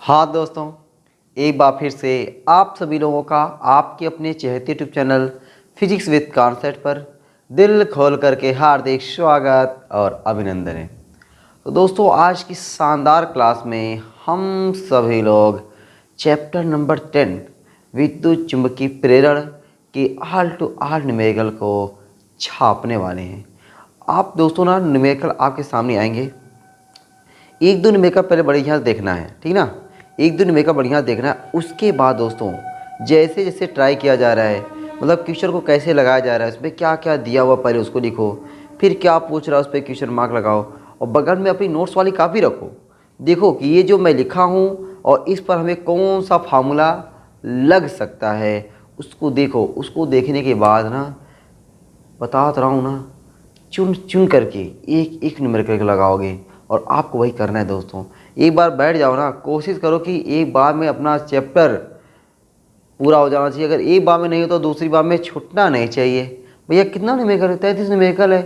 हाँ दोस्तों, एक बार फिर से आप सभी लोगों का आपके अपने चहेते YouTube channel physics with concept पर दिल खोल करके हार्दिक स्वागत और अभिनंदन है। तो दोस्तों, आज की शानदार क्लास में हम सभी लोग चैप्टर नंबर 10 विद्युत चुंबकीय प्रेरण के ऑल टू ऑल न्यूमेरिकल को छापने वाले हैं। आप दोस्तों ना न्यूमेरिकल आपके सामने आएंगे, एक दो न्यूमेरिकल पहले बढ़िया से देखना है, ठीक ना। एक दो न्यूमेरिकल बढ़िया देखना है, उसके बाद दोस्तों जैसे जैसे ट्राई किया जा रहा है, मतलब क्वेश्चन को कैसे लगाया जा रहा है, उसमें क्या क्या दिया हुआ पहले उसको लिखो, फिर क्या पूछ रहा है उस पर क्वेश्चन मार्क लगाओ और बगल में अपनी नोट्स वाली कापी रखो। देखो कि ये जो मैं लिखा हूँ और इस पर हमें कौन सा फार्मूला लग सकता है, उसको देखो। उसको देखने के बाद ना बता रहा हूँ ना, चुन चुन करके एक एक न्यूमेरिकल लगाओगे और आपको वही करना है दोस्तों। एक बार बैठ जाओ ना, कोशिश करो कि एक बार में अपना चैप्टर पूरा हो जाना चाहिए। अगर एक बार में नहीं हो तो दूसरी बार में छूटना नहीं चाहिए। भैया कितना न्यूमेरिकल है? 33 न्यूमेरिकल है।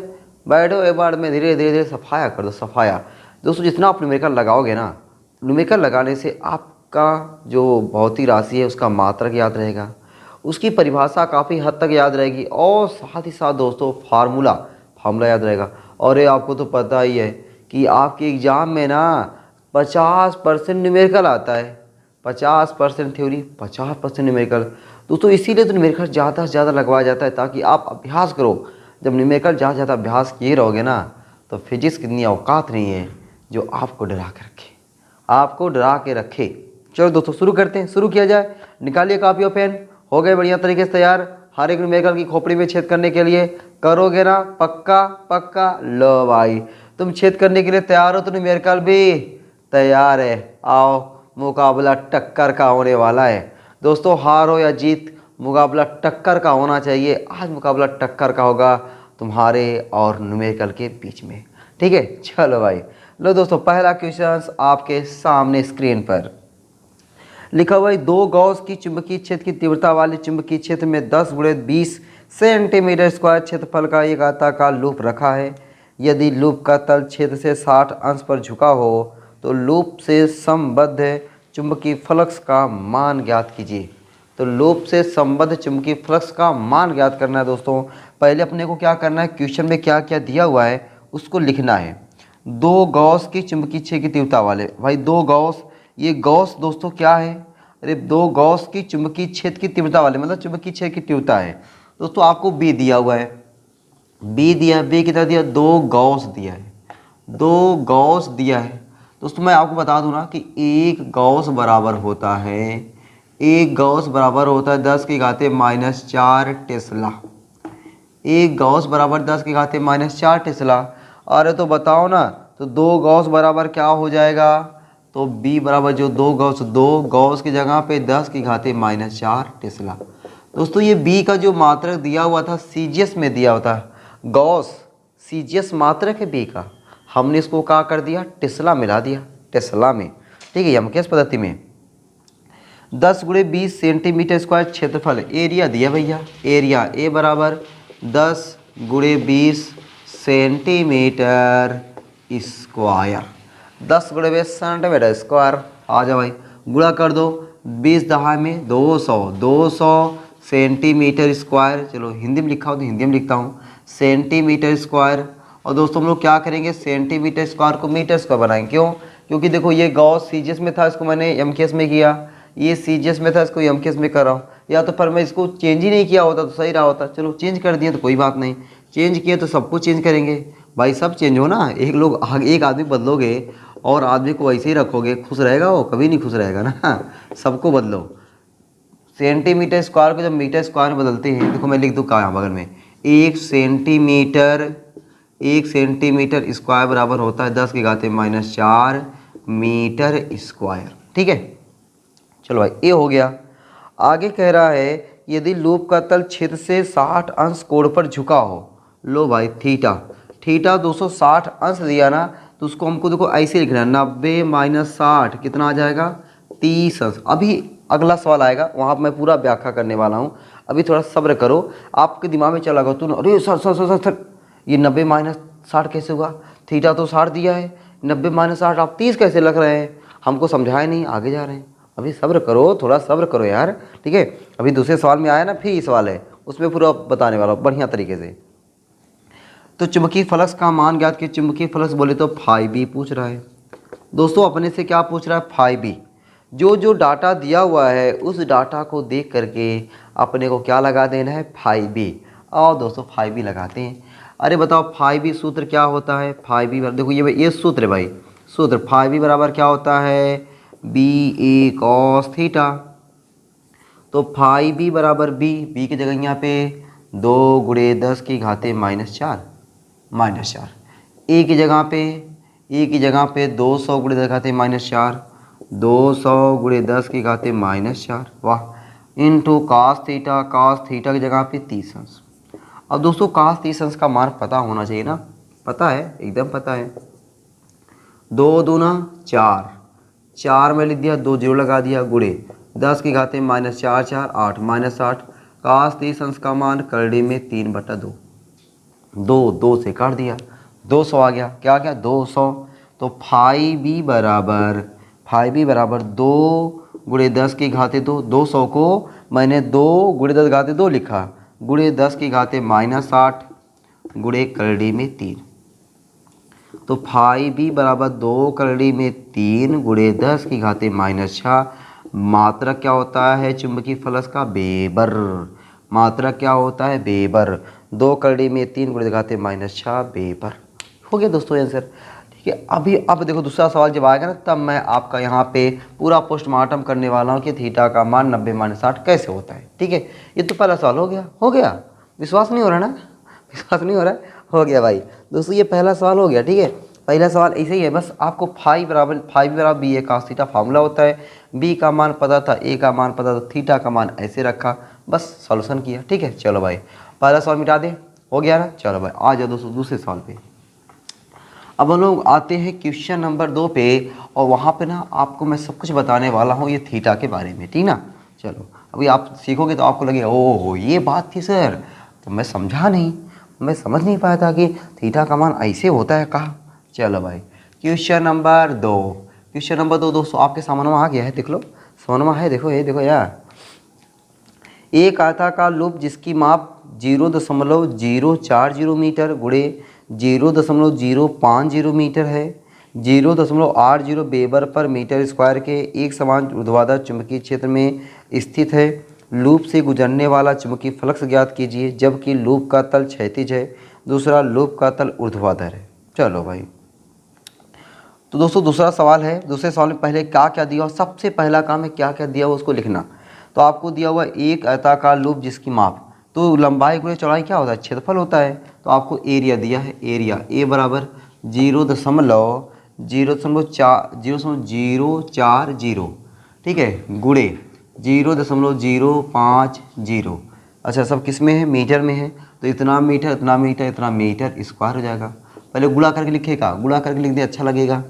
बैठो एक बार में धीरे धीरे धीरे सफाया कर दो, सफाया। दोस्तों जितना आप न्यूमेरिकल लगाओगे ना, न्यूमेरिकल लगाने से आपका जो भौतिक राशि है उसका मात्रक याद रहेगा, उसकी परिभाषा काफ़ी हद तक याद रहेगी और साथ ही साथ दोस्तों फार्मूला याद रहेगा। और ये आपको तो पता ही है कि आपके एग्ज़ाम में ना 50% न्यूमेरिकल आता है। 50% थ्योरी, 50% न्यूमेरिकल। दोस्तों इसीलिए तो न्यूमेरिकल ज़्यादा से ज़्यादा लगवाया जाता है, ताकि आप अभ्यास करो। जब न्यूमेरिकल ज़्यादा ज़्यादा अभ्यास किए रहोगे ना, तो फिजिक्स की इतनी औकात नहीं है जो आपको डरा के रखे। चलो दोस्तों शुरू करते हैं, शुरू किया जाए। निकालिए कॉपी और पेन, हो गए बढ़िया तरीके से तैयार हर एक न्यूमेरिकल की खोपड़ी में छेद करने के लिए। करोगे ना? पक्का पक्का। लो भाई, तुम छेद करने के लिए तैयार हो तो न्यूमेरिकल भी तैयार है। आओ, मुकाबला टक्कर का होने वाला है दोस्तों। हार हो या जीत, मुकाबला टक्कर का होना चाहिए। आज मुकाबला टक्कर का होगा तुम्हारे और न्यूमेरिकल के बीच में, ठीक है। चलो भाई, लो दोस्तों, पहला क्वेश्चन आपके सामने स्क्रीन पर लिखा हुआ है। दो गॉस की चुंबकीय क्षेत्र की तीव्रता वाले चुंबकीय क्षेत्र में 10 × 20 सेंटीमीटर स्क्वायर क्षेत्रफल का एक आयताकार लूप रखा है। यदि लूप का तल क्षेत्र से 60 अंश पर झुका हो तो लूप से संबद्ध चुंबकीय फ्लक्स का मान ज्ञात कीजिए। तो लूप से संबद्ध चुंबकीय फ्लक्स का मान ज्ञात करना है दोस्तों। पहले अपने को क्या करना है, क्वेश्चन में क्या क्या दिया हुआ है उसको लिखना है। दो गॉस की चुंबकीय क्षेत्र की तीव्रता वाले, भाई दो गॉस, ये गॉस दोस्तों क्या है? अरे दो गॉस की चुंबकीय क्षेत्र की तीव्रता वाले, मतलब चुंबकीय क्षेत्र की तीव्रता है दोस्तों। आपको बी दिया हुआ है, बी दिया, बी कितना दिया? दो गॉस दिया है, दो गॉस दिया है दोस्तों। मैं आपको बता दूं ना कि एक गॉस बराबर होता है, एक गॉस बराबर होता है 10⁻⁻4 टेस्ला। एक गॉस बराबर 10⁻⁻4 टेस्ला। अरे तो बताओ ना, तो दो गॉस बराबर क्या हो जाएगा? तो b बराबर जो दो गॉस की जगह पे 10⁻⁻4 टेस्ला। दोस्तों ये b का जो मात्रक दिया हुआ था सीजीएस में दिया हुआ था, गॉस सीजीएस मात्रक है b का, हमने इसको क्या कर दिया? टेस्ला मिला दिया, टेस्ला में, ठीक है। यमकेश पद्धति में 10 × 20 सेंटीमीटर स्क्वायर क्षेत्रफल, एरिया दिया भैया, एरिया ए बराबर 10 × 20 सेंटीमीटर स्क्वायर, 10 × 20 सेंटीमीटर स्क्वायर। आ जाओ भाई, गुणा कर दो, 20 दहाई में 200, 200 सेंटीमीटर स्क्वायर। चलो हिंदी में लिखा हो तो हिंदी में लिखता हूँ, सेंटीमीटर स्क्वायर। और दोस्तों हम लोग क्या करेंगे, सेंटीमीटर स्क्वायर को मीटर स्क्वायर बनाएंगे। क्यों? क्योंकि देखो ये गॉस सीजीएस में था, इसको मैंने एमकेएस में किया, ये सीजीएस में था, इसको एमकेएस में कर रहा हूँ। या तो पर मैं इसको चेंज ही नहीं किया होता तो सही रहा होता। चलो चेंज कर दिया तो कोई बात नहीं, चेंज किया तो सब कुछ चेंज करेंगे भाई, सब चेंज हो ना। एक आदमी बदलोगे और आदमी को वैसे ही रखोगे, खुश रहेगा वो? कभी नहीं खुश रहेगा ना। सबको बदलो। सेंटीमीटर स्क्वायर को जब मीटर स्क्वायर में बदलते हैं, देखो मैं लिख दूँ कहाँ बगल में, 1 सेंटीमीटर स्क्वायर बराबर होता है 10⁻⁻4 मीटर स्क्वायर, ठीक है। चलो भाई ये हो गया। आगे कह रहा है यदि लूप का तल क्षेत्र से 60 अंश कोण पर झुका हो। लो भाई थीटा, थीटा 260 अंश दिया ना, तो उसको हमको देखो ऐसे लिखना है, 90 - 60 कितना आ जाएगा? 30 अंश। अभी अगला सवाल आएगा, वहाँ पर मैं पूरा व्याख्या करने वाला हूँ, अभी थोड़ा सब्र करो। आपके दिमाग में चला गया तो अरे सर ये 90 - 60 कैसे हुआ? थीटा तो 60 दिया है, 90 - 60 आप 30 कैसे लग रहे हैं? हमको समझाया नहीं, आगे जा रहे हैं। अभी सब्र करो, थोड़ा सब्र करो यार, ठीक है। अभी दूसरे सवाल में आया ना, फिर सवाल है उसमें पूरा बताने वाला हूँ बढ़िया तरीके से। तो चुंबकीय फ्लक्स का मान ज्ञात कि चुंबकीय फ्लक्स बोले तो फाई बी पूछ रहा है दोस्तों, अपने से क्या पूछ रहा है, फाई बी। जो डाटा दिया हुआ है उस डाटा को देख करके अपने को क्या लगा देना है, फाई बी। और दोस्तों फाई बी लगाते हैं। अरे बताओ फाई बी सूत्र क्या होता है, फाई बी देखो ये सूत्र है भाई, सूत्र फाई बी बराबर क्या होता है, बी ए कॉस थीटा। तो फाई बी बराबर बी की जगह यहाँ पे 2 गुणे 10 की घाते -4 ए की जगह पे 200 गुणे 10 की घाते -4, 200 गुणे 10 की घाते -4, वाह, इंटू कास थीटा की जगह पे 30 अंश। अब दोस्तों कास 30 अंश का मान पता होना चाहिए ना, पता है, एकदम पता है। 2 दूना 4 में लिख दिया, 2 जीरो लगा दिया, गुणे 10 की घाते -4 4 8 -8, कास 30 अंश का मान करड़ी में 3/2, 2 से काट दिया, 200 आ गया, क्या क्या 200। तो फाई बी बराबर 2 गुणे 10 की घाते 2, 200 को मैंने 2 गुणे 10 घाते 2 लिखा, गुणे 10 की घाते -8 गुणे करड़ी में 3। तो फाई बी बराबर 2 करड़ी में 3 गुणे 10 की घाते -6। मात्रक क्या होता है चुंबकीय फ्लक्स का, वेबर। मात्रक क्या होता है, वेबर। 2 करड़ी में 3 गुणे घाते -6 वेबर। हो गया दोस्तों आंसर, ठीक है। अभी अब देखो दूसरा सवाल जब आएगा ना, तब मैं आपका यहाँ पे पूरा पोस्टमार्टम करने वाला हूँ कि थीटा का मान 90-60 कैसे होता है, ठीक है। ये तो पहला सवाल हो गया, विश्वास नहीं हो रहा ना, विश्वास नहीं हो रहा है, हो गया भाई दोस्तों, ये पहला सवाल हो गया, ठीक है। पहला सवाल ऐसे ही है, बस आपको फाई बराबर बी ए कास थीटा फार्मूला होता है, बी का मान पता था, ए का मान पता था, थीटा का मान ऐसे रखा, बस सॉल्यूशन किया, ठीक है। चलो भाई पहला सवाल मिटा दे, हो गया ना। चलो भाई आ जाओ दोस्तों दूसरे सवाल पे। अब हम लोग आते हैं क्वेश्चन नंबर 2 पे, और वहाँ पे ना आपको मैं सब कुछ बताने वाला हूँ ये थीटा के बारे में, ठीक ना। चलो अभी आप सीखोगे तो आपको लगेगा ओहो ये बात थी सर, तो मैं समझा नहीं, मैं समझ नहीं पाया था कि थीटा का मान ऐसे होता है, कहा। चलो भाई क्वेश्चन नंबर 2 दोस्तों आपके सामने में आ गया है, देख लो सामने में है, देखो ये देखो यार। एक आयताकार लूप जिसकी माप 0.040 मीटर गुणे 0.050 मीटर है, 0.80 वेबर पर मीटर स्क्वायर के एक समान ऊर्ध्वाधर चुंबकीय क्षेत्र में स्थित है। लूप से गुजरने वाला चुंबकीय फ्लक्स ज्ञात कीजिए, जबकि लूप का तल क्षैतिज है, दूसरा लूप का तल ऊर्ध्वाधर है। चलो भाई तो दोस्तों दूसरा सवाल है, दूसरे सवाल में पहले क्या क्या दिया, सबसे पहला काम है क्या क्या दिया हुआ उसको लिखना। तो आपको दिया हुआ एक आयताकार लूप जिसकी माप, तो लंबाई गुणे चौड़ाई क्या होता है, क्षेत्रफल होता है। तो आपको एरिया दिया है, एरिया ए बराबर 0.040, ठीक है, गुणे 0.050। अच्छा सब किस में है, मीटर में है, तो इतना मीटर इतना मीटर इतना मीटर स्क्वायर हो जाएगा। पहले गुणा करके लिखेगा, गुणा करके लिख दे अच्छा लगेगा।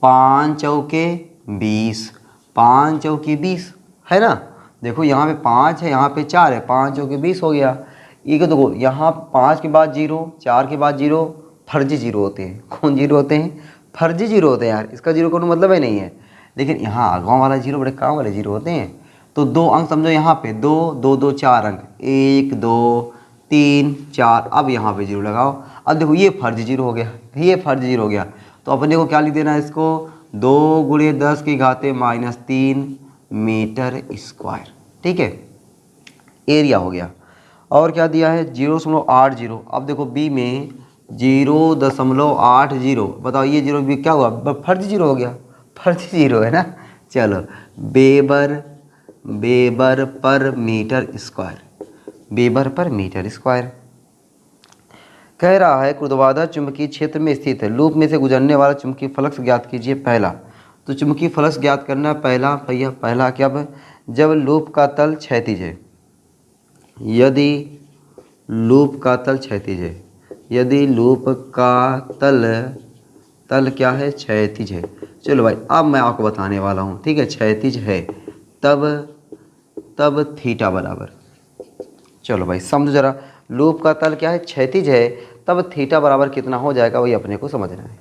5 चौके 20, 5 चौके 20 है ना। देखो यहाँ पे 5 है, यहाँ पे 4 है, 5 चौके 20 हो गया। ये को देखो यहाँ 5 के बाद 0, 4 के बाद 0, फर्जी 0 होते हैं। कौन 0 होते हैं, फर्जी 0 होते हैं यार, इसका 0 का मतलब ही नहीं है। लेकिन यहाँ गाँव वाला 0 बड़े काम वाले 0 होते हैं। तो 2 अंक समझो यहाँ पे 2 2 2 4 अंक, 1 2 3 4, अब यहाँ पे 0 लगाओ। अब देखो ये फर्जी 0 हो गया, ये फर्जी 0 हो गया, तो अपने को क्या लिख देना है इसको, 2 गुणे 10 की घाते -3 मीटर स्क्वायर, ठीक है, एरिया हो गया। और क्या दिया है 0.80। अब देखो बी में 0.80, बताओ ये 0 भी क्या हुआ, फर्जी 0 हो गया, फर्जी 0 है ना। चलो weber per metre square, weber per metre square. कह रहा है ऊर्ध्वाधर चुंबकीय क्षेत्र में स्थित है, लूप में से गुजरने वाला चुंबकीय फ्लक्स ज्ञात कीजिए। पहला तो चुंबकीय फ्लक्स ज्ञात करना पहला भैया, पहला क्या है, जब लूप का तल क्षैतिज है, यदि लूप का तल क्षैतिज है, यदि लूप का तल क्या है, क्षैतिज है। चलो भाई अब मैं आपको बताने वाला हूँ, ठीक है, क्षैतिज है तब थीटा बराबर, चलो भाई समझो जरा, लूप का तल क्या है, क्षैतिज है, तब थीटा बराबर कितना हो जाएगा वही अपने को समझना है।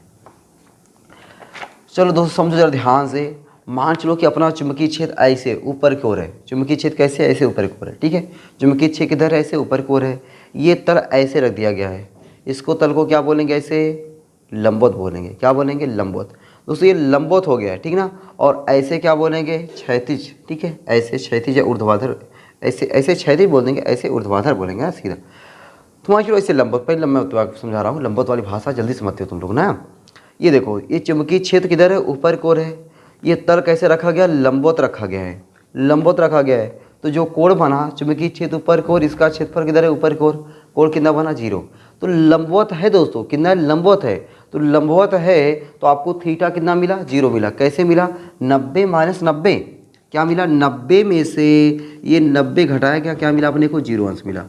चलो दोस्तों समझो जरा ध्यान से। मान चलो कि अपना चुंबकीय क्षेत्र ऐसे ऊपर की ओर है। चुंबकीय क्षेत्र कैसे, ऐसे ऊपर की ओर है, ठीक है। चुंबकीय क्षेत्र किधर है, ऐसे ऊपर की ओर है। ये तल ऐसे रख दिया गया है। इसको तल को क्या बोलेंगे, ऐसे लंबवत बोलेंगे। क्या बोलेंगे, लंबवत। दोस्तों ये लंबवत हो गया है, ठीक ना। और ऐसे क्या बोलेंगे, क्षैतिज, ठीक है। ऐसे क्षैतिज या ऊर्ध्वाधर, ऐसे ऐसे क्षैतिज बोल देंगे, ऐसे ऊर्ध्वाधर बोलेंगे ना सीधा। तुम्हारा चलो ऐसे लंबवत, पहले मैं तो आपको समझा रहा हूँ लंबवत वाली भाषा, जल्दी समझते हो तुम लोग ना। ये देखो ये चुंबकीय क्षेत्र किधर है, ऊपर की ओर है। ये तल कैसे रखा गया, लंबवत रखा गया है, लंबवत रखा गया है। तो जो कोण बना चुंबकीय क्षेत्र ऊपर की ओर, इसका क्षेत्रफल किधर है, ऊपर की ओर। कोण कितना बना, 0। तो लंबवत है दोस्तों, कितना लंबवत है। तो लंबवत है तो आपको थीटा कितना मिला, 0 मिला। कैसे मिला, 90 माइनस 90 क्या मिला, 90 में से ये 90 घटाया गया, क्या मिला अपने को, 0 अंश मिला।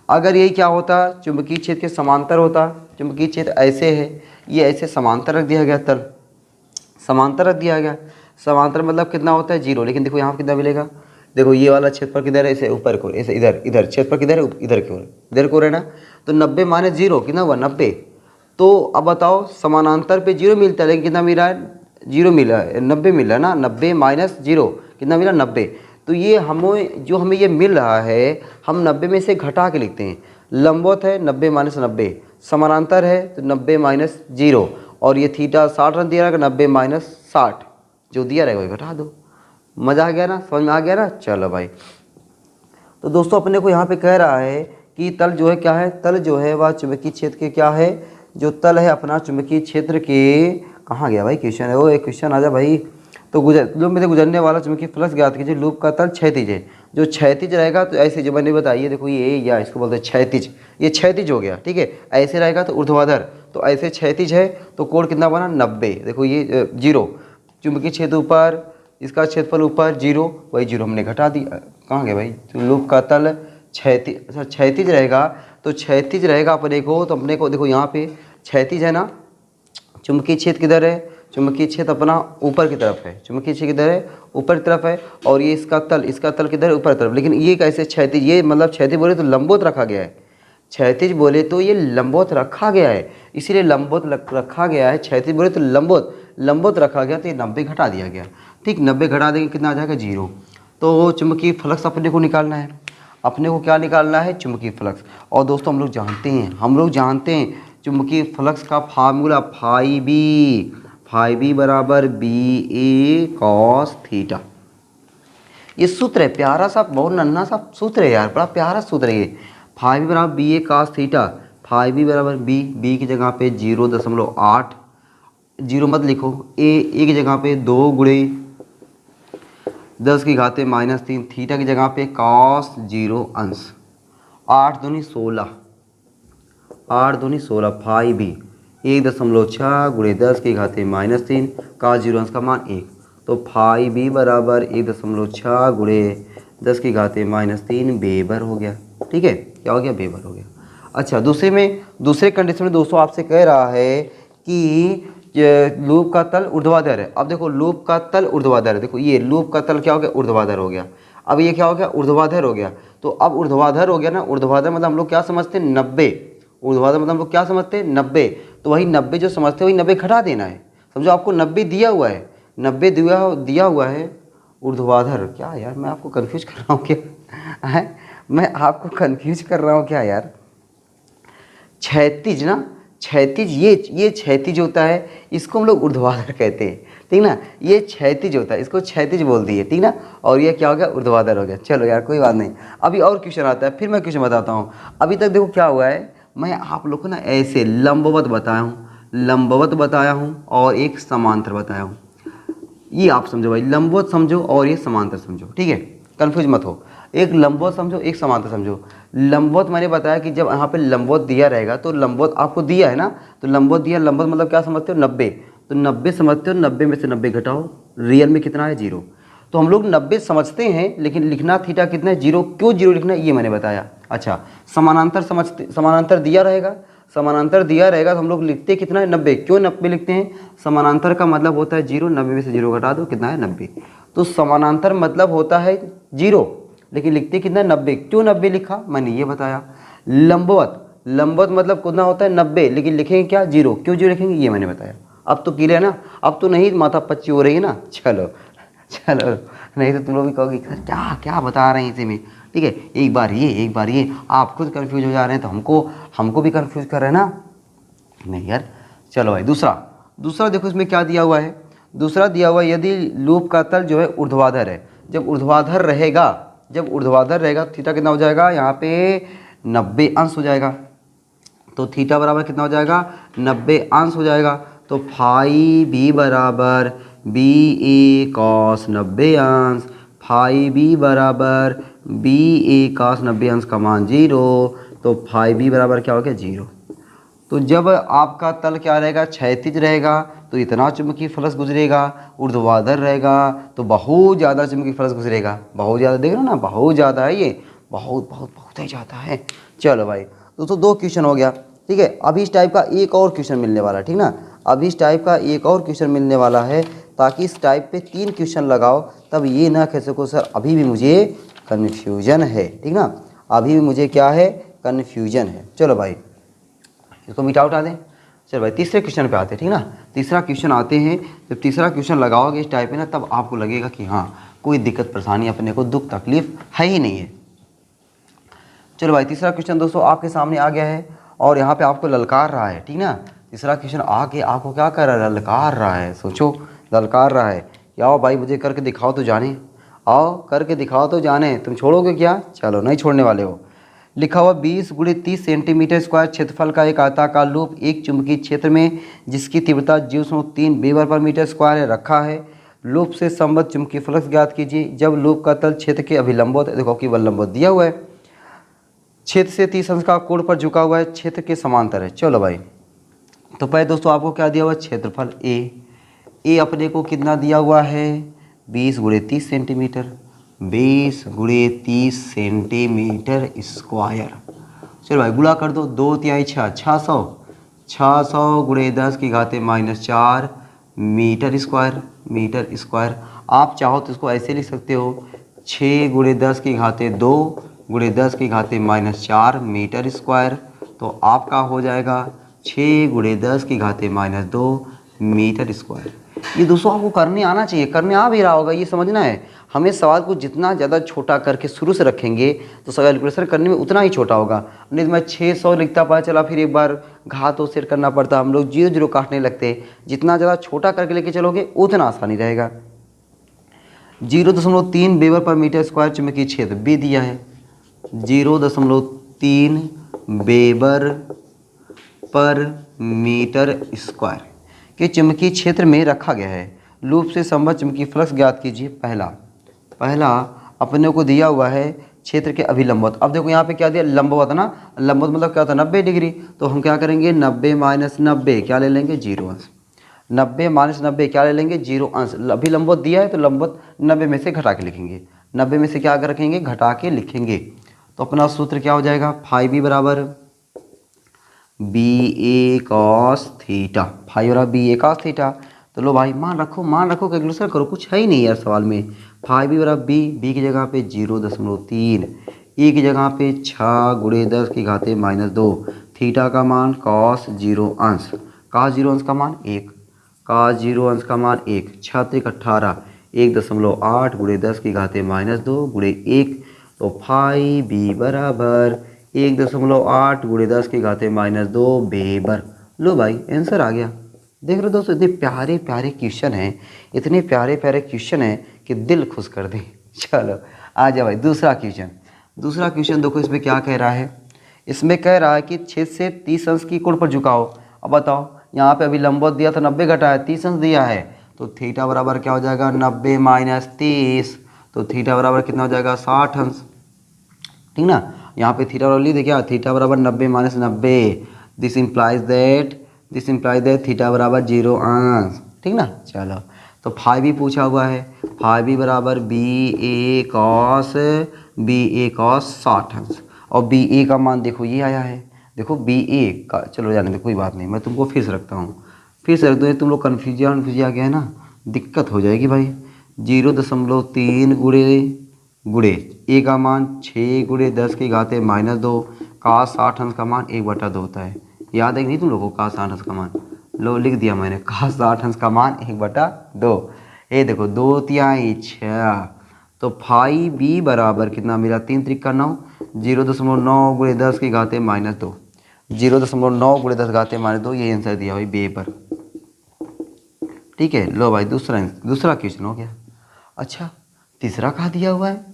अगर यही क्या होता, चुंबकीय क्षेत्र के समांतर होता। चुंबकीय क्षेत्र ऐसे है, ये ऐसे समांतर रख दिया गया, तल समांतर रख दिया गया। समांतर मतलब कितना होता है, 0। लेकिन देखो यहाँ कितना मिलेगा, देखो ये वाला क्षेत्रफल किधर है, ऐसे ऊपर की ओर, ऐसे इधर इधर क्षेत्रफल किधर है, इधर की ओर, इधर की ओर है ना। तो 90 माइनस 0 कितना हुआ, 90। तो अब बताओ समानांतर पे 0 मिलता है, लेकिन कितना मिला है, 0 मिला है, 90 मिला है ना। 90 माइनस 0 कितना मिला, 90। तो ये हमें जो हमें ये मिल रहा है, हम 90 में से घटा के लिखते हैं। लंबवत है 90 माइनस 90, समानांतर है तो 90 माइनस 0, और ये थीटा 60 रन दिया रहेगा, 90 माइनस 60 जो दिया रहेगा वही घटा दो। मज़ा आ गया ना, समझ में आ गया ना। चलो भाई, तो दोस्तों अपने को यहाँ पे कह रहा है कि तल जो है क्या है, तल जो है वह चुंबकीय क्षेत्र के क्या है, जो तल है अपना चुंबकीय क्षेत्र के, कहाँ गया भाई क्वेश्चन है, वो एक क्वेश्चन आ जा भाई। तो लूप में से गुजरने वाला चुंबकीय फ्लक्स ज्ञात कीजिए। लूप का तल क्षैतिज है, जो क्षैतिज रहेगा तो ऐसे जो मैंने बताइए, देखो ये या इसको बोलते हैं क्षैतिज, ये क्षैतिज हो गया, ठीक है। ऐसे रहेगा तो ऊर्ध्वाधर, तो ऐसे क्षैतिज है तो कोण कितना बना, 90। देखो ये 0, चुंबकीय क्षेत्र ऊपर, इसका क्षेत्रफल ऊपर 0, वही 0 हमने घटा दिया। कहाँ गया भाई, तो लूप का तल क्षैतिज, अच्छा क्षैतिज रहेगा, तो क्षैतिज रहेगा अपने को, तो अपने को देखो यहाँ पे क्षैतिज है ना। चुंबकीय क्षेत्र किधर है, चुंबकीय क्षेत्र अपना ऊपर की तरफ है। चुंबकीय क्षेत्र किधर है, ऊपर की तरफ है। और ये इसका तल किधर है, ऊपर की तरफ। लेकिन ये कैसे क्षैतिज, ये मतलब क्षैतिज बोले तो लंबवत रखा गया है। क्षैतिज बोले तो ये लंबवत रखा गया है, इसीलिए लंबवत रखा गया है। क्षैतिज बोले तो लंबवत रखा गया, तो ये 90 घटा दिया गया, ठीक। 90 घटा देंगे कितना आ जाएगा, 0। तो चुंबकीय फ्लक्स अपने को निकालना है, अपने को क्या निकालना है, चुंबकीय फ्लक्स। और दोस्तों हम लोग जानते हैं चुंबकीय फ्लक्स का फार्मूला फाई बी बराबर BA cos थीटा। ये सूत्र है प्यारा सा, बहुत नन्हा सा सूत्र है यार, बड़ा प्यारा सूत्र है ये। फाई बी बराबर BA cos theta, phi B बराबर बी की जगह पे 0.8, 0 मत लिखो, ए की जगह पे 2 गुणे 10 की घाते -3, थीटा की जगह पे cos 0 अंश, 8 दूनी 16, 8 दूनी 16, फाई बी 1.6 गुणे 10 की घाते -3, cos 0 अंश का मान 1। तो फाई बी बराबर 1.6 गुणे 10 की घाते -3 वेबर हो गया, ठीक है। क्या हो गया, वेबर हो गया। अच्छा दूसरे कंडीशन में दोस्तों आपसे कह रहा है कि लूप का तल ऊर्ध्वाधर है। अब देखो लूप का तल ऊर्ध्वाधर है, देखो ये लूप का तल क्या हो गया, ऊर्ध्वाधर हो गया। अब ये क्या हो गया, ऊर्ध्वाधर हो गया। तो अब ऊर्ध्वाधर हो गया ना, ऊर्ध्वाधर मतलब हम लोग क्या समझते हैं, 90। ऊर्ध्वाधर मतलब हम लोग क्या समझते हैं, 90। तो वही 90 जो समझते हैं वही 90 घटा देना है। समझो आपको 90 दिया हुआ है, 90 दिया हुआ है ऊर्ध्वाधर। क्या यार मैं आपको कन्फ्यूज कर रहा हूँ क्या है, मैं आपको कन्फ्यूज कर रहा हूँ क्या यार। क्षैतिज ना, क्षैतिज, ये क्षैतिज होता है, इसको हम लोग ऊर्ध्वाधर कहते हैं, ठीक ना। ये क्षैतिज होता है, इसको क्षैतिज बोल दिए, ठीक ना। और ये क्या हो गया, ऊर्ध्वाधर हो गया। चलो यार कोई बात नहीं, अभी और क्वेश्चन आता है, फिर मैं क्वेश्चन बताता हूँ। अभी तक देखो क्या हुआ है, मैं आप लोग को ना ऐसे लंबवत बताया हूँ और एक समांतर बताया हूँ। ये आप समझो भाई, लंबवत समझो और ये समांतर समझो, ठीक है, कन्फ्यूज मत हो। एक लंबवत समझो, एक समांतर समझो। लंबवत मैंने बताया कि जब यहाँ पे लंबवत दिया रहेगा, तो लंबवत आपको दिया है ना, तो लंबवत दिया, लंबवत मतलब क्या समझते हो, 90। तो 90 समझते हो, 90 में से 90 घटाओ, रियल में कितना है, 0। तो हम लोग 90 समझते हैं, लेकिन लिखना थीटा कितना है, 0। क्यों 0 लिखना है ये मैंने बताया। अच्छा समानांतर दिया रहेगा, तो हम लोग लिखते कितना है, 90। क्यों 90 लिखते हैं, समानांतर का मतलब होता है 0, 90 में से 0 घटा दो कितना है, 90। तो समानांतर मतलब होता है 0, लेकिन लिखते कितना है, 90। क्यों 90 लिखा, मैंने ये बताया। लंबवत मतलब कितना होता है, 90, लेकिन लिखेंगे क्या, 0। क्यों 0 लिखेंगे ये मैंने बताया। अब तो क्लियर है ना, अब तो नहीं माथा पच्ची हो रही है ना। चलो चलो, नहीं तो तुम लोग भी कहोगे सर क्या क्या बता रहे हैं इसे में। ठीक है, एक बार ये आप खुद कंफ्यूज हो जा रहे हैं तो हमको भी कंफ्यूज कर रहे हैं ना। नहीं यार, चलो भाई दूसरा देखो इसमें क्या दिया हुआ है। दूसरा दिया हुआ है यदि लूप का तल जो है ऊर्ध्वाधर है, जब ऊर्ध्वाधर रहेगा थीटा कितना हो जाएगा, यहाँ पे 90 अंश हो जाएगा। तो थीटा बराबर कितना हो जाएगा, 90 अंश हो जाएगा। तो फाई बी बराबर बी ए कॉस 90 अंश, फाई बी बराबर बी ए कॉस 90 अंश का मान 0। तो फाई बी बराबर क्या हो गया, 0। तो जब आपका तल क्या रहेगा, क्षैतिज रहेगा तो इतना चुंबकीय फ्लक्स गुजरेगा, ऊर्ध्वाधर रहेगा तो बहुत ज़्यादा चुंबकीय फ्लक्स गुजरेगा। बहुत ज़्यादा, देख रहे हो ना, बहुत ज़्यादा है ये, बहुत ही ज़्यादा है। चलो भाई दोस्तों, 2 क्वेश्चन हो गया। ठीक है, अभी इस टाइप का एक और क्वेश्चन मिलने वाला है, ठीक ना। अभी इस टाइप का एक और क्वेश्चन मिलने वाला है, ताकि इस टाइप पे 3 क्वेश्चन लगाओ, तब ये ना कह सको सर अभी भी मुझे कन्फ्यूजन है, ठीक ना, अभी भी मुझे क्या है, कन्फ्यूजन है। चलो भाई इसको मिटा उठा दें। चलो भाई तीसरे क्वेश्चन पे आते हैं, ठीक ना। तीसरा क्वेश्चन आते हैं, जब तीसरा क्वेश्चन लगाओगे इस टाइप में ना, तब आपको लगेगा कि हाँ कोई दिक्कत परेशानी, अपने को दुख तकलीफ है ही नहीं है। चलो भाई तीसरा क्वेश्चन दोस्तों आपके सामने आ गया है, और यहाँ पे आपको ललकार रहा है, ठीक ना। तीसरा क्वेश्चन आके आपको क्या कर रहा है, ललकार रहा है। सोचो, ललकार रहा है कि आओ भाई मुझे करके दिखाओ तो जाने, आओ करके दिखाओ तो जाने। तुम छोड़ोगे क्या, चलो नहीं छोड़ने वाले हो। लिखा हुआ 20 × 30 सेंटीमीटर स्क्वायर क्षेत्रफल का एक आयताकार लूप एक चुंबकीय क्षेत्र में जिसकी तीव्रता 0.3 वेबर पर मीटर स्क्वायर है रखा है। लूप से संबद्ध चुंबकीय फ्लक्स ज्ञात कीजिए जब लूप का तल क्षेत्र के अभिलंबवत, देखो कि लंबवत दिया हुआ है, क्षेत्र से 30 अंश का कोण पर झुका हुआ है, क्षेत्र के समांतर है। चलो भाई, तो पहले दोस्तों आपको क्या दिया हुआ है, क्षेत्रफल ए अपने को कितना दिया हुआ है, 20 × 30 सेंटीमीटर, 20 × 30 सेंटीमीटर स्क्वायर। चलो भाई गुणा कर दो, 2 तिहाई 6, 600 × 10 की घाते -4 मीटर स्क्वायर। आप चाहो तो इसको ऐसे लिख सकते हो, 6 × 10 की घाते 2 × 10 की घाते -4 मीटर स्क्वायर। तो आपका हो जाएगा 6 × 10 की घाते -2 मीटर स्क्वायर। ये दोस्तों आपको करने आना चाहिए, करने आ भी रहा होगा, ये समझना है। हमें सवाल को जितना ज़्यादा छोटा करके शुरू से रखेंगे तो कैलकुलेशन करने में उतना ही छोटा होगा। नहीं तो मैं 600 लिखता, पता चला फिर एक बार घात सेट करना पड़ता, हम लोग 0 0 काटने लगते। जितना ज़्यादा छोटा करके लेके चलोगे उतना आसानी रहेगा। 0.3 वेबर पर मीटर स्क्वायर चुंबकीय क्षेत्र बी दिया है, 0.3 वेबर पर मीटर स्क्वायर के चुंबकीय क्षेत्र में रखा गया है। लूप से संबद्ध चुंबकीय फ्लक्स ज्ञात कीजिए। पहला अपने को दिया हुआ है क्षेत्र के अभिलंबवत। अब देखो यहाँ पे क्या दिया, लंबवत ना, लंबवत मतलब क्या होता है, 90 डिग्री। तो हम क्या करेंगे, 90 - 90 क्या ले लेंगे, 0 अंश। 90 - 90 क्या ले लेंगे, 0 अंश। अभिलंबवत दिया है तो लंबवत 90 में से घटा के लिखेंगे, 90 में से क्या रखेंगे, घटा के लिखेंगे। तो अपना सूत्र क्या हो जाएगा, फाई बी बराबर बी ए कॉस थीटा, फाई बराबर बी ए कॉस थीटा। तो लो भाई मान रखो कैलकुलेशन करो, कुछ है ही नहीं यार सवाल में। फाइव बी बराबर बी की जगह पे 0.3, ए की जगह पे 6 × 10 की घाते -2, थीटा का मान cos 0 अंश, cos 0 अंश का मान 1, cos 0 अंश का मान 1, 6 × 18, 1.8 × 10 की घाते -2 × 1। तो फाई बी बराबर 1.8 × 10 की घाते -2 वेबर। लो भाई आंसर आ गया। देख रहे हो दोस्तों, इतने प्यारे प्यारे क्वेश्चन हैं, इतने प्यारे प्यारे क्वेश्चन हैं कि दिल खुश कर दें। चलो आ जाओ भाई दूसरा क्वेश्चन देखो इसमें क्या कह रहा है। इसमें कह रहा है कि 6 से 30 अंश की कोण पर झुकाओ। अब बताओ, यहाँ पे अभी लंबवत दिया था 90 घटाया 30 अंश दिया है, तो थीटा बराबर क्या हो जाएगा, 90 - 30। तो थीटा बराबर कितना हो जाएगा, 60 अंश, ठीक ना। यहाँ पे थीटा बराबर लिख दे क्या, थीटा बराबर 90 - 90। दिस इम्प्लाइज दैट थीटा बराबर 0 अंश, ठीक ना। चलो तो फाइव भी पूछा हुआ है, फाइव भी बराबर बी ए कॉस 60 अंश। और बी ए का मान देखो ये आया है, देखो बी ए का, चलो जाने दो कोई बात नहीं, मैं तुमको फिर से रखता हूँ, फिर से रख दो, तुम लोग कन्फ्यूजन आ गया है ना, दिक्कत हो जाएगी भाई। 0.3 गुणे ए का मान 6 × 10 की घाते -2, cos 60 अंश का मान 1/2 होता है। याद है कि नहीं तुम लोगों को cos 60 अंश का मान, लो लिख दिया मैंने, cos 60 अंश का मान 1/2। ये देखो 2 तिहाई 6, तो फाई बी बराबर कितना मेरा 3 त्रिका 9, 0.9 गुणे 10 की घाते -2, 0.9 गुणे 10 घाते -2, ये आंसर दिया भाई बे पर। ठीक है, लो भाई दूसरा क्वेश्चन हो गया। अच्छा तीसरा कहाँ दिया हुआ है?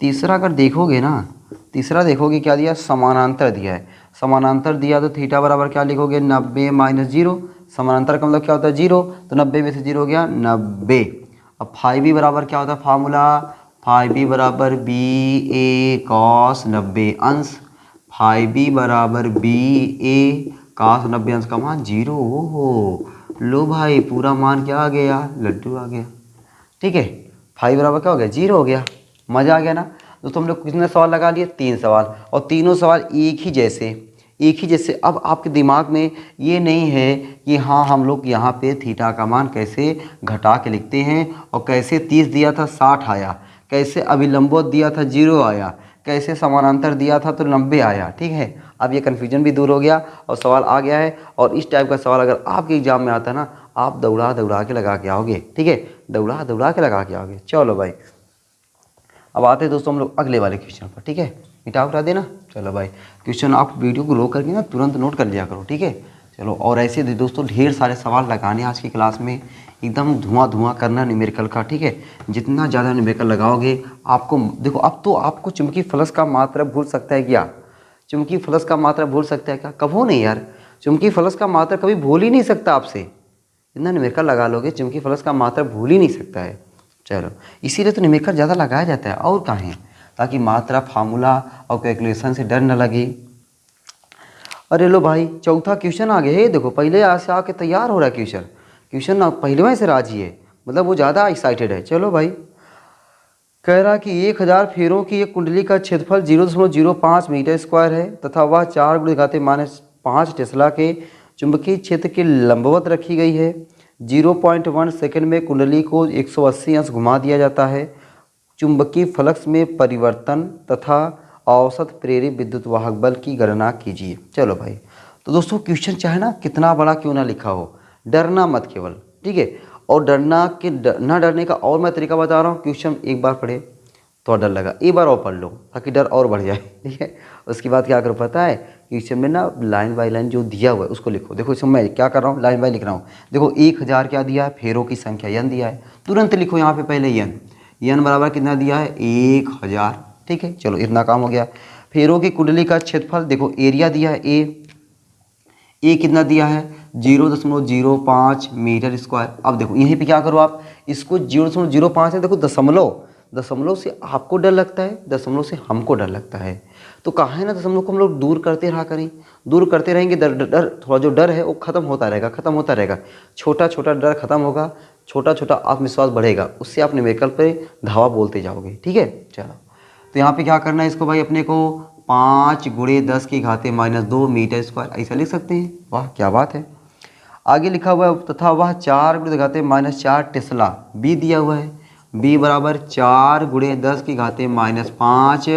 तीसरा अगर देखोगे ना, तीसरा देखोगे क्या दिया, समानांतर दिया है। समानांतर दिया तो थीटा बराबर क्या लिखोगे, 90 - 0। समानांतर का मतलब क्या होता है 0, तो 90 में से 0 हो गया 90। अब फाई बी बराबर क्या होता है फार्मूला, फाई बी बराबर बी ए कॉस 90 अंश, फाई बी बराबर बी ए कॉस 90 अंश का मान 0 हो। लो भाई पूरा मान क्या आ गया, लड्डू आ गया। ठीक है, फाइव बराबर क्या हो गया 0 हो गया। मज़ा आ गया ना दोस्तों। हम लोग कितने सवाल लगा लिए, 3 सवाल, और तीनों सवाल एक ही जैसे। अब आपके दिमाग में ये नहीं है कि हाँ हम लोग यहाँ पे थीटा का मान कैसे घटा के लिखते हैं, और कैसे 30 दिया था 60 आया, कैसे अभिलंबोत दिया था 0 आया, कैसे समानांतर दिया था तो 90 आया। ठीक है, अब ये कन्फ्यूजन भी दूर हो गया और सवाल आ गया है। और इस टाइप का सवाल अगर आपके एग्जाम में आता है ना, आप दौड़ा के लगा के आओगे। ठीक है, दौड़ा के लगा के आओगे। चलो भाई अब आते हैं दोस्तों हम लोग अगले वाले क्वेश्चन पर। ठीक है, मिटा देना। चलो भाई क्वेश्चन आप वीडियो को रोक करके ना तुरंत नोट कर लिया करो। ठीक है, चलो। और ऐसे दोस्तों ढेर सारे सवाल लगाने आज की क्लास में, एकदम धुआं करना न्यूमेरिकल का। ठीक है, जितना ज़्यादा न्यूमेरिकल लगाओगे आपको, देखो अब तो आपको चुंबकीय फ्लक्स का मात्रा भूल सकता है क्या, चुंबकीय फ्लक्स का मात्रा भूल सकता है क्या, कभो नहीं यार। चुंबकीय फ्लक्स का मात्रा कभी भूल ही नहीं सकता आपसे, इतना न्यूमेरिकल लगा लोगे चुंबकीय फ्लक्स का मात्रा भूल ही नहीं सकता है। चलो इसीलिए तो न्यूमेरिकल ज़्यादा लगाया जाता है, और कहाँ, ताकि मात्रा फार्मूला और कैलकुलेशन से डर न लगे। अरे लो भाई चौथा क्वेश्चन आ गया है। देखो पहले से आके तैयार हो रहा है क्वेश्चन ना पहले वहीं से राजी है, मतलब वो ज़्यादा एक्साइटेड है। चलो भाई, कह रहा कि 1000 फेरों की एक कुंडली का क्षेत्रफल 0.05 मीटर स्क्वायर है तथा वह 4 × 10⁻5 टेस्ला के चुंबकीय क्षेत्र के लंबवत रखी गई है। 0.1 सेकंड में कुंडली को 180 अंश घुमा दिया जाता है। चुंबकीय फ्लक्स में परिवर्तन तथा औसत प्रेरित विद्युत वाहक बल की गणना कीजिए। चलो भाई, तो दोस्तों क्वेश्चन चाहे ना कितना बड़ा क्यों ना लिखा हो, डरना मत केवल। ठीक है, और ना डरने का और मैं तरीका बता रहा हूँ। क्वेश्चन एक बार पढ़े तो डर लगा, एक बार और पढ़ लो ताकि डर और बढ़ जाए। ठीक है, उसके बाद क्या करो पता है, क्वेश्चन में ना लाइन बाय लाइन जो दिया हुआ है उसको लिखो। देखो इसमें मैं क्या कर रहा हूँ, लाइन बाय लिख रहा हूँ। देखो 1000 क्या दिया है, फेरों की संख्या n दिया है, तुरंत लिखो यहाँ पे पहले n बराबर कितना दिया है 1000। ठीक है, चलो इतना काम हो गया। फेरों की कुंडली का क्षेत्रफल देखो, एरिया दिया है ए कितना दिया है 0.05 मीटर स्क्वायर। अब देखो यहीं पे क्या करो आप, इसको 0.05 है, देखो दशमलव से आपको डर लगता है, दशमलव से हमको डर लगता है, तो कहाँ है ना दशमलव को हम लोग दूर करते रहा करें, दूर करते रहेंगे। डर थोड़ा जो डर है वो खत्म होता रहेगा। छोटा डर खत्म होगा, छोटा आत्मविश्वास बढ़ेगा, उससे आप न्यूमेरिकल पे धावा बोलते जाओगे। ठीक है, चलो तो यहाँ पे क्या करना है इसको भाई, अपने को 5 × 10⁻2 मीटर स्क्वायर ऐसा लिख सकते हैं। वाह क्या बात है। आगे लिखा हुआ है तथा वह 4 × 10⁻4 टेस्ला बी दिया हुआ है। बी बराबर 4 × 10⁻5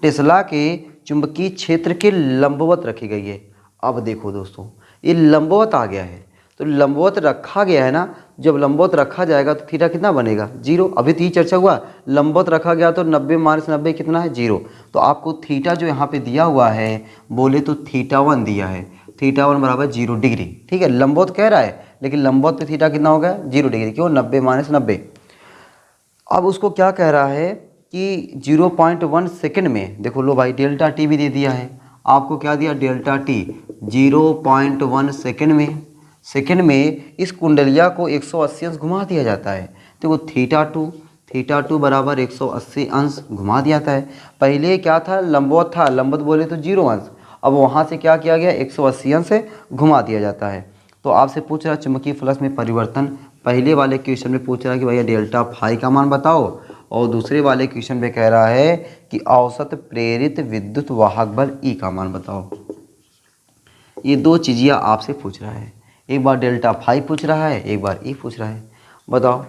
टेस्ला के चुंबकीय क्षेत्र के लंबवत रखी गई है। अब देखो दोस्तों ये लंबवत आ गया है, तो लंबवत रखा गया है ना, जब लंबवत रखा जाएगा तो थीटा कितना बनेगा 0। अभी तो ये चर्चा हुआ, लंबवत रखा गया तो 90 - 90 कितना है 0। तो आपको थीटा जो यहाँ पे दिया हुआ है बोले तो θ1 दिया है, θ1 बराबर 0 डिग्री। ठीक है, लंबवत कह रहा है लेकिन लंबवत पे थीटा कितना होगा 0 डिग्री, क्यों 90 - 90। अब उसको क्या कह रहा है कि 0.1 सेकंड में, देखो लो भाई डेल्टा टी भी दे दिया है आपको, क्या दिया डेल्टा टी 0.1 सेकंड में इस कुंडलिया को 180 अंश घुमा दिया जाता है। देखो θ2 बराबर 180 अंश घुमा दिया जाता है। पहले क्या था, लंबवत था, लंबवत बोले तो 0 अंश, अब वहाँ से क्या किया गया 180 अंश से घुमा दिया जाता है। तो आपसे पूछ रहा चुंबकीय फ्लक्स में परिवर्तन, पहले वाले क्वेश्चन में पूछ रहा है कि भैया डेल्टा फाई का मान बताओ, और दूसरे वाले क्वेश्चन में कह रहा है कि औसत प्रेरित विद्युत वाहक बल ई का मान बताओ। ये दो चीज़ियाँ आपसे पूछ रहा है, एक बार डेल्टा फाई पूछ रहा है, एक बार ई पूछ रहा है। बताओ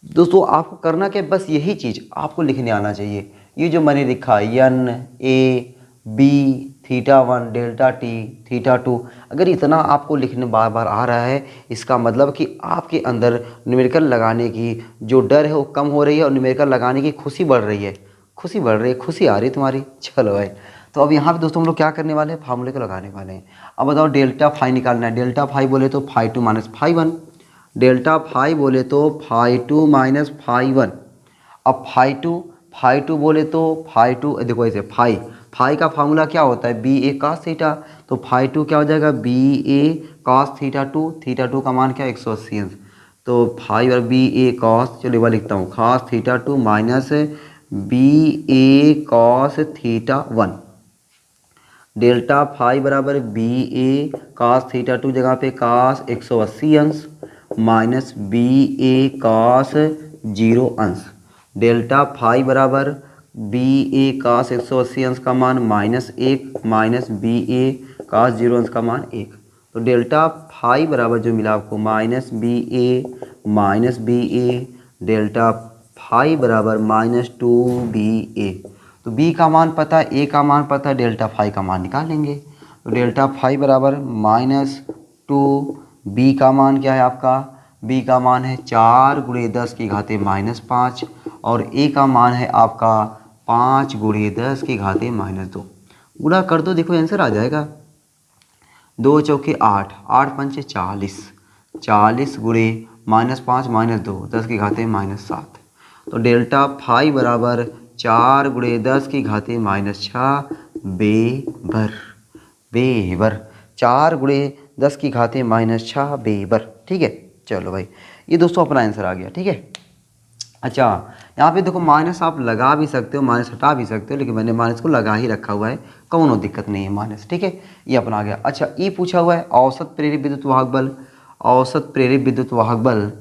दोस्तों आपको करना क्या, बस यही चीज़ आपको लिखने आना चाहिए। ये जो मैंने लिखा n a B theta 1 delta T theta 2। अगर इतना आपको लिखने बार बार आ रहा है, इसका मतलब कि आपके अंदर न्यूमेरिकल लगाने की जो डर है वो कम हो रही है और न्यूमेरिकल लगाने की खुशी बढ़ रही है, खुशी बढ़ रही है, खुशी आ रही है तुम्हारी। चलो भाई, तो अब यहाँ पे दोस्तों हम लोग क्या करने वाले हैं, फार्मूले को लगाने वाले हैं। अब बताओ डेल्टा फाई निकालना है। डेल्टा फाई बोले तो phi 2 minus phi 1, delta phi बोले तो फाई 2 माइनस फाई 1। अब फाई टू बोले तो फाई 2 देखो ऐसे फाई का फार्मूला क्या होता है, बी ए कास थीटा। तो फाई 2 क्या हो जाएगा, बी ए कास थीटा 2। थीटा 2 का मान क्या है 180 अंश। तो फाई और बी ए कॉस, चलो एक लिखता हूँ, खास थीटा 2 माइनस बी ए कॉस थीटा 1। डेल्टा फाई बराबर बी ए कास थीटा 2 जगह पे कास 180 अंश माइनस बी ए कास 0 अंश। डेल्टा फाई बराबर बी ए कास 180 अंश का मान -1 माइनस बी ए कास 0 अंश का मान 1। तो डेल्टा फाई बराबर जो मिला आपको माइनस बी ए डेल्टा फाई बराबर -2BA। तो बी का मान पता है, ए का मान पता है, डेल्टा फाई का मान निकाल लेंगे। तो डेल्टा फाई बराबर -2, बी का मान क्या है आपका, बी का मान है 4 गुणे 10 की घाते -5 और ए का मान है आपका 5 गुणे 10 की घाते -2। गुणा कर दो, देखो आंसर आ जाएगा। 2 चौके 8, 8 पंचे 40, 40 गुणे -5 -2 10 की घाते -7। तो डेल्टा फाई बराबर 4 गुणे 10 की घाते -6 बेबर 4 गुणे 10 की घाते -6 बेबर। ठीक है, चलो भाई, ये दोस्तों अपना आंसर आ गया। ठीक है, अच्छा यहाँ पे देखो माइनस आप लगा भी सकते हो, माइनस हटा भी सकते हो, लेकिन मैंने माइनस को लगा ही रखा हुआ है, कौनो दिक्कत नहीं है माइनस। ठीक है, ये अपना आ गया। अच्छा, ई पूछा हुआ है औसत प्रेरित विद्युत वाहक बल। औसत प्रेरित विद्युत वाहक बल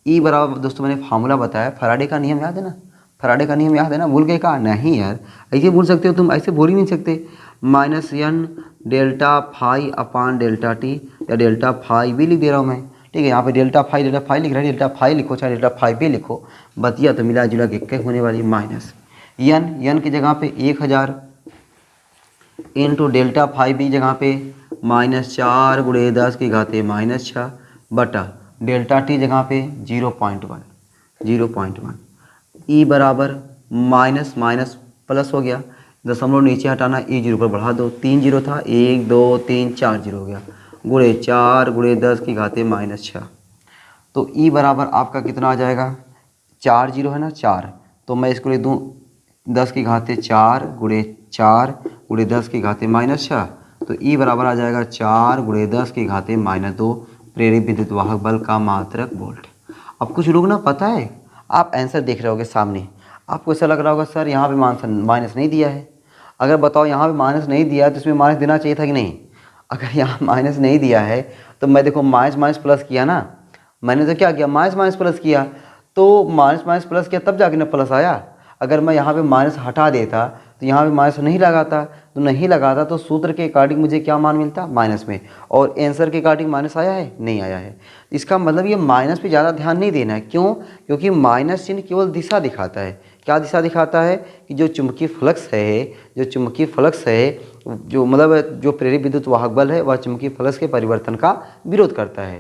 ई बराबर दोस्तों मैंने फार्मूला बताया, फैराडे का नियम याद है ना, फैराडे का नियम याद है ना, भूल गए का नहीं यार, ऐसे भूल सकते हो तुम, ऐसे भूल ही नहीं सकते। -n delta phi upon delta T, या डेल्टा फाई भी लिख दे रहा हूँ मैं। ठीक है, यहाँ पे डेल्टा फाई लिख रहा है, डेल्टा फाई लिखो चाहे डेल्टा फाई भी लिखो, बतिया तो मिला जुला के क्या होने वाली माइनस यन की जगह पे 1000 इंटू डेल्टा फाई भी जगह पे -4 गुणे 10 की घाते -6 बटा डेल्टा टी जगह पे 0.1 ई बराबर माइनस माइनस प्लस हो गया, दशमलव नीचे हटाना, ई 0 पर बढ़ा दो, 3 0 था, 1 2 3 4 0 हो गया, गुणे 4 गुणे 10 की घाते -6। तो ई बराबर आपका कितना आ जाएगा, 4 0 है ना 4, तो मैं इसको लिख दूँ 10 की घाते 4 गुणे 10 की घाते -6। तो ई बराबर आ जाएगा 4 गुणे 10 की घाते -2 प्रेरित विद्युत वाहक बल का मात्रक वोल्ट। अब कुछ लोग ना, पता है आप आंसर देख रहे होगे सामने, आपको ऐसा लग रहा होगा सर यहाँ पे माइनस नहीं दिया है। अगर बताओ यहाँ पे माइनस नहीं दिया है तो इसमें माइनस देना चाहिए था कि नहीं। अगर यहाँ माइनस नहीं दिया है तो मैं देखो माइनस माइनस प्लस किया ना, मैंने तो क्या किया माइनस माइनस प्लस किया, तो माइनस माइनस प्लस किया तब जाके ना प्लस आया। अगर मैं यहाँ पे माइनस हटा देता तो यहाँ पे माइनस नहीं लगाता, तो नहीं लगाता तो सूत्र के अकॉर्डिंग मुझे क्या मान मिलता माइनस में, और आंसर के अकॉर्डिंग माइनस आया है नहीं आया है। इसका मतलब ये माइनस पे ज़्यादा ध्यान नहीं देना है। क्यों? क्योंकि माइनस चिन्ह केवल दिशा दिखाता है। क्या दिशा दिखाता है कि जो चुंबकीय फ्लक्स है, जो मतलब जो प्रेरित विद्युत वाहक बल है वह चुंबकीय फ्लक्स के परिवर्तन का विरोध करता है।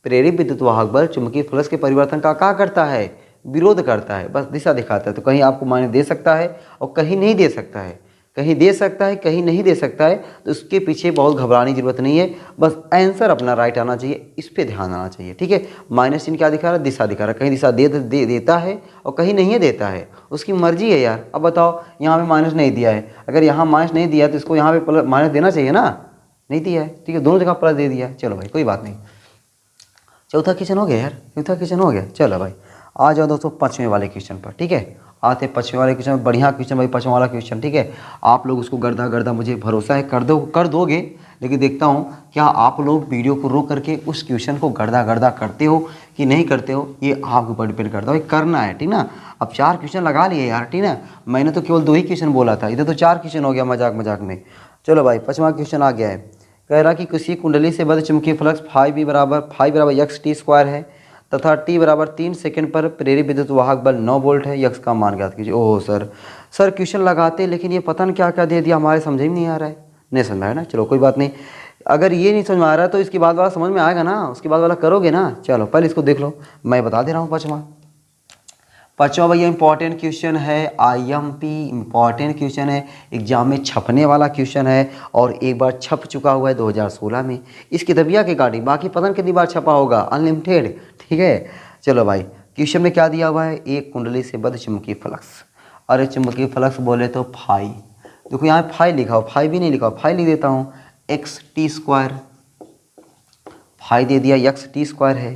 प्रेरित विद्युत वाहक बल चुंबकीय फ्लक्स के परिवर्तन का क्या करता है, विरोध करता है, बस दिशा दिखाता है। तो कहीं आपको मायने दे सकता है और कहीं नहीं दे सकता है, कहीं दे सकता है कहीं नहीं दे सकता है, तो उसके पीछे बहुत घबराने की जरूरत नहीं है, बस आंसर अपना राइट आना चाहिए, इस पे ध्यान आना चाहिए। ठीक है, माइनस चिन्ह क्या दिखा रहा है, दिशा दिखा रहा है, कहीं दिशा देता है और कहीं नहीं देता है, उसकी मर्जी है यार। अब बताओ यहाँ पे माइनस नहीं दिया है, अगर यहाँ माइनस नहीं दिया तो इसको यहाँ पे माइनस देना चाहिए ना, नहीं दिया है, ठीक है, दोनों जगह प्लस दे दिया। चलो भाई कोई बात नहीं, चौथा क्वेश्चन हो गया यार, चौथा क्वेश्चन हो गया। चलो भाई आ जाओ दोस्तों पाँचवें वाले क्वेश्चन पर। ठीक है, आते हैं पाँचवें वाले क्वेश्चन, बढ़िया क्वेश्चन भाई पाँचवें वाला क्वेश्चन। ठीक है, आप लोग उसको गर्दा मुझे भरोसा है कर दोगे, लेकिन देखता हूँ क्या आप लोग वीडियो को रोक करके उस क्वेश्चन को गर्दा करते हो कि नहीं करते हो, ये आपके ऊपर डिपेंड करता है, करना है ठीक ना। अब 4 क्वेश्चन लगा लिए यार, ठीक ना, मैंने तो केवल 2 ही क्वेश्चन बोला था, इधर तो 4 क्वेश्चन हो गया मजाक में। चलो भाई पाँचवा क्वेश्चन आ गया है, कह रहा कि किसी कुंडली से बद्ध चुंबकीय फ्लक्स फाई बराबर x t स्क्वायर है तथा t बराबर 3 सेकंड पर प्रेरित विद्युत वाहक बल 9 वोल्ट है, यक्स का मान ज्ञात कीजिए। ओह सर सर क्वेश्चन लगाते लेकिन ये पता नहीं क्या क्या दे दिया, हमारे समझ में नहीं आ रहा है। नहीं समझ में आया ना, चलो कोई बात नहीं। अगर ये नहीं समझ में आ रहा है तो इसके बाद वाला समझ में आएगा ना, उसके बाद वाला करोगे ना। चलो पहले इसको देख लो, मैं बता दे रहा हूँ। पाँचवा भैया इंपॉर्टेंट क्वेश्चन है, IMP इंपॉर्टेंट क्वेश्चन है, एग्जाम में छपने वाला क्वेश्चन है और एक बार छप चुका हुआ है 2016 में इसकी दबिया के गाड़ी, बाकी पता नहीं कितनी बार छपा होगा, अनलिमिटेड। ठीक है, चलो भाई क्वेश्चन में क्या दिया हुआ है, एक कुंडली से बद्ध चुंबकीय फ्लक्स। अरे चुंबकीय फ्लक्स बोले तो फाई, देखो यहाँ फाई लिखा हो, फाई भी नहीं लिखा हो, फाई लिख देता हूँ, xt², फाई दे दिया xt² है,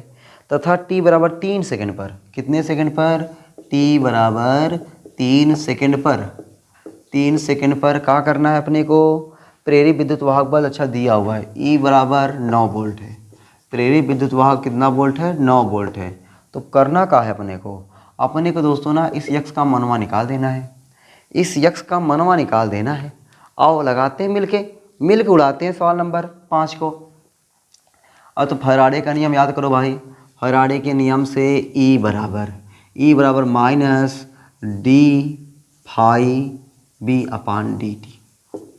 तथा t बराबर 3 सेकंड पर, कितने सेकंड पर, t बराबर 3 सेकंड पर, 3 सेकंड पर क्या करना है अपने को, प्रेरित विद्युत वाहक बल अच्छा दिया हुआ है, E बराबर 9 वोल्ट है, प्रेरित विद्युत वाहक कितना वोल्ट है, 9 वोल्ट है। तो करना क्या है अपने को दोस्तों ना, इस यक्ष का मनवा निकाल देना है, इस यक्ष का मनवा निकाल देना है। आओ लगाते हैं मिलके उड़ाते हैं सवाल नंबर 5 को। और तो फैराडे का नियम याद करो भाई, फैराडे के नियम से E बराबर minus D phi B upon D T,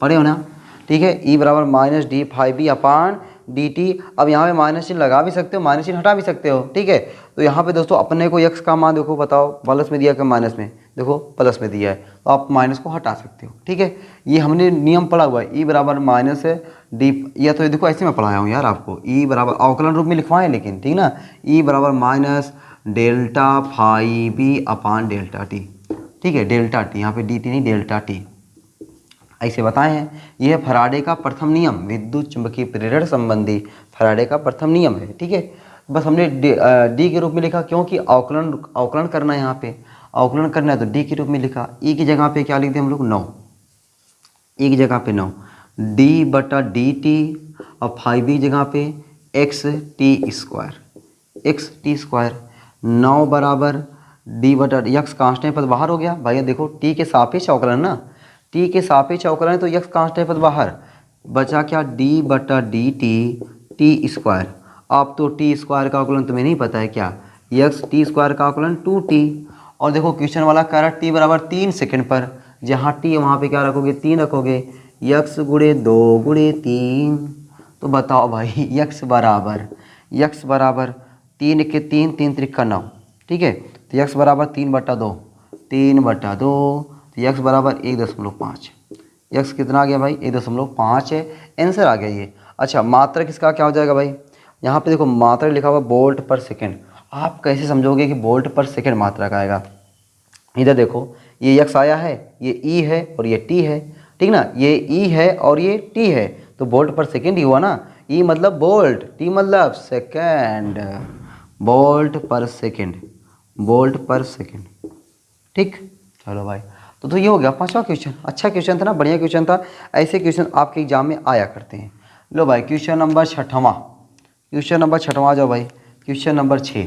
पढ़े हो ना। ठीक है, E बराबर minus D phi B upon D T. अब यहाँ पे माइनस चिन्ह लगा भी सकते हो, माइनस चिन्ह हटा भी सकते हो। ठीक है, तो यहाँ पे दोस्तों अपने को यक्स का मान देखो, बताओ प्लस में दिया कि माइनस में, देखो प्लस में दिया है तो आप माइनस को हटा सकते हो। ठीक है, ये हमने नियम पढ़ा हुआ है, E बराबर माइनस है डी, या तो देखो ऐसे मैं पढ़ाया हूँ यार आपको, E बराबर अवकलन रूप में लिखवाएं लेकिन, ठीक ना, E बराबर minus delta phi B upon delta T. ठीक है, डेल्टा टी, यहाँ पे डी टी नहीं डेल्टा टी, ऐसे बताए हैं। यह फैराडे का प्रथम नियम, विद्युत चुंबकीय प्रेरण संबंधी फैराडे का प्रथम नियम है। ठीक है, बस हमने डी के रूप में लिखा क्योंकि अवकलन करना है, यहाँ पे अवकलन करना है तो डी के रूप में लिखा। ई की जगह पे क्या लिख दें हम लोग, 9, ई की जगह पे 9, डी बटा डी टी, और फाइव की जगह पे xt², xt², 9 बराबर डी बटा यक्स कांस्टेंट पद बाहर हो गया भैया, देखो टी के सापेक्ष अवकलन ना, टी के सापेक्ष अवकलन है तो यक्स कांस्टेंट पद बाहर, बचा क्या, डी बटा डी टी²। अब तो t² का अवकलन तुम्हें नहीं पता है क्या, यक्स t² का अवकलन 2t। और देखो क्वेश्चन वाला कह रहा है t बराबर 3 सेकंड पर, जहाँ t है वहाँ पे क्या रखोगे, 3 रखोगे, यक्स गुणे 2 गुणे 3। तो बताओ भाई यक्स बराबर 3 के 3, 3 त्रिका 9। ठीक है, तो यक्स बराबर 3/2, 3/2, तो यक्स बराबर 1.5। यक्स कितना आ गया भाई, 1.5 है, आंसर आ गया ये। अच्छा मात्रक इसका क्या हो जाएगा भाई, यहाँ पे देखो मात्रक लिखा हुआ वोल्ट पर सेकेंड, आप कैसे समझोगे कि वोल्ट पर सेकेंड मात्रक आएगा। इधर देखो ये यक्स आया है, ये ई है और ये टी है, ठीक ना, ये ई है और ये टी है, तो वोल्ट पर सेकेंड ही हुआ ना, ई मतलब वोल्ट, टी मतलब सेकेंड, वोल्ट पर सेकेंड, वोल्ट पर सेकेंड। ठीक, चलो भाई, तो ये हो गया 5वां क्वेश्चन। अच्छा क्वेश्चन था ना, बढ़िया क्वेश्चन था, ऐसे क्वेश्चन आपके एग्जाम में आया करते हैं। लो भाई क्वेश्चन नंबर 6वां, क्वेश्चन नंबर 6वां आ जाओ भाई, क्वेश्चन नंबर 6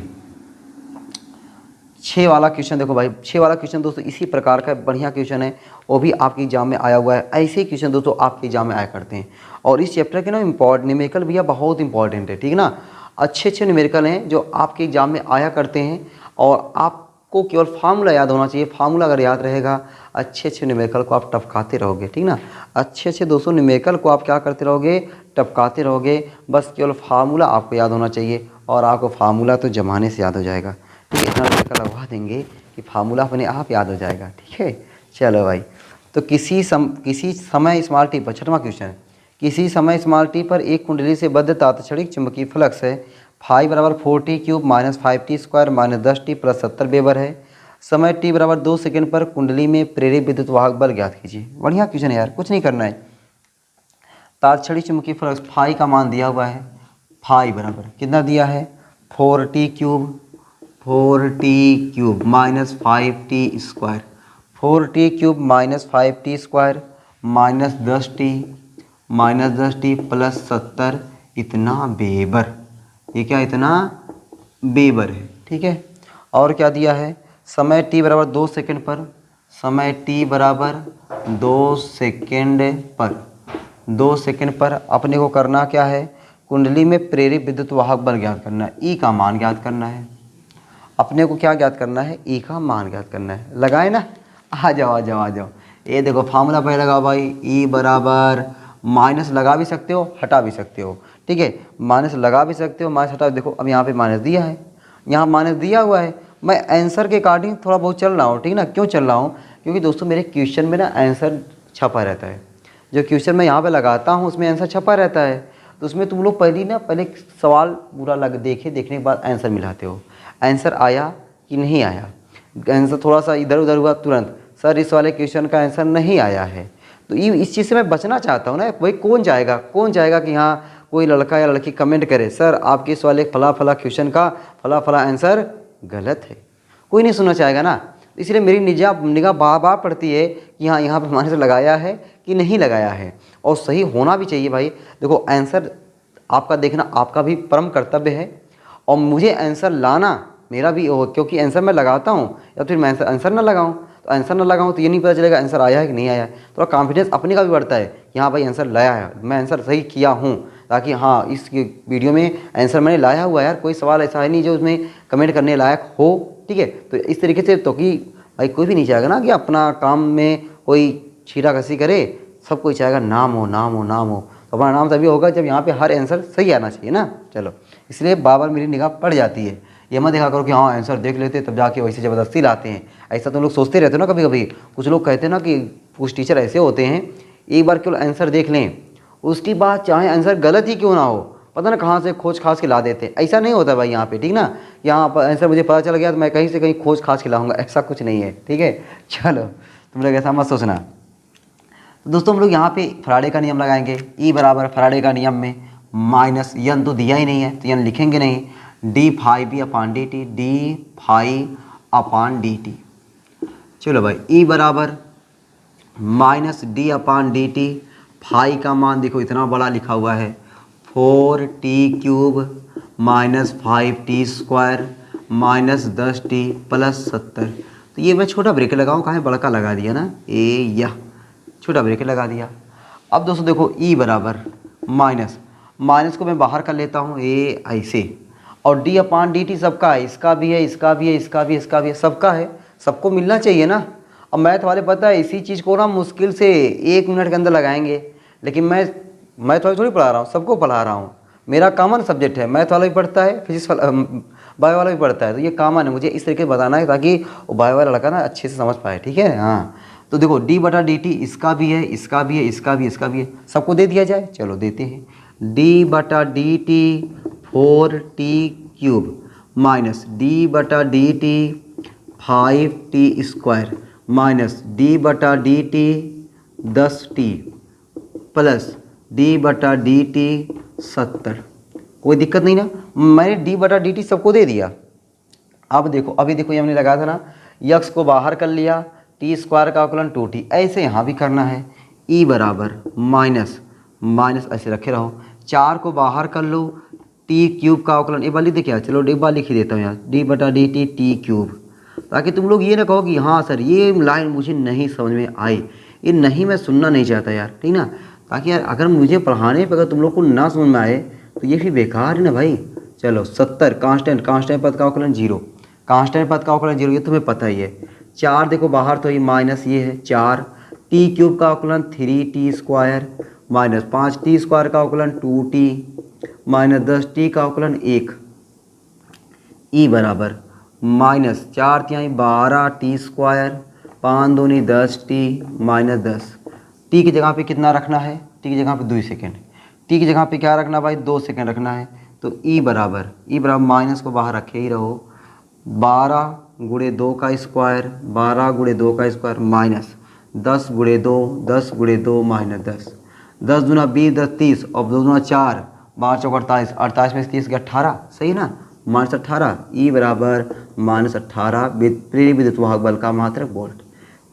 वाला क्वेश्चन देखो भाई, 6 वाला क्वेश्चन दोस्तों इसी प्रकार का बढ़िया क्वेश्चन है, वो भी आपके एग्जाम में आया हुआ है। ऐसे ही क्वेश्चन दोस्तों आपके एग्जाम में आया करते हैं, और इस चैप्टर के ना न्यूमेरिकल भैया बहुत इंपॉर्टेंट है। ठीक ना, अच्छे न्यूमेरिकल हैं जो आपके एग्जाम में आया करते हैं, और आपको केवल फार्मूला याद होना चाहिए। फार्मूला अगर याद रहेगा, अच्छे न्यूमेरिकल को आप टपकाते रहोगे। ठीक ना, अच्छे दोस्तों न्यूमेरिकल को आप क्या करते रहोगे, टपकाते रहोगे, बस केवल फार्मूला आपको याद होना चाहिए, और आपको फार्मूला तो जमाने से याद हो जाएगा। ठीक है, इतना न्यूमेरिकल लगवा देंगे कि फार्मूला अपने आप याद हो जाएगा। ठीक है, चलो भाई, तो किसी समय स्मॉल टी पर, 6वां क्वेश्चन, किसी समय स्मॉल टी पर एक कुंडली से बद्ध तात्क्षणिक चुंबकीय फ्लक्स है, फाई बराबर 4t³ minus 5t² minus 10t plus 70 weber है। समय t बराबर 2 सेकंड पर कुंडली में प्रेरित विद्युत वाहक बल ज्ञात कीजिए। बढ़िया क्वेश्चन है यार, कुछ नहीं करना है। तात्क्षणिक चुंबकीय फ्लक्स फाई का मान दिया हुआ है, फाई बराबर कितना दिया है, 4t³ minus 5t² 4t³ minus 5t² minus 10t plus 70, इतना वेबर, ये क्या इतना वेबर है। ठीक है, और क्या दिया है, समय t बराबर 2 सेकंड पर, समय t बराबर 2 सेकंड पर अपने को करना क्या है, कुंडली में प्रेरित विद्युत वाहक बल ज्ञात करना है, ई का मान ज्ञात करना है। अपने को क्या ज्ञात करना है, ई का मान ज्ञात करना है। लगाए ना, आ जाओ आ जाओ आ जाओ। ये देखो फार्मूला पहले लगाओ भाई, ई बराबर माइनस लगा भी सकते हो हटा भी सकते हो, ठीक है। माइनस लगा भी सकते हो, माइनस हटा। देखो अब यहाँ पे माइनस दिया है, यहाँ माइनस दिया हुआ है। मैं आंसर के अकॉर्डिंग थोड़ा बहुत चल रहा हूँ, ठीक है ना। क्यों चल रहा हूँ? क्योंकि दोस्तों मेरे क्वेश्चन में ना आंसर छपा रहता है। जो क्वेश्चन मैं यहाँ पे लगाता हूँ उसमें आंसर छपा रहता है। तो उसमें तुम लोग पहले सवाल पूरा देखने के बाद आंसर मिलाते हो। आंसर आया कि नहीं आया, आंसर थोड़ा सा इधर उधर हुआ तुरंत सर इस वाले क्वेश्चन का आंसर नहीं आया है। तो ये इस चीज़ से मैं बचना चाहता हूँ ना। भाई कौन जाएगा कि हाँ कोई लड़का या लड़की कमेंट करे सर आपके इस वाले फला फला क्वेश्चन का फला फला आंसर गलत है। कोई नहीं सुनना चाहेगा ना। इसलिए मेरी निगाह बार बार पड़ती है कि हाँ यहाँ पर माइनस लगाया है कि नहीं लगाया है, और सही होना भी चाहिए भाई। देखो आंसर आपका देखना आपका भी परम कर्तव्य है, और मुझे आंसर लाना मेरा भी हो, क्योंकि आंसर मैं लगाता हूँ या फिर मैं आंसर ना लगाऊँ। तो आंसर ना लगाऊँ तो ये नहीं पता चलेगा आंसर आया है कि नहीं आया है। थोड़ा कॉन्फिडेंस अपने का भी बढ़ता है कि हाँ भाई आंसर लाया है, मैं आंसर सही किया हूँ, ताकि हाँ इस वीडियो में आंसर मैंने लाया हुआ है यार। कोई सवाल ऐसा है नहीं जो उसमें कमेंट करने लायक हो, ठीक है। तो इस तरीके से तो कि भाई कोई भी नहीं चाहेगा ना कि अपना काम में कोई छीटाकसी करे। सब कोई चाहेगा नाम हो नाम हो नाम हो। तो अपना नाम तभी होगा जब यहाँ पे हर आंसर सही आना चाहिए ना। चलो इसलिए बार बार मेरी निगाह पड़ जाती है। ये मत देखा करो कि हाँ आंसर देख लेते तब जाके वैसे ज़बरदस्ती लाते हैं। ऐसा तुम लोग सोचते रहते हो ना कभी कभी। कुछ लोग कहते हैं ना कि कुछ टीचर ऐसे होते हैं, एक बार केवल आंसर देख लें उसकी बात चाहे आंसर गलत ही क्यों ना हो, पता ना कहाँ से खोज खास के ला देते हैं। ऐसा नहीं होता भाई यहाँ पे, ठीक ना। यहाँ पर आंसर मुझे पता चल गया तो मैं कहीं से कहीं खोज खास के लाऊंगा, ऐसा कुछ नहीं है, ठीक है। चलो तुम लोग ऐसा मत सोचना। तो दोस्तों हम लोग यहाँ पे फराडे का नियम लगाएंगे। ई बराबर फराडे का नियम में माइनस यन तो दिया ही नहीं है तो यन लिखेंगे नहीं, D phi B upon D T, D phi upon D T. चलो भाई ई बराबर minus D upon D T. Phi का मान देखो इतना बड़ा लिखा हुआ है 4t³ minus 5t² minus 10t plus 70। तो ये मैं छोटा ब्रेकेट लगाऊँ, कहाँ बड़का लगा दिया ना, यह छोटा ब्रेकेट लगा दिया। अब दोस्तों देखो ई बराबर माइनस को मैं बाहर कर लेता हूँ ए ऐसे, और डी अपान डी टी सबका है, इसका भी है इसका भी है इसका भी इसका भी है, सबका है, सबको मिलना चाहिए ना। अब मैथ वाले पता है इसी चीज़ को ना मुश्किल से 1 मिनट के अंदर लगाएंगे, लेकिन मैं थोड़ी पढ़ा रहा हूँ, सबको पढ़ा रहा हूँ। मेरा कॉमन सब्जेक्ट है, मैथ वाला भी पढ़ता है फिजिक्स वाला बायो वाला भी पढ़ता है, तो ये कॉमन है। मुझे इस तरीके से बताना है ताकि वो बायो वाला लड़का ना अच्छे से समझ पाए, ठीक है। हाँ तो देखो डी बटा डी टी इसका भी है इसका भी है इसका भी इसका भी है, सबको दे दिया जाए। चलो देते हैं। डी बटा D T 4t³ minus D बटा D T 5t² minus D बटा D T 10t plus D बटा डी टी 70। कोई दिक्कत नहीं ना, मैंने डी बटा डी टी सबको दे दिया। अब देखो अभी देखो ये हमने लगाया था ना, यक्स को बाहर कर लिया, t² का अवकलन 2t, ऐसे यहाँ भी करना है। ई बराबर माइनस ऐसे रखे रहो, 4 को बाहर कर लो, t³ का अवकलन एक बार लिख दे क्या, चलो एक बार लिख ही देता हूँ यार, डी बटा डी टी t³, ताकि तुम लोग ये ना कहो कि हाँ सर ये लाइन मुझे नहीं समझ में आई, ये नहीं मैं सुनना नहीं चाहता यार, ठीक ना। ताकि यार अगर मुझे पढ़ाने पर अगर तुम लोग को ना समझ में आए तो ये फिर बेकार है ना भाई। चलो 70 कांस्टेंट पद का अवकलन 0, कांस्टेंट पद का अवकलन 0, ये तुम्हें पता ही है। 4 देखो बाहर तो ये माइनस ये है 4, t³ का अवकलन 3t² माइनस 5t² का अवकलन 2t माइनस 10t का अवकलन 1। ई बराबर माइनस 4 तिहाई 12t², 5 दूनी 10t माइनस 10। टी की जगह पे कितना रखना है, टी की जगह पे 2 सेकेंड, टी की जगह पे क्या रखना भाई 2 सेकेंड रखना है। तो ई बराबर माइनस को बाहर रखे ही रहो, 12 गुणे 2 का स्क्वायर, 12 गुणे 2 का स्क्वायर माइनस 10 गुणे 2, 10 गुणे 2 माइनस 10, 10 दूना 20, 10 30 और 2 दूना 4, 5 चौक 48, 48 में से 30 गया 18, सही ना, माइनस 18। ई बराबर माइनस 18। प्रेरित विद्युत वाहक बल का मात्रक वोल्ट,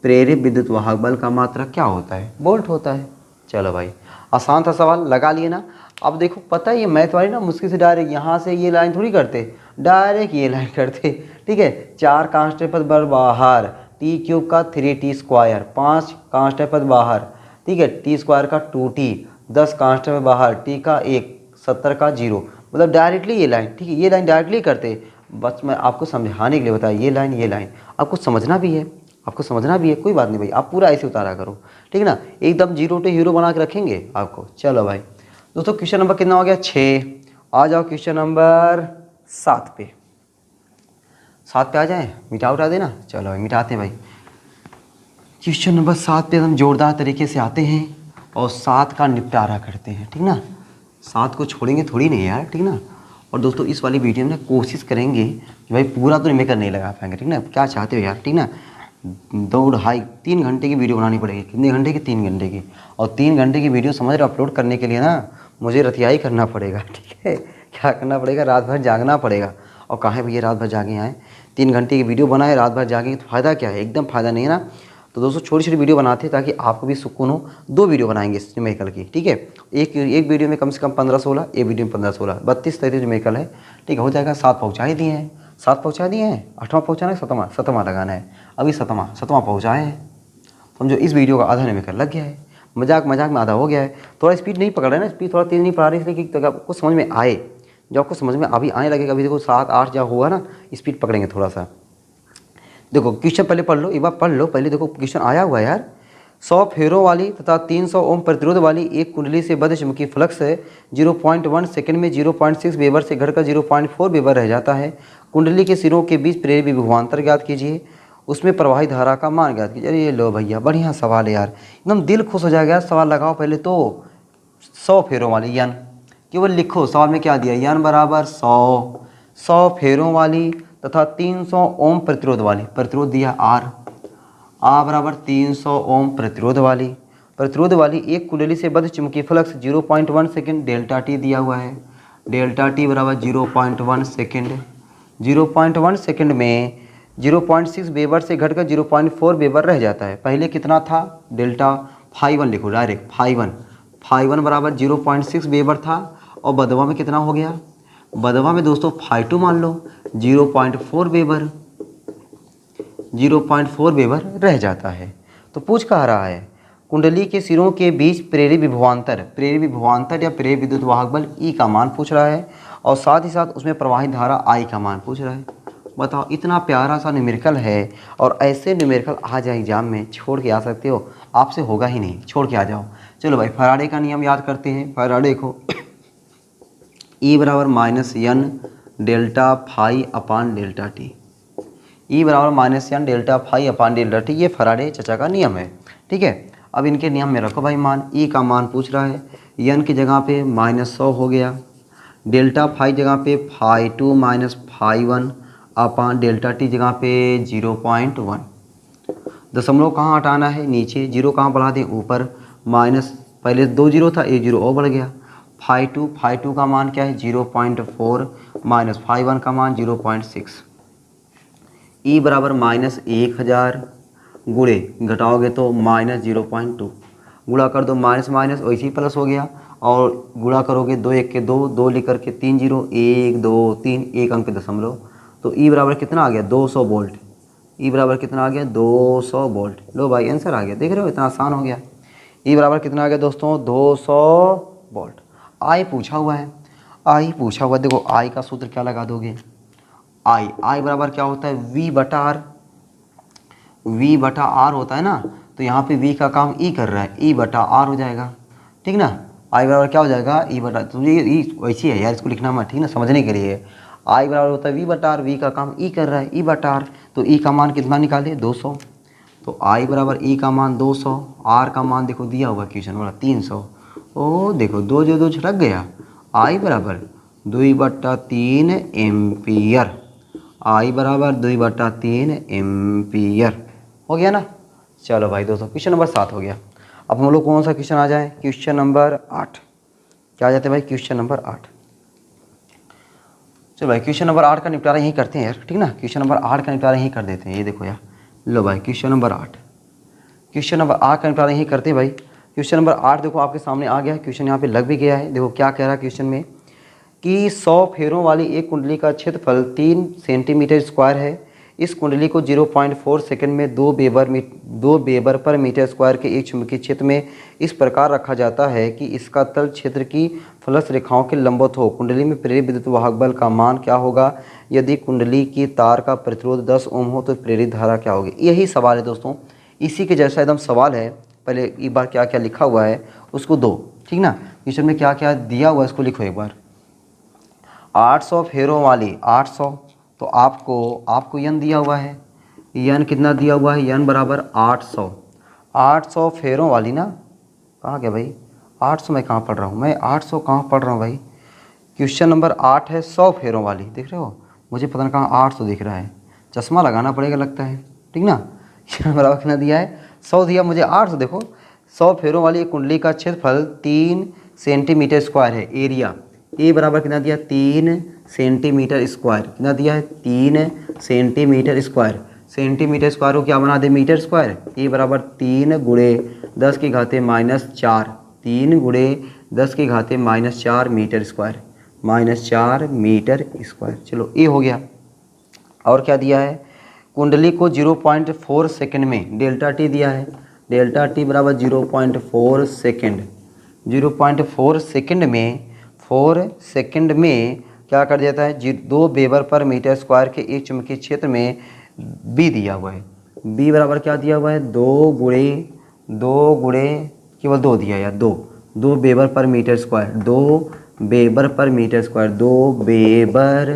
प्रेरित विद्युत वाहक बल का मात्रक क्या होता है, वोल्ट होता है। चलो भाई आसान था सवाल, लगा लिए ना। अब देखो पता है ये मैथ वाली ना मुश्किल से डायरेक्ट यहाँ से ये लाइन थोड़ी करते, डायरेक्ट ये लाइन करते, ठीक है। 4 कांस्टेंट पद बाहर, t³ का 3t², 5 कांस्टेंट पद बाहर, ठीक है, t² का 2t, 10 कांस्टेंट पद बाहर, t का 1, 70 का 0, मतलब डायरेक्टली ये लाइन, ठीक है, ये लाइन डायरेक्टली करते। बस मैं आपको समझाने के लिए बताया, ये लाइन आपको समझना भी है आपको समझना भी है, कोई बात नहीं भाई, आप पूरा ऐसे उतारा करो, ठीक है ना, एकदम जीरो टू हीरो बना के रखेंगे आपको। चलो भाई दोस्तों, क्वेश्चन नंबर कितना हो गया, 6। आ जाओ क्वेश्चन नंबर 7 पे। 7 पे आ जाए, उठा देना। चलो भाई मिटाते हैं भाई। क्वेश्चन नंबर 7 पे हम जोरदार तरीके से आते हैं और 7 का निपटारा करते हैं, ठीक ना। 7 को छोड़ेंगे थोड़ी नहीं यार, ठीक ना। और दोस्तों इस वाली वीडियो में ना कोशिश करेंगे कि भाई पूरा तो न्यूमेरिकल नहीं लगा पाएंगे, ठीक ना। क्या चाहते हो यार, ठीक ना। 2-2.5-3 घंटे की वीडियो बनानी पड़ेगी। कितने घंटे की, 3 घंटे की। और 3 घंटे की वीडियो समझ रहे अपलोड करने के लिए ना मुझे रतियाई करना पड़ेगा, ठीक है। क्या करना पड़ेगा, रात भर जागना पड़ेगा। और कहाँ है भैया रात भर जागे आए, 3 घंटे की वीडियो बनाए रात भर जागे तो फ़ायदा क्या है, एकदम फ़ायदा नहीं है ना। तो दोस्तों छोटी छोटी वीडियो बनाते हैं ताकि आपको भी सुकून हो। 2 वीडियो बनाएंगे न्यूमेरिकल की, ठीक है। एक वीडियो में कम से कम 15-16, एक वीडियो में 15-16, 32-33 न्यूमेरिकल है, ठीक है, हो जाएगा। 7 पहुँचा ही दिए हैं, 7 पहुँचा दिए हैं। 8वां पहुँचाना है, 7वां लगाना है। अभी 7वां पहुँचाए हैं, समझो इस वीडियो का आधा न्यूमेरिकल लग गया है। मजाक में आधा हो गया है। थोड़ा स्पीड नहीं पकड़ रहे ना, स्पीड थोड़ा तेज़ नहीं पढ़ा रही, इसलिए कि आपको समझ में आए। जो आपको समझ में अभी आने लगेगा, अभी देखो 7-8 जब हुआ ना, स्पीड पकड़ेंगे थोड़ा सा। देखो क्वेश्चन पहले पढ़ लो, एक बार पढ़ लो पहले। देखो क्वेश्चन आया हुआ है यार, 100 फेरों वाली तथा 300 ओम प्रतिरोध वाली एक कुंडली से बद्ध चुंबकीय फ्लक्स 0.1 सेकंड में 0.6 वेबर से घटकर 0.4 वेबर रह जाता है। कुंडली के सिरों के बीच प्रेरित विभवांतर ज्ञात कीजिए, उसमें प्रवाही धारा का मान ज्ञात कीजिए। अरे ये लो भैया, बढ़िया सवाल है यार, एकदम दिल खुश हो जाएगा यार। सवाल लगाओ पहले तो। 100 फेरों वाली यान, केवल लिखो सवाल में क्या दिया, यान बराबर 100 फेरों वाली तथा 300 ओम प्रतिरोध वाली, प्रतिरोध दिया आर बराबर 300 ओम प्रतिरोध वाली एक कुंडली से बद्ध चुंबकीय फ्लक्स 0.1 सेकेंड डेल्टा टी दिया हुआ है। डेल्टा टी बराबर 0.1 सेकेंड। 0.1 सेकेंड में 0.6 वेबर से घटकर 0.4 वेबर रह जाता है। पहले कितना था, डेल्टा φ1 लिखो डायरेक्ट, φ1 बराबर 0.6 वेबर था। और बदवा में कितना हो गया, बदवा में दोस्तों φ2 मान लो 0.4 वेबर रह जाता है। तो पूछ कह रहा है कुंडली के सिरों के बीच प्रेरित विभवांतर या प्रेरित विद्युत वाहक बल ई का मान पूछ रहा है, और साथ ही साथ उसमें प्रवाहित धारा आई का मान पूछ रहा है। बताओ, इतना प्यारा सा न्यूमेरिकल है, और ऐसे न्यूमेरिकल आ जाए एग्जाम में, छोड़ के आ सकते हो, आपसे होगा ही नहीं, छोड़ के आ जाओ। चलो भाई फैराडे का नियम याद करते हैं। फैराडे को E बराबर -n delta phi upon delta T, E बराबर -n delta phi upon delta T, ये फैराडे चचा का नियम है, ठीक है। अब इनके नियम में रखो भाई मान। E का मान पूछ रहा है, n की जगह पे -100 हो गया, डेल्टा फाई जगह पे φ2 φ1 अपान डेल्टा टी जगह पे 0.1। दशमलव कहाँ हटाना है, नीचे। 0 कहाँ बढ़ा दें, ऊपर। माइनस, पहले 2 0 था, 1 0 और बढ़ गया। φ2 का मान क्या है, 0.4 माइनस φ1 का मान 0.6। E बराबर -1000 गुणे, घटाओगे तो -0.2, गुणा कर दो माइनस माइनस वैसे ही प्लस हो गया, और गुणा करोगे 2 1 के 2 लेकर के 3 0 1 2 3 1 अंक दशमलव। तो E बराबर कितना आ गया, 200 वोल्ट। E बराबर कितना आ गया, 200 वोल्ट। लो भाई आंसर आ गया, देख रहे हो इतना आसान हो गया। E बराबर कितना आ गया दोस्तों, 200 वोल्ट। आई पूछा हुआ है, आई पूछा हुआ है। देखो आई का सूत्र क्या लगा दोगे, आई बराबर क्या होता है, V बटा आर होता है ना। तो यहाँ पे V का काम E कर रहा है, E बटा आर हो जाएगा, ठीक ना। आई बराबर क्या हो जाएगा, E बटा, तो ये वैसी है यार, इसको लिखना मत, ठीक ना, समझने के लिए। आई बराबर होता है V बटा आर, V का काम E कर रहा है, E बटा आर। तो E का मान कितना निकाले, 200। तो आई बराबर E का मान 200, आर का मान देखो दिया हुआ क्वेश्चन वाला 300। ओ देखो 2 जो 2 छटक गया। आई बराबर 2/3 एम्पियर, आई बराबर 2/3 एम्पियर हो गया ना। चलो भाई दोस्तों क्वेश्चन नंबर 7 हो गया। अब हम लोग कौन सा क्वेश्चन आ जाए, क्वेश्चन नंबर 8। क्या आ जाते हैं भाई, क्वेश्चन नंबर 8। चलो भाई क्वेश्चन नंबर 8 का निपटारा यहीं करते हैं यार, ठीक ना। क्वेश्चन नंबर 8 का निपटारा यहीं कर देते हैं। ये देखो यार, लो भाई क्वेश्चन नंबर 8 का निपटारा यहीं करते हैं भाई। क्वेश्चन नंबर 8 देखो आपके सामने आ गया, क्वेश्चन यहाँ पे लग भी गया है। देखो क्या कह रहा है क्वेश्चन में कि 100 फेरों वाली एक कुंडली का क्षेत्रफल 3 सेंटीमीटर स्क्वायर है। इस कुंडली को 0.4 सेकंड में 2 वेबर पर मीटर स्क्वायर के एक चुंबकीय क्षेत्र में इस प्रकार रखा जाता है कि इसका तल क्षेत्र की फ्लक्स रेखाओं के लंबवत हो, कुंडली में प्रेरित विद्युत वाहक बल का मान क्या होगा? यदि कुंडली की तार का प्रतिरोध 10 ओम हो तो प्रेरित धारा क्या होगी? यही सवाल है दोस्तों, इसी के जैसा एकदम सवाल है। पहले एक बार क्या क्या लिखा हुआ है उसको दो, ठीक ना। क्वेश्चन में क्या क्या दिया हुआ है इसको लिखो एक बार। 800 फेरों वाली 800, तो आपको यन दिया हुआ है, यन कितना दिया हुआ है? यन बराबर 800। 800 फेरों वाली ना, कहाँ गया भाई? 800 मैं कहाँ पढ़ रहा हूँ? मैं 800 कहाँ पढ़ रहा हूँ भाई? क्वेश्चन नंबर 8 है 100 फेरों वाली, देख रहे हो? मुझे पता नहीं कहाँ 800 दिख रहा है, चश्मा लगाना पड़ेगा लगता है, ठीक ना। बराबर कितना दिया है? 100 दिया, मुझे 800 देखो। 100 फेरों वाली एक कुंडली का क्षेत्रफल 3 सेंटीमीटर स्क्वायर है। एरिया ए बराबर कितना दिया? 3 सेंटीमीटर स्क्वायर। कितना दिया है? 3 सेंटीमीटर स्क्वायर। सेंटीमीटर स्क्वायर को क्या बना दे? Metre square. ए बराबर 3 गुणे 10 की घाते -4, 3 गुणे 10 की घाते -4 मीटर स्क्वायर, -4 मीटर स्क्वायर। चलो ए हो गया। और क्या दिया है? कुंडली को 0.4 सेकंड में डेल्टा टी दिया है। डेल्टा टी बराबर 0.4 सेकंड। 0.4 सेकंड में 4 सेकंड में क्या कर देता है? 2 वेबर पर मीटर स्क्वायर के एक चुंबकीय क्षेत्र में बी दिया हुआ है। बी बराबर क्या दिया हुआ है? 2 गुणे केवल 2 दिया यार, 2 weber per metre square, 2 weber per metre square, 2 weber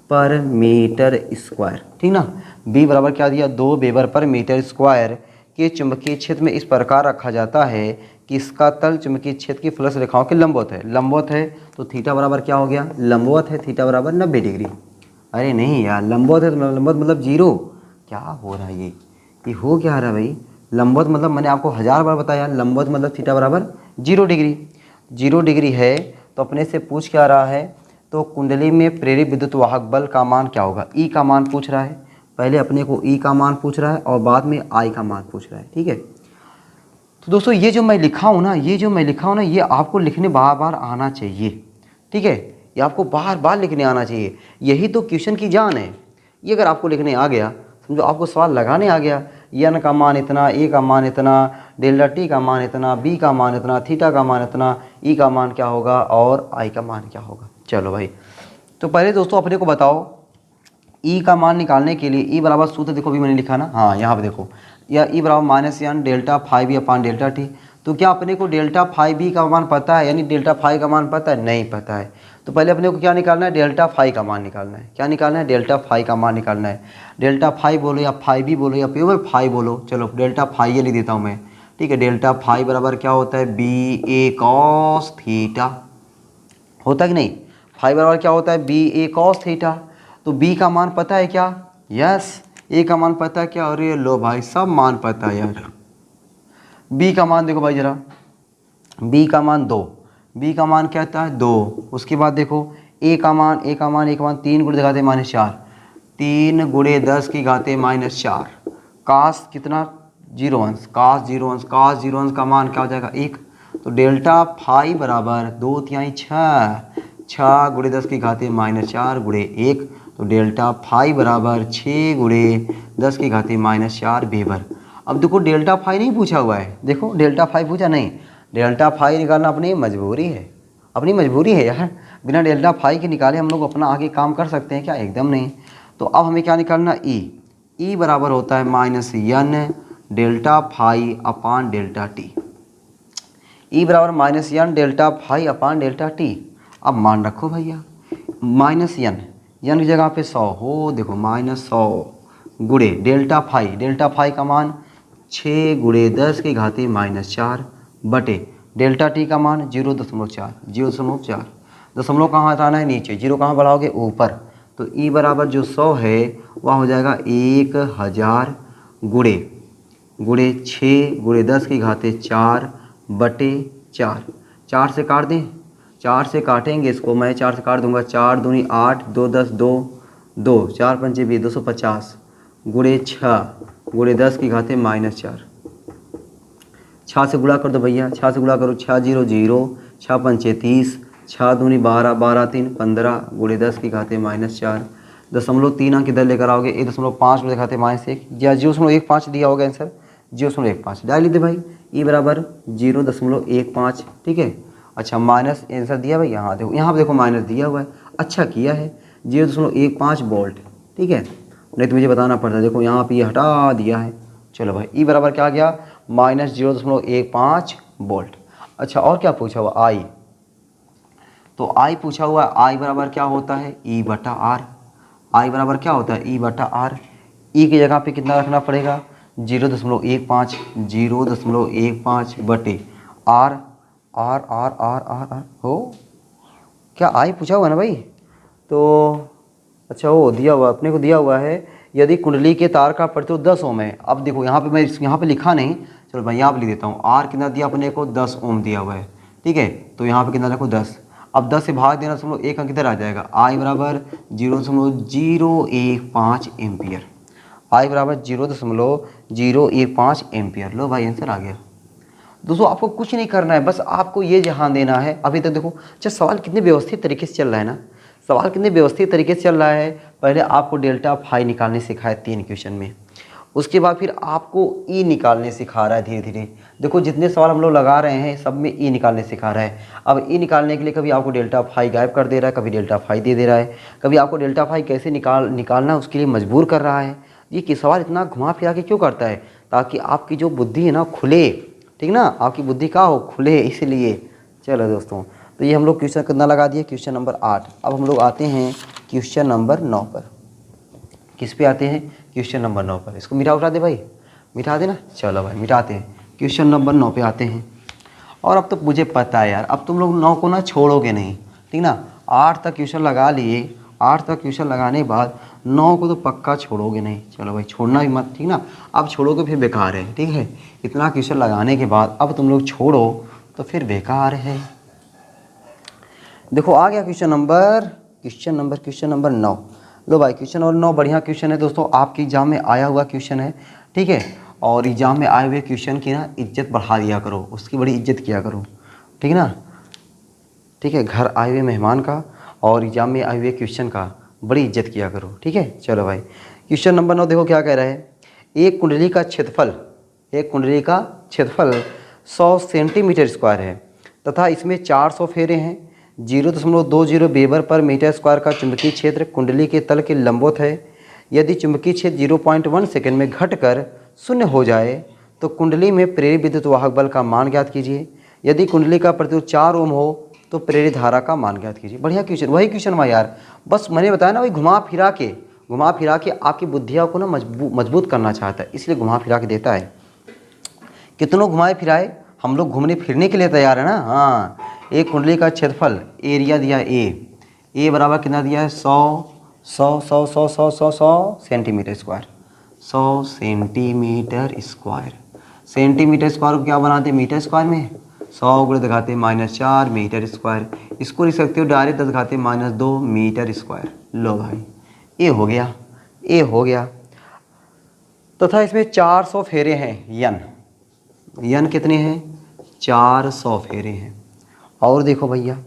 per metre square, ठीक ना। बी बराबर क्या दिया? 2 वेबर पर मीटर स्क्वायर के चुंबकीय क्षेत्र में इस प्रकार रखा जाता है कि इसका तल चुंबकीय क्षेत्र की फ्लक्स रेखाओं के लंबवत है। लंबवत है तो थीटा बराबर क्या हो गया? लंबवत है, थीटा बराबर 90 डिग्री। अरे नहीं यार, लंबवत है तो लंबवत मतलब 0। क्या हो रहा है ये हो क्या रहा है भाई? लंबवत मतलब मैंने आपको 1000 बार बताया, लंबवत मतलब थीटा बराबर 0 डिग्री। 0 डिग्री है तो अपने से पूछ क्या रहा है? तो कुंडली में प्रेरित विद्युत वाहक बल का मान क्या होगा? ई का मान पूछ रहा है। पहले अपने को ई का मान पूछ रहा है और बाद में आई का मान पूछ रहा है, ठीक है। तो दोस्तों ये जो मैं लिखा हूँ ना, ये आपको लिखने बार बार आना चाहिए, ठीक है। ये आपको बार बार लिखने आना चाहिए, यही तो क्वेश्चन की जान है। ये अगर आपको लिखने आ गया, समझो आपको सवाल लगाने आ गया, एन का मान इतना, ए का मान इतना, डेल्टा टी का मान इतना, बी का मान इतना, थीटा का मान इतना, ई का मान क्या होगा और आई का मान क्या होगा। चलो भाई, तो पहले दोस्तों अपने को बताओ, ई का मान निकालने के लिए ई बराबर सूत्र देखो, भी मैंने लिखा ना, हाँ यहाँ पे देखो, या ई बराबर -n delta phi B upon delta T. तो क्या अपने को डेल्टा फाइव बी का मान पता है? यानी डेल्टा फाइव का मान पता है? नहीं पता है। तो पहले अपने को क्या निकालना है? डेल्टा फाइव का मान निकालना है। क्या निकालना है? डेल्टा फाइव का मान निकालना है। डेल्टा फाइव बोलो या फाइव बी बोलो या प्योर फाइव बोलो, चलो डेल्टा फाइव ये लिख देता हूँ मैं, ठीक है। डेल्टा फाइव बराबर क्या होता है? बी ए कॉस थीटा, होता कि नहीं? फाइव बराबर क्या होता है? बी ए कॉस थीटा। तो बी का मान पता है क्या? यस। ए का मान पता है क्या? अरे लो भाई, सब मान पता है यार। बी का मान देखो भाई जरा, बी का मान 2, बी का मान क्या आता है? 2। उसके बाद देखो ए का मान 3 गुणे घाते -4, 3 गुणे 10 की घाते -4, कास कितना? 0 अंश, कास 0 अंश, कास 0 अंश का मान क्या हो जाएगा? 1। तो डेल्टा फाइव बराबर 2 तिहाई 6, 6 गुणे 10 की घाते -4 गुणे 1, तो डेल्टा फाइव बराबर 6 गुणे 10 की घाते -4 वेबर। अब देखो डेल्टा फाइव नहीं पूछा हुआ है, देखो डेल्टा फाइव पूछा नहीं, डेल्टा फाइव निकालना अपनी मजबूरी है, अपनी मजबूरी है यार। बिना डेल्टा फाइव के निकाले हम लोग अपना आगे काम कर सकते हैं क्या? एकदम नहीं। तो अब हमें क्या निकालना? ई बराबर होता है -n delta phi upon delta T. E बराबर -n delta phi upon delta T. अब मान रखो भैया, -n की जगह पे 100 हो, देखो -100 गुणे डेल्टा फाइव का मान 6 गुणे 10 की घाते -4 बटे डेल्टा टी का मान 0.4, 0.4। दशमलव कहाँ हटाना है? नीचे। 0 कहाँ बढ़ाओगे? ऊपर। तो ई बराबर जो 100 है वह हो जाएगा 1000 गुणे 6 गुणे 10 की घाते 4 बटे 4। 4 से काट दें, 4 से काटेंगे इसको, मैं 4 से काट दूंगा, 4 दूनी 8, 2 10 2, 4 पंचे 20, 250 गुणे 6 गुणे 10 की घाते -4। 6 से गुणा कर दो भैया, 6 से गुणा करो, 6 0 0, 6 पंचे 30, 6 दूनी 12, 12 3 15 गुणे 10 की घाते -4। 0.3 अंक इधर लेकर आओगे, 1.5 गुणे घाते -1 या 0.15 दिया होगा आंसर, 0.15 डाल लीजिए भाई। ई बराबर 0.15, ठीक है। अच्छा माइनस आंसर दिया भाई, यहाँ पे देखो माइनस दिया हुआ है, अच्छा किया है 0.15 वोल्ट, ठीक है, नहीं तो मुझे बताना पड़ता। देखो यहाँ पे ये हटा दिया है। चलो भाई ई बराबर क्या आ गया, -0.15 वोल्ट। अच्छा और क्या पूछा हुआ, आई, तो आई पूछा हुआ, आई बराबर क्या होता है, ई बटा आर। आई बराबर क्या होता है, ई बटा आर। ई की जगह पे कितना रखना पड़ेगा, 0.15 बटे R. R R R R R हो क्या, आई पूछा हुआ ना भाई, तो अच्छा वो दिया हुआ, अपने को दिया हुआ है यदि कुंडली के तार का प्रतिरोध 10 ओम है। अब देखो यहाँ पे मैं यहाँ पे लिखा नहीं, चलो मैं यहाँ पे लिख देता हूँ। आर कितना दिया अपने को, 10 ओम दिया हुआ है, ठीक है, तो यहाँ पे कितना लिखो 10। अब 10 से भाग देना, समझो एक अंक इधर आ जाएगा, आई बराबर 0.015 एम्पियर। आई बराबर 0.015 एम्पियर। लो भाई आंसर आ गया। दोस्तों आपको कुछ नहीं करना है, बस आपको ये ध्यान देना है। अभी तक देखो अच्छा सवाल कितने व्यवस्थित तरीके से चल रहा है ना, सवाल कितने व्यवस्थित तरीके से चल रहा है। पहले आपको डेल्टा फाई निकालने सिखाया 3 क्वेश्चन में, उसके बाद फिर आपको ई निकालने सिखा रहा है धीरे धीरे। देखो जितने सवाल हम लोग लगा रहे हैं सब में ई निकालने सिखा रहा है। अब ई निकालने के लिए कभी आपको डेल्टा फाई गायब कर दे रहा है, कभी डेल्टा फाई दे रहा है, कभी आपको डेल्टा फाई कैसे निकालना उसके लिए मजबूर कर रहा है। ये कि सवाल इतना घुमा फिरा के क्यों करता है, ताकि आपकी जो बुद्धि है ना खुले, ठीक ना, आपकी बुद्धि का हो खुले, इसलिए। चलो दोस्तों, तो ये हम लोग क्वेश्चन कितना लगा दिए, क्वेश्चन नंबर 8। अब हम लोग आते हैं क्वेश्चन नंबर 9 पर। किस पे आते हैं, क्वेश्चन नंबर 9 पर। इसको मिटा उठा दे भाई, मिटा देना। चलो भाई मिटाते हैं, क्वेश्चन नंबर 9 पे आते हैं। और अब तो मुझे पता है यार, अब तुम लोग 9 को ना छोड़ोगे नहीं, ठीक ना। 8 तक क्वेश्चन लगा लिए, 8 तक क्वेश्चन लगाने के बाद 9 को तो पक्का छोड़ोगे नहीं। चलो भाई छोड़ना भी मत, ठीक ना, अब छोड़ोगे फिर बेकार है, ठीक है। इतना क्वेश्चन लगाने के बाद अब तुम लोग छोड़ो तो फिर बेकार है। देखो आ गया क्वेश्चन नंबर 9। लो भाई क्वेश्चन नंबर 9 बढ़िया क्वेश्चन है दोस्तों, आपके एग्जाम में आया हुआ क्वेश्चन है, ठीक है। और एग्जाम में आए हुए क्वेश्चन की ना इज्जत बढ़ा दिया करो, उसकी बड़ी इज्जत किया करो, ठीक है ना, ठीक है। घर आए हुए मेहमान का और एग्जाम में आए हुए क्वेश्चन का बड़ी इज्जत किया करो, ठीक है। चलो भाई क्वेश्चन नंबर 9 देखो क्या कह रहा है। एक कुंडली का क्षेत्रफल 100 सेंटीमीटर स्क्वायर है तथा इसमें 400 फेरे हैं। 0.20 वेबर पर मीटर स्क्वायर का चुंबकीय क्षेत्र कुंडली के तल के लंबवत है। यदि चुंबकीय क्षेत्र 0.1 सेकंड में घटकर शून्य हो जाए तो कुंडली में प्रेरित विद्युत वाहक बल का मान ज्ञात कीजिए। यदि कुंडली का प्रतिरोध 4 ओम हो तो प्रेरित धारा का मान ज्ञात कीजिए। बढ़िया क्वेश्चन, वही क्वेश्चन हुआ यार, बस मैंने बताया ना, वही घुमा फिरा के आपकी बुद्धियों को ना मजबूत करना चाहता है, इसलिए घुमा फिरा के देता है। कितनों घुमाए फिराए, हम लोग घूमने फिरने के लिए तैयार है ना। हाँ, एक कुंडली का क्षेत्रफल एरिया दिया ए बराबर कितना दिया है, 100 centimetre square. 100 centimetre square. Centimetre square को क्या बनाते हैं मीटर स्क्वायर में, 100 गुणे दिखाते -4 मीटर स्क्वायर। इसको लिख सकते हो डायरेक्ट दिखाते -2 मीटर स्क्वायर। लो भाई ए हो गया तथा इसमें 400 फेरे हैं। यन कितने हैं, 400 फेरे हैं। और देखो भैया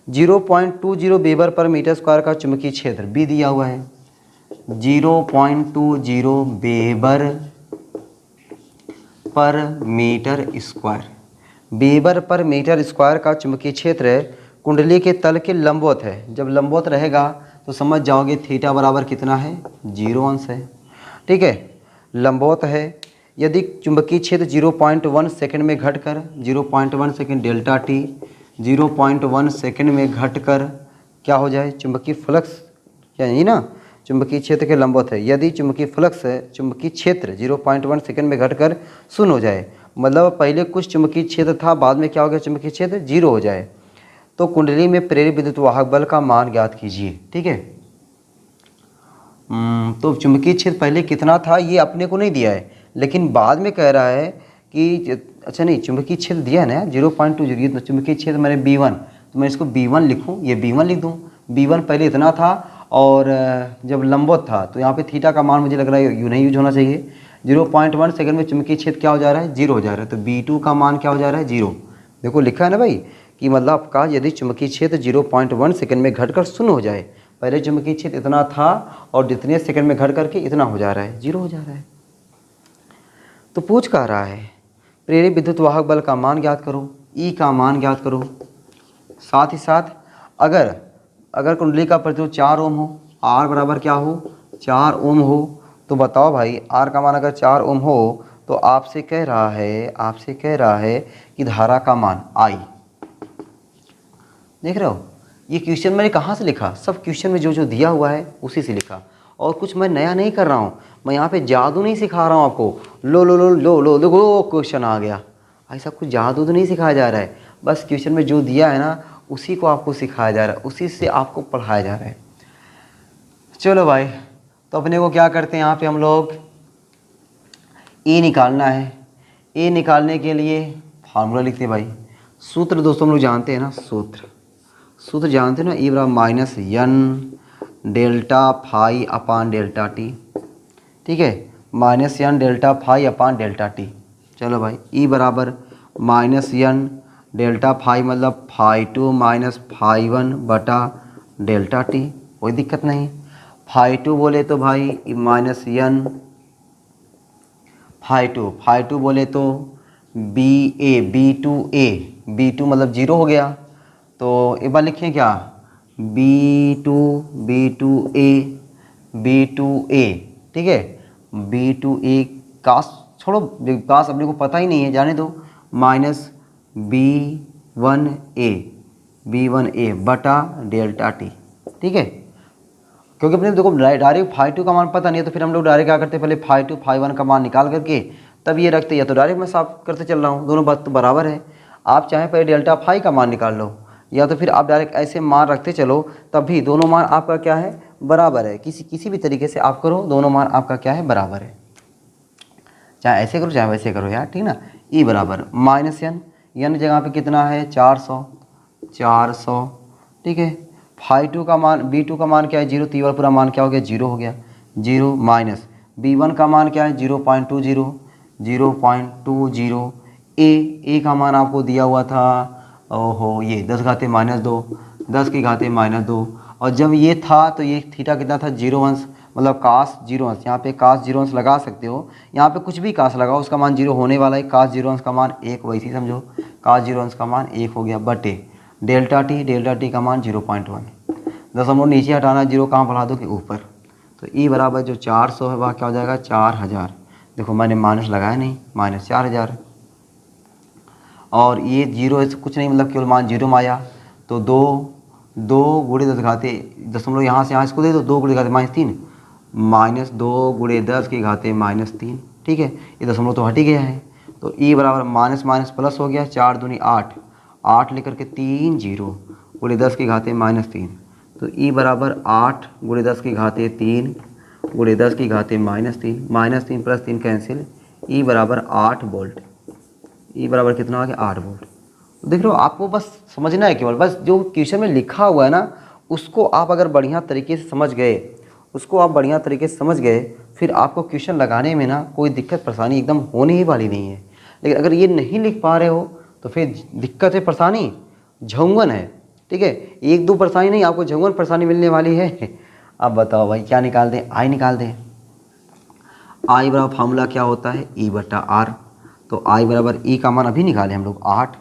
0.20 वेबर पर मीटर स्क्वायर का चुंबकीय क्षेत्र बी दिया हुआ है। 0.20 वेबर पर मीटर स्क्वायर का चुंबकीय क्षेत्र कुंडली के तल के लंबवत है। जब लंबवत रहेगा तो समझ जाओगे थीटा बराबर कितना है, 0 अंश है, ठीक है, लंबवत है। यदि चुंबकीय क्षेत्र 0.1 सेकंड में घटकर 0.1 सेकंड डेल्टा टी 0.1 सेकंड में घटकर क्या हो जाए, चुंबकीय फ्लक्स, यानी ना चुंबकीय क्षेत्र के लंबवत है। यदि चुंबकीय क्षेत्र 0.1 सेकंड में घटकर शून्य हो जाए, मतलब पहले कुछ चुंबकीय क्षेत्र था, बाद में क्या हो गया, चुंबकीय क्षेत्र 0 हो जाए, तो कुंडली में प्रेरित विद्युत वाहक बल का मान ज्ञात कीजिए, ठीक है। तो चुंबकीय क्षेत्र पहले कितना था ये अपने को नहीं दिया है, लेकिन बाद में कह रहा है कि अच्छा नहीं, चुंबकीय क्षेत्र दिया है ना 0.20, चुंबकीय क्षेत्र मैंने B1, तो मैं इसको B1 लिखूँ, ये B1 लिख दूँ। B1 पहले इतना था और जब लंबवत था तो यहाँ पे थीटा का मान मुझे लग रहा है नहीं यूज होना चाहिए। 0.1 सेकंड में चुंबकीय क्षेत्र क्या हो जा रहा है, 0 हो जा रहा है, तो B2 का मान क्या हो जा रहा है, 0। देखो लिखा है ना भाई कि मतलब आपका यदि चुंबकीय क्षेत्र 0.1 सेकंड में घटकर शून्य हो जाए, पहले चुंबकीय क्षेत्र इतना था और जितने सेकंड में घट करके इतना हो जा रहा है, 0 हो जा रहा है। तो पूछ कह रहा है प्रेरित विद्युत वाहक बल का मान ज्ञात करो, ई का मान ज्ञात करो। साथ ही साथ अगर अगर कुंडली का प्रतिरोध 4 ओम हो, आर बराबर क्या हो 4 ओम हो, तो बताओ भाई आर का मान अगर 4 ओम हो तो आपसे कह रहा है कि धारा का मान आई। देख रहे हो, ये क्वेश्चन मैंने कहाँ से लिखा, सब क्वेश्चन में जो जो दिया हुआ है उसी से लिखा, और कुछ मैं नया नहीं कर रहा हूँ, मैं यहाँ पे जादू नहीं सिखा रहा हूँ आपको। लो लो लो लो लो लो क्वेश्चन आ गया, ऐसा कुछ जादू तो नहीं सिखाया जा रहा है, बस क्वेश्चन में जो दिया है ना उसी को आपको सिखाया जा रहा है, उसी से आपको पढ़ाया जा रहा है। चलो भाई, तो अपने को क्या करते हैं, यहाँ पे हम लोग ए निकालना है। ए निकालने के लिए फार्मूला लिखते हैं भाई। सूत्र दोस्तों हम लोग जानते हैं ना, सूत्र जानते हैं ना, ई बराबर minus N delta phi upon delta T. ठीक है, minus N delta phi upon delta T. चलो भाई, ई बराबर माइनस यन डेल्टा फाई मतलब फाई 2 माइनस फाई 1 बटा डेल्टा टी, कोई दिक्कत नहीं। फाई 2 बोले तो भाई माइनस यन फाई 2 बोले तो बी टू मतलब 0 हो गया, तो एक बार लिखें क्या, बी टू ए। ठीक है, बी टू ए काश छोड़ो, काश अपने को पता ही नहीं है, जाने दो, माइनस बी वन ए बटा डेल्टा टी। ठीक है, क्योंकि अपने देखो डायरेक्ट फाई 2 का मान पता नहीं है, तो फिर हम लोग डायरेक्ट क्या करते हैं, पहले फाई 2 फाई 1 का मान निकाल करके तब ये रखते, या तो डायरेक्ट मैं साफ करते चल रहा हूँ, दोनों बात तो बराबर है। आप चाहे पहले डेल्टा फाई का मान निकाल लो, या तो फिर आप डायरेक्ट ऐसे मान रखते चलो, तब भी दोनों मान आपका क्या है, बराबर है। किसी भी तरीके से आप करो, दोनों मान आपका क्या है, बराबर है। चाहे ऐसे करो चाहे वैसे करो यार, ठीक ना। ई बराबर माइनस यन जगह पे कितना है 400। ठीक है, फाई 2 का मान बी 2 का मान क्या है 0, तो ये वाला पूरा मान क्या हो गया 0 हो गया, 0 माइनस बी 1 का मान क्या है 0.20 ए का मान आपको दिया हुआ था, ओहो ये 10 घाते माइनस 2, 10 की घाते माइनस 2, और जब ये था तो ये थीटा कितना था 0 अंश, मतलब कास 0 अंश, यहाँ पे कास 0 अंश लगा सकते हो, यहाँ पे कुछ भी कास लगाओ उसका मान 0 होने वाला है। कास 0 अंश का मान 1, वैसे ही समझो, कास 0 अंश का मान 1 हो गया, बटे डेल्टा टी का मान 0.1। दशमलव नीचे हटाना, 0 कहाँ बढ़ा दो कि ऊपर, तो ई बराबर जो 400 है वह क्या हो जाएगा 4000। देखो मैंने माइनस लगाया नहीं, माइनस 4000, और ये 0 है कुछ नहीं, मतलब केवल मान 0 में आया, तो 2 गुणे 10 घाते दशमलव यहाँ से यहाँ इसको दे दो, 2 गुणे घाते -3 माइनस 2 गुणे 10 की घाते -3। ठीक है, ये दशमलव तो हट ही गया है, तो ई बराबर माइनस माइनस प्लस हो गया, 4 दूनी 8 लेकर के 3 0 गुणे 10 की घाते -3, तो ई बराबर 8 गुणे 10 की घाते 3 गुणे 10 की घाते -3 प्लस 3 कैंसिल, ई बराबर 8 वोल्ट। ई बराबर कितना आ गया 8 वोल्ट। देख रहे हो, आपको बस समझना है, केवल बस जो क्वेश्चन में लिखा हुआ है ना उसको आप अगर बढ़िया तरीके से समझ गए, फिर आपको क्वेश्चन लगाने में ना कोई दिक्कत परेशानी एकदम होने ही वाली नहीं है। लेकिन अगर ये नहीं लिख पा रहे हो तो फिर दिक्कत है, परेशानी झंगन है। ठीक है, 1-2 परेशानी नहीं, आपको झंगन परेशानी मिलने वाली है। अब बताओ भाई क्या निकाल दें, आई निकाल दें। आई बराबर फार्मूला क्या होता है, ई बटा आर, तो आई बराबर ई का मान अभी निकाले हम लोग 8,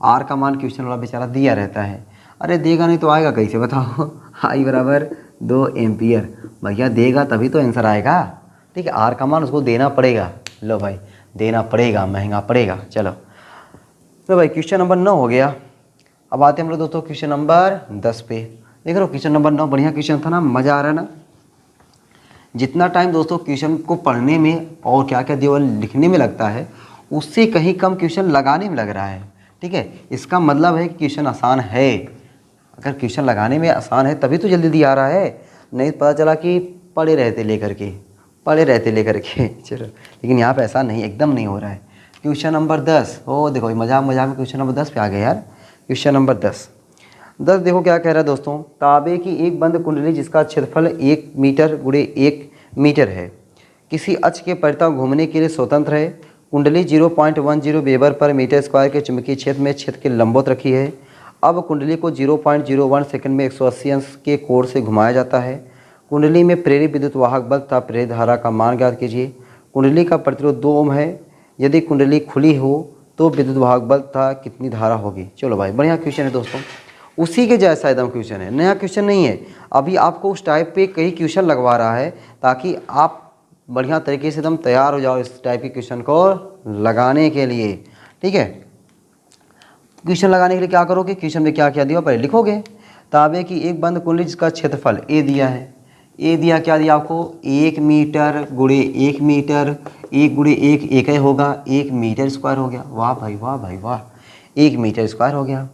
आर का मान क्वेश्चन वाला बेचारा दिया रहता है, अरे देगा नहीं तो आएगा कैसे बताओ। आई बराबर 2 एम्पियर, भैया देगा तभी तो आंसर आएगा। ठीक है, आर का मान उसको देना पड़ेगा, लो भाई देना पड़ेगा, महंगा पड़ेगा। चलो तो भाई क्वेश्चन नंबर 9 हो गया। अब आते हैं हम लोग दोस्तों क्वेश्चन नंबर 10 पे। देख रहे हो क्वेश्चन नंबर 9 बढ़िया क्वेश्चन था ना, मज़ा आ रहा है ना। जितना टाइम दोस्तों क्वेश्चन को पढ़ने में और क्या क्या दिया लिखने में लगता है, उससे कहीं कम क्वेश्चन लगाने में लग रहा है। ठीक है, इसका मतलब है कि क्वेश्चन आसान है। अगर क्वेश्चन लगाने में आसान है तभी तो जल्दी आ रहा है, नहीं पता चला कि पढ़े रहते लेकर के चलो, लेकिन यहाँ पे ऐसा नहीं, एकदम नहीं हो रहा है। क्वेश्चन नंबर 10, ओ देखो मजाक में क्वेश्चन नंबर 10 पे आ गए यार। क्वेश्चन नंबर 10 देखो क्या कह रहा है दोस्तों, तांबे की एक बंद कुंडली जिसका क्षेत्रफल 1 मीटर गुणे 1 मीटर है, किसी अक्ष के परितः घूमने के लिए स्वतंत्र है। कुंडली 0.10 वेबर पर मीटर स्क्वायर के चुंबकीय क्षेत्र में क्षेत्र के लंबवत रखी है। अब कुंडली को 0.01 सेकंड में 180 अंश के कोण से घुमाया जाता है। कुंडली में प्रेरित विद्युत वाहक बल तथा प्रेरित धारा का मान ज्ञात कीजिए। कुंडली का प्रतिरोध 2 ओम है। यदि कुंडली खुली हो तो विद्युत वाहक बल तथा कितनी धारा होगी। चलो भाई बढ़िया क्वेश्चन है दोस्तों, उसी के जैसा एकदम क्वेश्चन है, नया क्वेश्चन नहीं है। अभी आपको उस टाइप पे कई क्वेश्चन लगवा रहा है ताकि आप बढ़िया तरीके से एकदम तैयार हो जाओ इस टाइप के क्वेश्चन को लगाने के लिए। ठीक है, क्वेश्चन लगाने के लिए क्या करोगे, क्वेश्चन में क्या क्या दिया पहले लिखोगे। तांबे की एक बंद कुंडली जिसका क्षेत्रफल ए दिया है, ए दिया, क्या दिया आपको 1 मीटर गुणे 1 मीटर, 1 गुणे 1 एक ही होगा, 1 मीटर स्क्वायर हो गया। वाह भाई वाह भाई वाह, 1 मीटर स्क्वायर हो गया।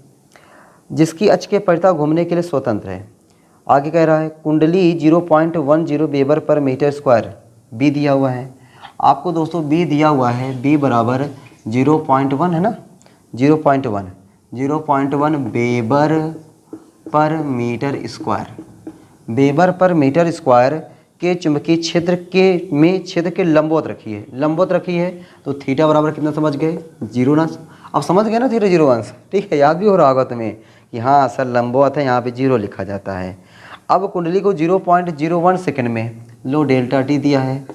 जिसकी अक्ष के परितः घूमने के लिए स्वतंत्र है। आगे कह रहा है कुंडली 0.10 weber per metre square B दिया हुआ है। आपको दोस्तों बी दिया हुआ है, बी बराबर 0.1 है ना, 0.1 weber per metre square. Weber per metre square के चुंबकीय क्षेत्र के लंबवत रखी है, लंबवत रखी है तो थीटा बराबर कितना समझ गए, 0 ना। अब समझ गए ना थीटा 0 अंश, ठीक है, याद भी हो रहा होगा तुम्हें कि हाँ सर लंबवत है, यहाँ पे 0 लिखा जाता है। अब कुंडली को 0.01 सेकंड में लो डेल्टा टी दिया है,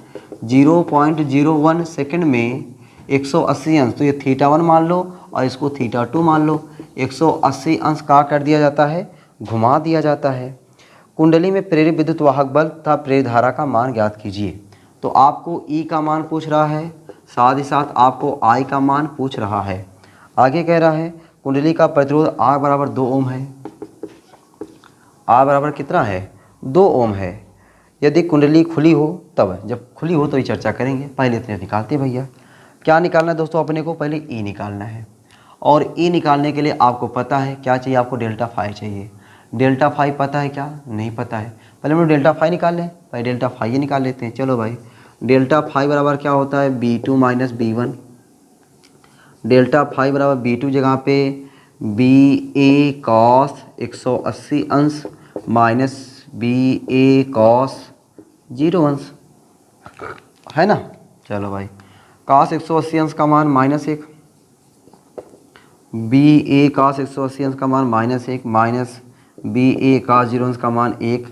0.01 सेकंड में 180 अंश, तो ये थीटा 1 मान लो और इसको थीटा 2 मान लो। 180 अंश का कर दिया जाता है, घुमा दिया जाता है। कुंडली में प्रेरित विद्युत वाहक बल तथा प्रेरित धारा का मान ज्ञात कीजिए। तो आपको ई का मान पूछ रहा है, साथ ही साथ आपको आई का मान पूछ रहा है। आगे कह रहा है कुंडली का प्रतिरोध आर बराबर 2 ओम है। आर बराबर कितना है, 2 ओम है। यदि कुंडली खुली हो तब, जब खुली हो तो ये चर्चा करेंगे, पहले इतने निकालते भैया। क्या निकालना है दोस्तों अपने को, पहले ई निकालना है। और ई निकालने के लिए आपको पता है क्या चाहिए, आपको डेल्टा फाई चाहिए। डेल्टा फाई पता है क्या, नहीं पता है, पहले हम लोग डेल्टा फाई निकाल लें, पहले डेल्टा फाई ही निकाल लेते हैं। चलो भाई, डेल्टा फाई बराबर क्या होता है, B2 minus B1। Delta phi बराबर B2 जगह पे BA कॉस 180 अंश माइनस BA कॉस 0 अंश, है ना। चलो भाई, कॉस 180 अंश का मान -1, BA कॉस 180 अंश का मान -1 माइनस BA कॉस 0 अंश का मान 1,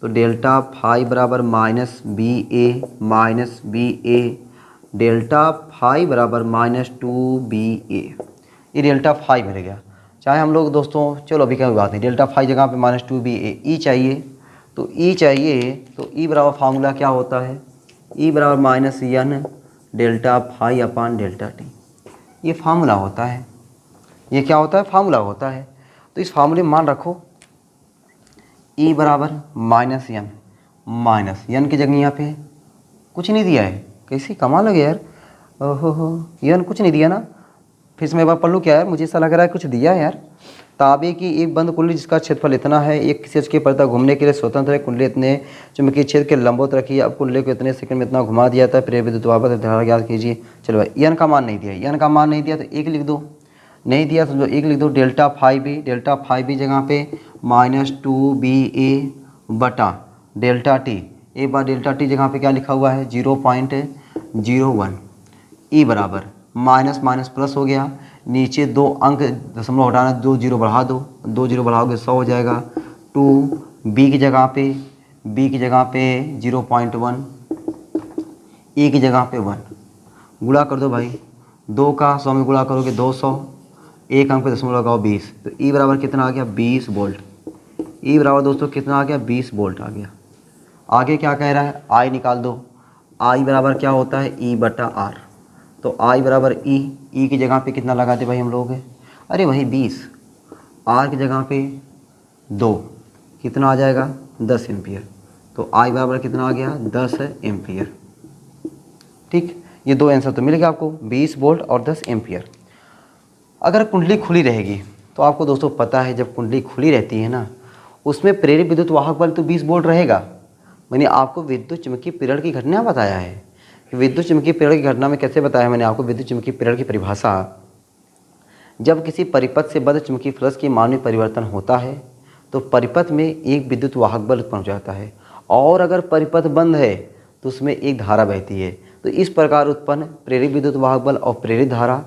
तो डेल्टा फाई बराबर -BA, डेल्टा फाई बराबर -2BA। ये डेल्टा फाई मिल गया। चाहे हम लोग दोस्तों, चलो अभी क्या बात नहीं, डेल्टा फाई जगह पे -2BA। ई चाहिए तो ई चाहिए तो ई बराबर फार्मूला क्या होता है, ई बराबर -n delta phi upon delta T. ये फार्मूला होता है, ये क्या होता है, फार्मूला होता है। तो इस फार्मूले में मान रखो ई बराबर -n की जगह यहाँ पे कुछ नहीं दिया है। कैसी कमाल लगे यार, ओहो यन कुछ नहीं दिया ना। फिर से मैं एक बार पढ़ लूँ क्या यार, मुझे ऐसा लग रहा है कुछ दिया है यार। तांबे की एक बंद कुंडली जिसका क्षेत्रफल इतना है, एक किसी के परितः घूमने के लिए स्वतंत्र है। कुंडली इतने चुंबकीय क्षेत्र के लंबवत रखी है। अब कुंडली को इतने सेकंड में इतना घुमा दिया था, प्रेरित विद्युत वाहक धारा ज्ञात कीजिए। चलो भाई, यन का मान नहीं दिया, यन का मान नहीं दिया तो 1 लिख दो, नहीं दिया तो 1 लिख दो। डेल्टा फाई बी जगह पे -2BA बटा डेल्टा टी। एक बार डेल्टा टी जगह पे क्या लिखा हुआ है, 0.01। ई बराबर माइनस माइनस प्लस हो गया, नीचे 2 अंक दशमलव हटाना, 2 0 बढ़ा दो, 2 0 बढ़ाओगे 100 हो जाएगा। 2 बी की जगह पे 0.1, ई की जगह पे 1। गुणा कर दो भाई, 2 का 100 में गुणा करोगे 200, 1 अंक पे दशमलव लगाओ 20, तो ई बराबर कितना आ गया, 20 वोल्ट। ई बराबर दोस्तों कितना आ गया, 20 वोल्ट आ गया। आगे क्या कह रहा है, आई निकाल दो। आई बराबर क्या होता है, ई बटा आर। तो आई बराबर ई की जगह पे कितना लगाते भाई हम लोग, अरे वही 20। आर की जगह पे 2, कितना आ जाएगा, 10 एम्पियर। तो आई बराबर कितना आ गया, 10 एम्पियर। ठीक, ये 2 आंसर तो मिल गया आपको, 20 वोल्ट और 10 एम्पियर। अगर कुंडली खुली रहेगी तो आपको दोस्तों पता है, जब कुंडली खुली रहती है ना, उसमें प्रेरित विद्युत वाहक बल तो 20 वोल्ट रहेगा। मैंने आपको विद्युत चुम्बकीय प्रेरण की घटना बताया है। विद्युत चुम्बकीय प्रेरण की घटना में कैसे बताया मैंने आपको, विद्युत चुम्बकीय प्रेरण की परिभाषा, जब किसी परिपथ से बद्ध चुम्बकीय फ्लक्स के मान में परिवर्तन होता है तो परिपथ में एक विद्युत वाहक बल उत्पन्न हो जाता है, और अगर परिपथ बंद है तो उसमें एक धारा बहती है। तो इस प्रकार उत्पन्न प्रेरित विद्युत वाहक बल और प्रेरित धारा,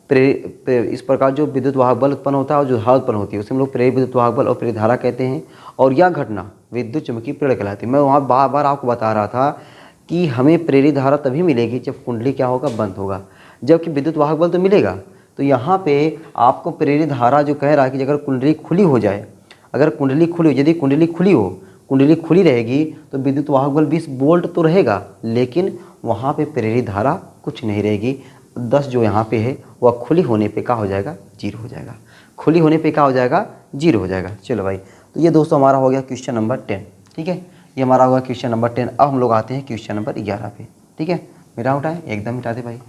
इस प्रकार जो विद्युत वाहक बल उत्पन्न होता है और जो धारा उत्पन्न होती है उसे हम लोग प्रेरित विद्युत वाहक बल और प्रेरित धारा कहते हैं। और यह घटना विद्युत चुम्बकीय प्रेरण कहलाती है। मैं वहाँ बार बार आपको बता रहा था कि हमें प्रेरित धारा तभी मिलेगी जब कुंडली क्या होगा, बंद होगा। जबकि विद्युत वाहक बल तो मिलेगा, तो यहाँ पे आपको प्रेरित धारा जो कह रहा है कि अगर कुंडली खुली हो जाए, अगर कुंडली खुली हो, यदि कुंडली खुली हो, कुंडली खुली रहेगी तो विद्युत वाहक बल 20 वोल्ट तो रहेगा, लेकिन वहाँ पे प्रेरित धारा कुछ नहीं रहेगी। 10 जो यहाँ पे है वह खुली होने पे क्या हो जाएगा, 0 हो जाएगा। खुली होने पे क्या हो जाएगा, 0 हो जाएगा। चलो भाई, तो ये दोस्तों हमारा हो गया क्वेश्चन नंबर 10। ठीक है, ये हमारा होगा क्वेश्चन नंबर 10। अब हम लोग आते हैं क्वेश्चन नंबर 11 पे। ठीक है, मिटा उठाए, एकदम मिटा दे भाई।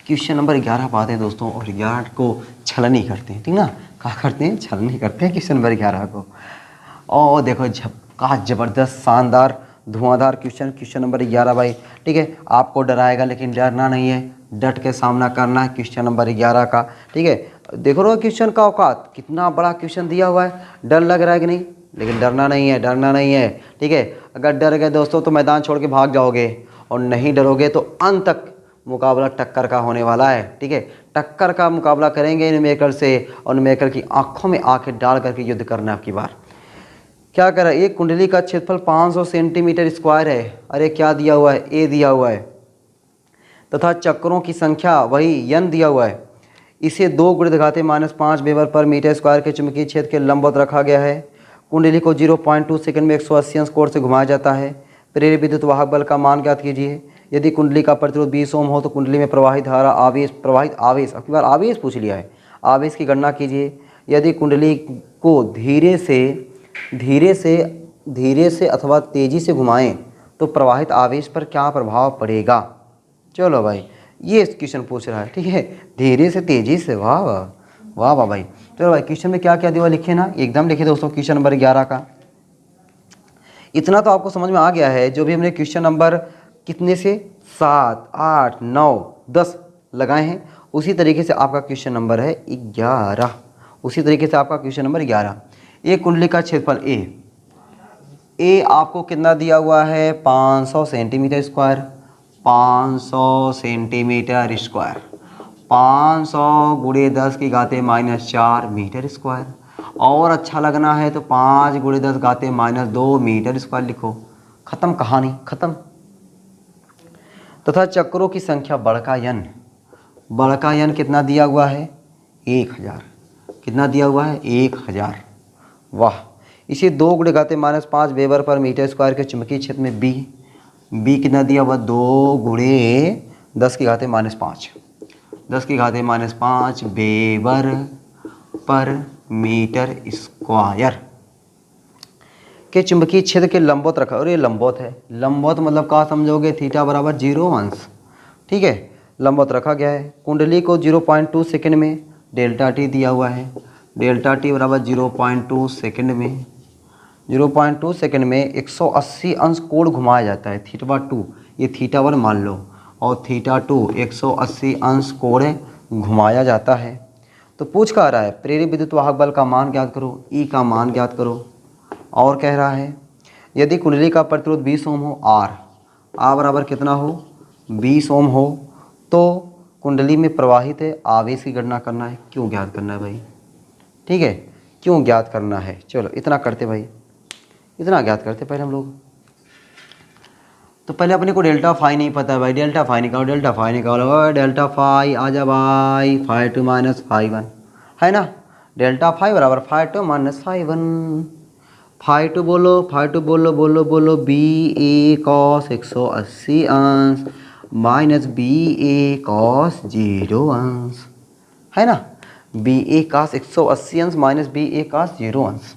क्वेश्चन नंबर 11 पर आते हैं दोस्तों, और 11 को छलन नहीं करते हैं, ठीक ना, क्या करते हैं, छलन नहीं करते हैं क्वेश्चन नंबर 11 को। और देखो झपका ज़बरदस्त शानदार धुआंधार क्वेश्चन नंबर 11 भाई। ठीक है, आपको डराएगा लेकिन डरना नहीं है, डट के सामना करना है क्वेश्चन नंबर 11 का। ठीक है, देखो रो क्वेश्चन का औकात, कितना बड़ा क्वेश्चन दिया हुआ है, डर लग रहा है कि नहीं, लेकिन डरना नहीं है, डरना नहीं है। ठीक है, अगर डर गए दोस्तों तो मैदान छोड़ के भाग जाओगे, और नहीं डरोगे तो अंत तक मुकाबला टक्कर का होने वाला है। ठीक है, टक्कर का मुकाबला करेंगे न्यूमेरिकल से, और न्यूमेरिकल की आंखों में आंखें डाल करके युद्ध करना आपकी बार। क्या करा, एक कुंडली का क्षेत्रफल 500 सेंटीमीटर स्क्वायर है। अरे क्या दिया हुआ है, ए दिया हुआ है, तथा चक्रों की संख्या वही n दिया हुआ है। इसे 2 × 10⁻5 वेबर पर मीटर स्क्वायर के चुंबकीय क्षेत्र के लंबवत रखा गया है। कुंडली को 0.2 सेकंड में 180 अंश कोण से घुमाया जाता है। प्रेरित विद्युत वाहक बल का मान ज्ञात कीजिए। यदि कुंडली का प्रतिरोध 20 ओम हो तो कुंडली में प्रवाहित धारा प्रवाहित आवेश, अब की बार आवेश पूछ लिया है, आवेश की गणना कीजिए। यदि कुंडली को धीरे से अथवा तेजी से घुमाएं तो प्रवाहित आवेश पर क्या प्रभाव पड़ेगा। चलो भाई, ये क्वेश्चन पूछ रहा है। ठीक है, धीरे से तेजी से, वाह वाह वाह वाह भाई। चलो भाई, क्वेश्चन में क्या क्या दिया लिखे ना, एकदम लिखे दोस्तों क्वेश्चन नंबर 11 का। इतना तो आपको समझ में आ गया है, जो भी हमने क्वेश्चन नंबर कितने से 7, 8, 9, 10 लगाए हैं, उसी तरीके से आपका क्वेश्चन नंबर है 11। उसी तरीके से आपका क्वेश्चन नंबर 11। एक कुंडली का क्षेत्रफल ए आपको कितना दिया हुआ है, 500 centimetre square, 500 centimetre square, 500 × 10⁻⁻4 metre square. और अच्छा लगना है तो 5 × 10⁻2 मीटर स्क्वायर लिखो, खत्म कहानी, खत्म। तथा चक्रों की संख्या बड़का यन कितना दिया हुआ है, 1000। कितना दिया हुआ है, 1000। वाह। इसे 2 × 10⁻5 वेबर पर मीटर स्क्वायर के चुंबकीय क्षेत्र में बी कितना दिया हुआ, 2 × 10⁻5 10⁻5 वेबर पर मीटर स्क्वायर के चुंबकीय क्षेत्र के लंबवत रखा। और ये लंबवत है, लंबवत मतलब क्या समझोगे, थीटा बराबर 0 अंश। ठीक है, लंबवत रखा गया है। कुंडली को 0.2 सेकंड में डेल्टा टी दिया हुआ है, डेल्टा टी बराबर 0.2 सेकंड में 0.2 सेकंड में 180 अंश कोण घुमाया जाता है। थीटा 2 ये थीटा 1 मान लो, और थीटा 2 180 अंश कोण घुमाया जाता है। तो पूछ क्या रहा है, प्रेरित विद्युत वाहक बल का मान ज्ञात करो, ई का मान ज्ञात करो। और कह रहा है यदि कुंडली का प्रतिरोध 20 ओम हो, आर बराबर कितना हो, 20 ओम हो, तो कुंडली में प्रवाहित है आवेश की गणना करना है। क्यों ज्ञात करना है भाई, ठीक है, क्यों ज्ञात करना है। चलो इतना करते भाई, इतना ज्ञात करते पहले हम लोग। तो पहले अपने को डेल्टा फाई नहीं पता है भाई, डेल्टा फाई निकालो, डेल्टा फाई निकालो, डेल्टा फाई आ जा भाई, φ2 - φ1 है ना। डेल्टा फाई बराबर φ2 - φ1। φ2 बोलो, φ2 बोलो बी ए कॉस 180 अंश माइनस बी ए कॉस 0 अंश, है ना। बी ए कॉस 180 अंश माइनस बी ए कॉस 0 अंश।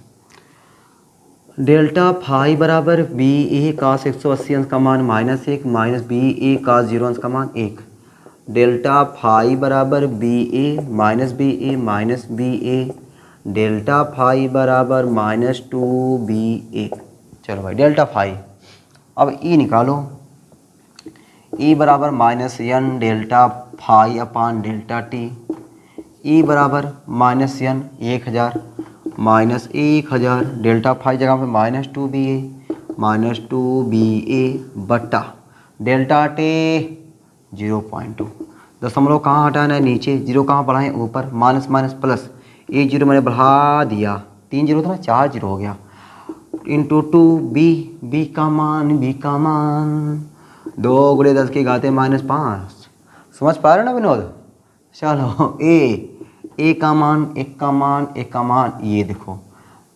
डेल्टा फाई बराबर बी ए कॉस 180 अंश का मान -1 माइनस बी ए कॉस 0 अंश का मान 1। डेल्टा फाई बराबर बी ए माइनस बी ए माइनस बी ए, डेल्टा फाई बराबर -2ba। चलो भाई, डेल्टा फाई, अब ई निकालो, ई बराबर -n delta phi upon delta T. E बराबर -n 1000 -1000 डेल्टा फाई जगह पे -2ba बट्टा डेल्टा टी 0.2। दशमलव कहाँ हटाना है, नीचे। 0 कहाँ बढ़ाएं, ऊपर। माइनस माइनस प्लस, 1 0 मैंने बढ़ा दिया, 3 0 था ना, 4 0 हो गया, इंटू 2 बी का मान 2 × 10⁻5। समझ पा रहे ना विनोद, चलो ए का मान, एक का मान, एक का मान, ये देखो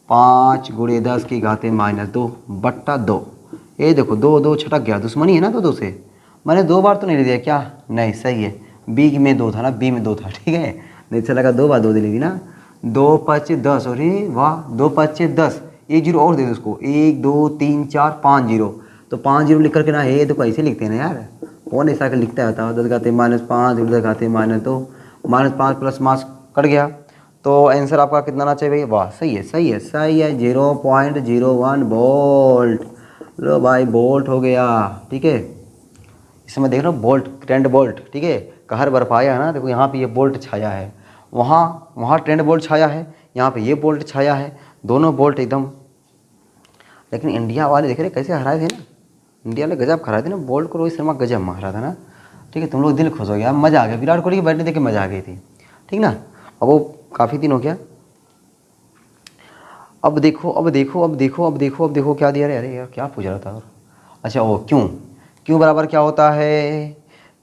5 गुणे 10 की घाते -2 बट्टा 2। ये देखो 2 2 छटक गया, दुश्मनी है ना 2 2 से। मैंने 2 बार तो नहीं ले दिया क्या? नहीं, सही है। बी में 2 था ना, बी में 2 था, ठीक है। नहीं अच्छा लगा 2 बार 2 दे ली थी ना। 2 5 10, अरे वाह, 2 5 10, 1 जीरो और दे दो उसको, 1 2 3 4 5 जीरो। तो 5 जीरो लिख करके ना, ये देखो ऐसे लिखते हैं ना यार, कौन ऐसा लिखता है बताओ? 10 घाते -5 10 घाते -2, -5 प्लस मास कट गया। तो आंसर आपका कितना आना चाहिए भाई? वाह, सही है, सही है, सही है, 0.01 वोल्ट। लो भाई, बोल्ट हो गया, ठीक है। इसमें देख रहे हो बोल्ट, ट्रेंड बोल्ट, ठीक है। कहर बरपाया है ना, देखो यहाँ पे ये बोल्ट छाया है, वहाँ ट्रेंड बोल्ट छाया है, यहाँ पे ये बोल्ट छाया है, दोनों बोल्ट एकदम। लेकिन इंडिया वाले देख रहे कैसे हराए थे ना, इंडिया वाले गजब खराए थे ना, बोल्ट को रोहित शर्मा गजब मारा था ना, ठीक है। तुम लोग दिल खुश हो गया, मज़ा आ गया, विराट कोहली के बैठने देख के मज़ा आ गई थी, ठीक ना। अब वो काफ़ी दिन हो गया। अब देखो अब देखो अब देखो अब देखो अब देखो क्या दिया रे, अरे यार क्या पूछ रहा था? अच्छा वो क्यों बराबर क्या होता है?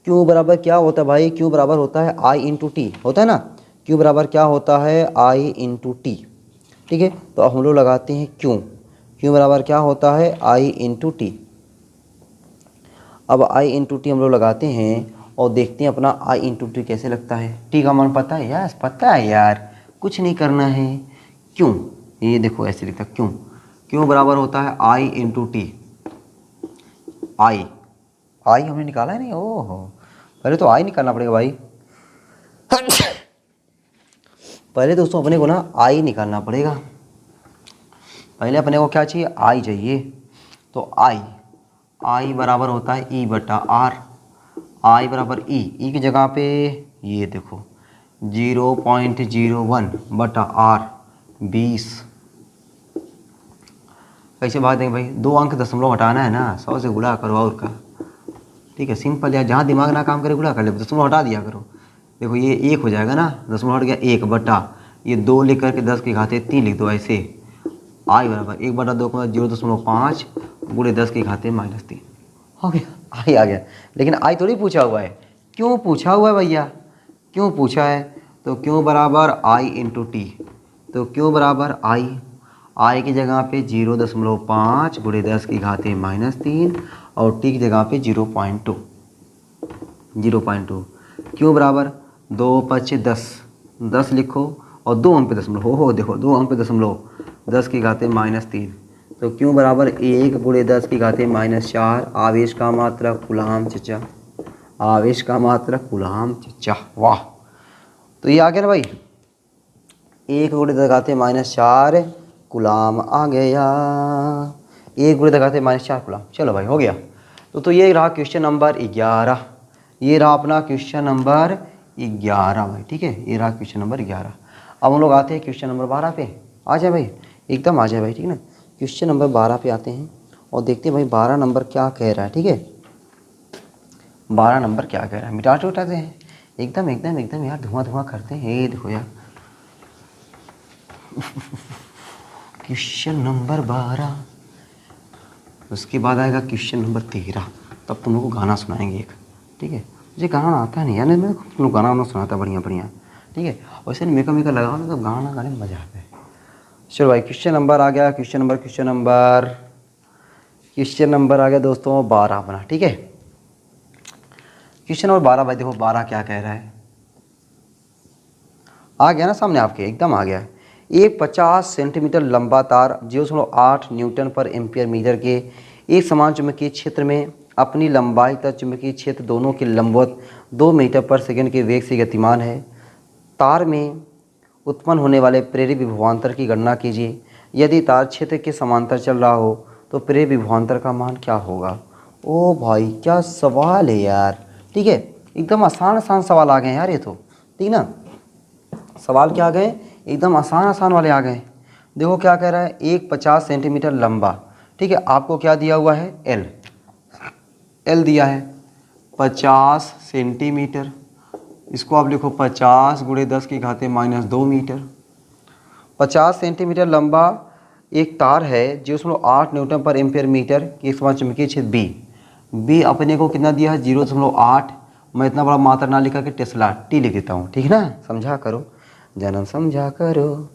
क्यों बराबर क्या होता है भाई? क्यों बराबर होता है आई इंटू टी, होता है ना। क्यों बराबर क्या होता है? आई इंटू टी, ठीक है। तो अब हम लोग लगाते हैं क्यों बराबर क्या होता है? आई इंटू टी। अब आई इंटू टी हम लोग लगाते हैं और देखते हैं अपना आई इंटू टी कैसे लगता है। टी का मान पता है यार? पता है यार, कुछ नहीं करना है। क्यों, ये देखो ऐसे लिखता, क्यों बराबर होता है आई इंटू टी। आई हमने निकाला है नहीं, ओहो, पहले तो आई निकालना पड़ेगा भाई। पहले दोस्तों अपने को ना आई निकालना पड़ेगा। पहले अपने को क्या चाहिए? आई चाहिए। तो आई बराबर होता है ई बटा आर। आई बराबर ई की जगह पे ये देखो 0.01 बटा आर 20। कैसे भाग देंगे भाई? 2 अंक दशमलव हटाना है ना, 100 से गुणा करो और का, ठीक है। सिंपल यार, जहाँ दिमाग ना काम करे गुणा कर ले, दशमलव हटा दिया करो। देखो ये 1 हो जाएगा ना, दशमलव हट गया, 1 बटा ये 2 लिख करके 10 की घाते 3 लिख दो ऐसे। आई बराबर 1 बटा 2 0.5 गुणे 10 की घाते -3 हो गया, आई आ गया। लेकिन आई थोड़ी पूछा हुआ है, क्यों पूछा हुआ है भैया? क्यों पूछा है? तो क्यों बराबर आई इंटू टी। तो क्यों बराबर आई की जगह पे 0.5 गुणे 10 की घाते -3 और टी की जगह पे 0.2। क्यों बराबर 2 5 10 लिखो और 2 अंक पे दशमलव हो देखो 2 अंक पे दशमलव 10 की घाते -3। तो क्यों बराबर 1 गुणे 10 की घाते -4। आवेश का मात्रक कूलाम चचा, आवेश का मात्रक कूलाम चचा, वाह। तो ये आ गया ना भाई, 1 गुणे 10 घाते -4 कूलाम आ गया, 1 गुणे 10 घाते -4 कूलाम। चलो भाई हो गया। तो ये रहा क्वेश्चन नंबर 11, ये रहा अपना क्वेश्चन नंबर 11 भाई, ठीक है। ये रहा क्वेश्चन नंबर 11। अब हम लोग आते हैं क्वेश्चन नंबर 12 पे। आ जाए भाई, एकदम आ जाए भाई, ठीक है ना। क्वेश्चन नंबर 12 पे आते हैं और देखते हैं भाई 12 नंबर क्या कह रहा है, ठीक है। 12 नंबर क्या कह रहा है, मिटाते उठाते हैं एकदम एकदम एकदम यार, धुआं करते हैं। ये देखो यार, क्वेश्चन नंबर 12, उसके बाद आएगा क्वेश्चन नंबर 13। तब तुम लोग को गाना सुनाएंगे एक, ठीक है। मुझे गाना आता नहीं यार, मैं तुम लोग गाना सुनाता बढ़िया, ठीक है। वैसे मेकअप लगाओ ना तो गाना गाने में मज़ा आता है। चलो भाई क्वेश्चन नंबर आ गया, क्वेश्चन नंबर आ गया दोस्तों 12 अपना, ठीक है। क्वेश्चन नंबर 12 भाई देखो 12 क्या कह रहा है, आ गया ना सामने आपके, एकदम आ गया है। एक 50 सेंटीमीटर लंबा तार 0.8 न्यूटन पर एम्पियर मीटर के एक समान चुंबकीय क्षेत्र में अपनी लंबाई तथा चुंबकीय क्षेत्र दोनों के लंबवत 2 मीटर पर सेकंड के वेग से गतिमान है। तार में उत्पन्न होने वाले प्रेरित विभवांतर की गणना कीजिए। यदि तार क्षेत्र के समांतर चल रहा हो तो प्रेरित विभवांतर का मान क्या होगा। ओ भाई क्या सवाल है यार, ठीक है। एकदम आसान सवाल आ गए यार ये तो, ठीक ना। सवाल क्या आ गए, एकदम आसान वाले आ गए। देखो क्या कह रहा है, एक 50 सेंटीमीटर लंबा, ठीक है। आपको क्या दिया हुआ है, एल दिया है 50 सेंटीमीटर। इसको आप लिखो 50 गुणे 10 की घाते -2 मीटर। 50 सेंटीमीटर लंबा एक तार है 0.8 न्यूटन पर एम्पियर मीटर की समान चुंबकीय क्षेत्र बी अपने को कितना दिया है 0.8 मैं इतना बड़ा मात्रा ना लिखा कि टेस्ला टी लिख देता हूँ, ठीक है ना, समझा करो जन्म समझा करो।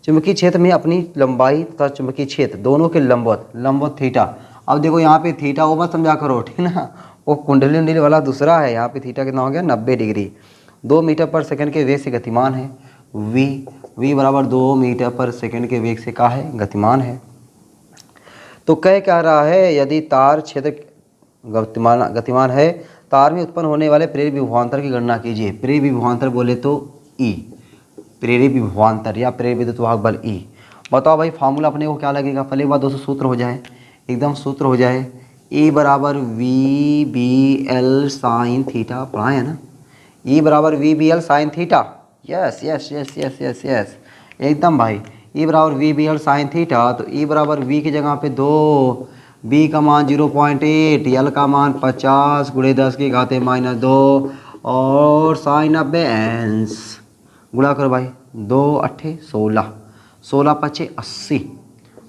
चुंबकीय क्षेत्र में अपनी लंबाई तथा चुंबकीय क्षेत्र दोनों के लंबवत थीटा। अब देखो यहाँ पे थीटा वो मत समझा करो, ठीक है ना, वो कुंडली उंडली वाला दूसरा है। यहाँ पे थीटा कितना हो गया 90 डिग्री। 2 मीटर पर सेकंड के वेग से गतिमान है। v बराबर 2 मीटर पर सेकंड के वेग से क्या है, गतिमान है। तो कह रहा है यदि तार क्षेत्र गतिमान है, तार में उत्पन्न होने वाले प्रेरित विभवांतर की गणना कीजिए। प्रेरित विभवांतर बोले तो E, प्रेरित विभवांतर या प्रेरित विद्युत वाहक बल E। बताओ भाई फॉर्मूला अपने को क्या लगेगा, पहले बात दोस्तों सूत्र हो जाए, एकदम सूत्र हो जाए। E बराबर VBL साइन थीटा, पढ़ाए है ना, E बराबर VBL sine theta. Yes yes yes yes yes yes एकदम भाई। E बराबर VBL साइन थीटा, तो E बराबर V की जगह पे 2, B का मान 0.8, L का मान 50 गुणे 10 की घाते -2 और साइन 90 एंस। गुणा करो भाई, 2 अट्ठे 16, 16 पचे 80,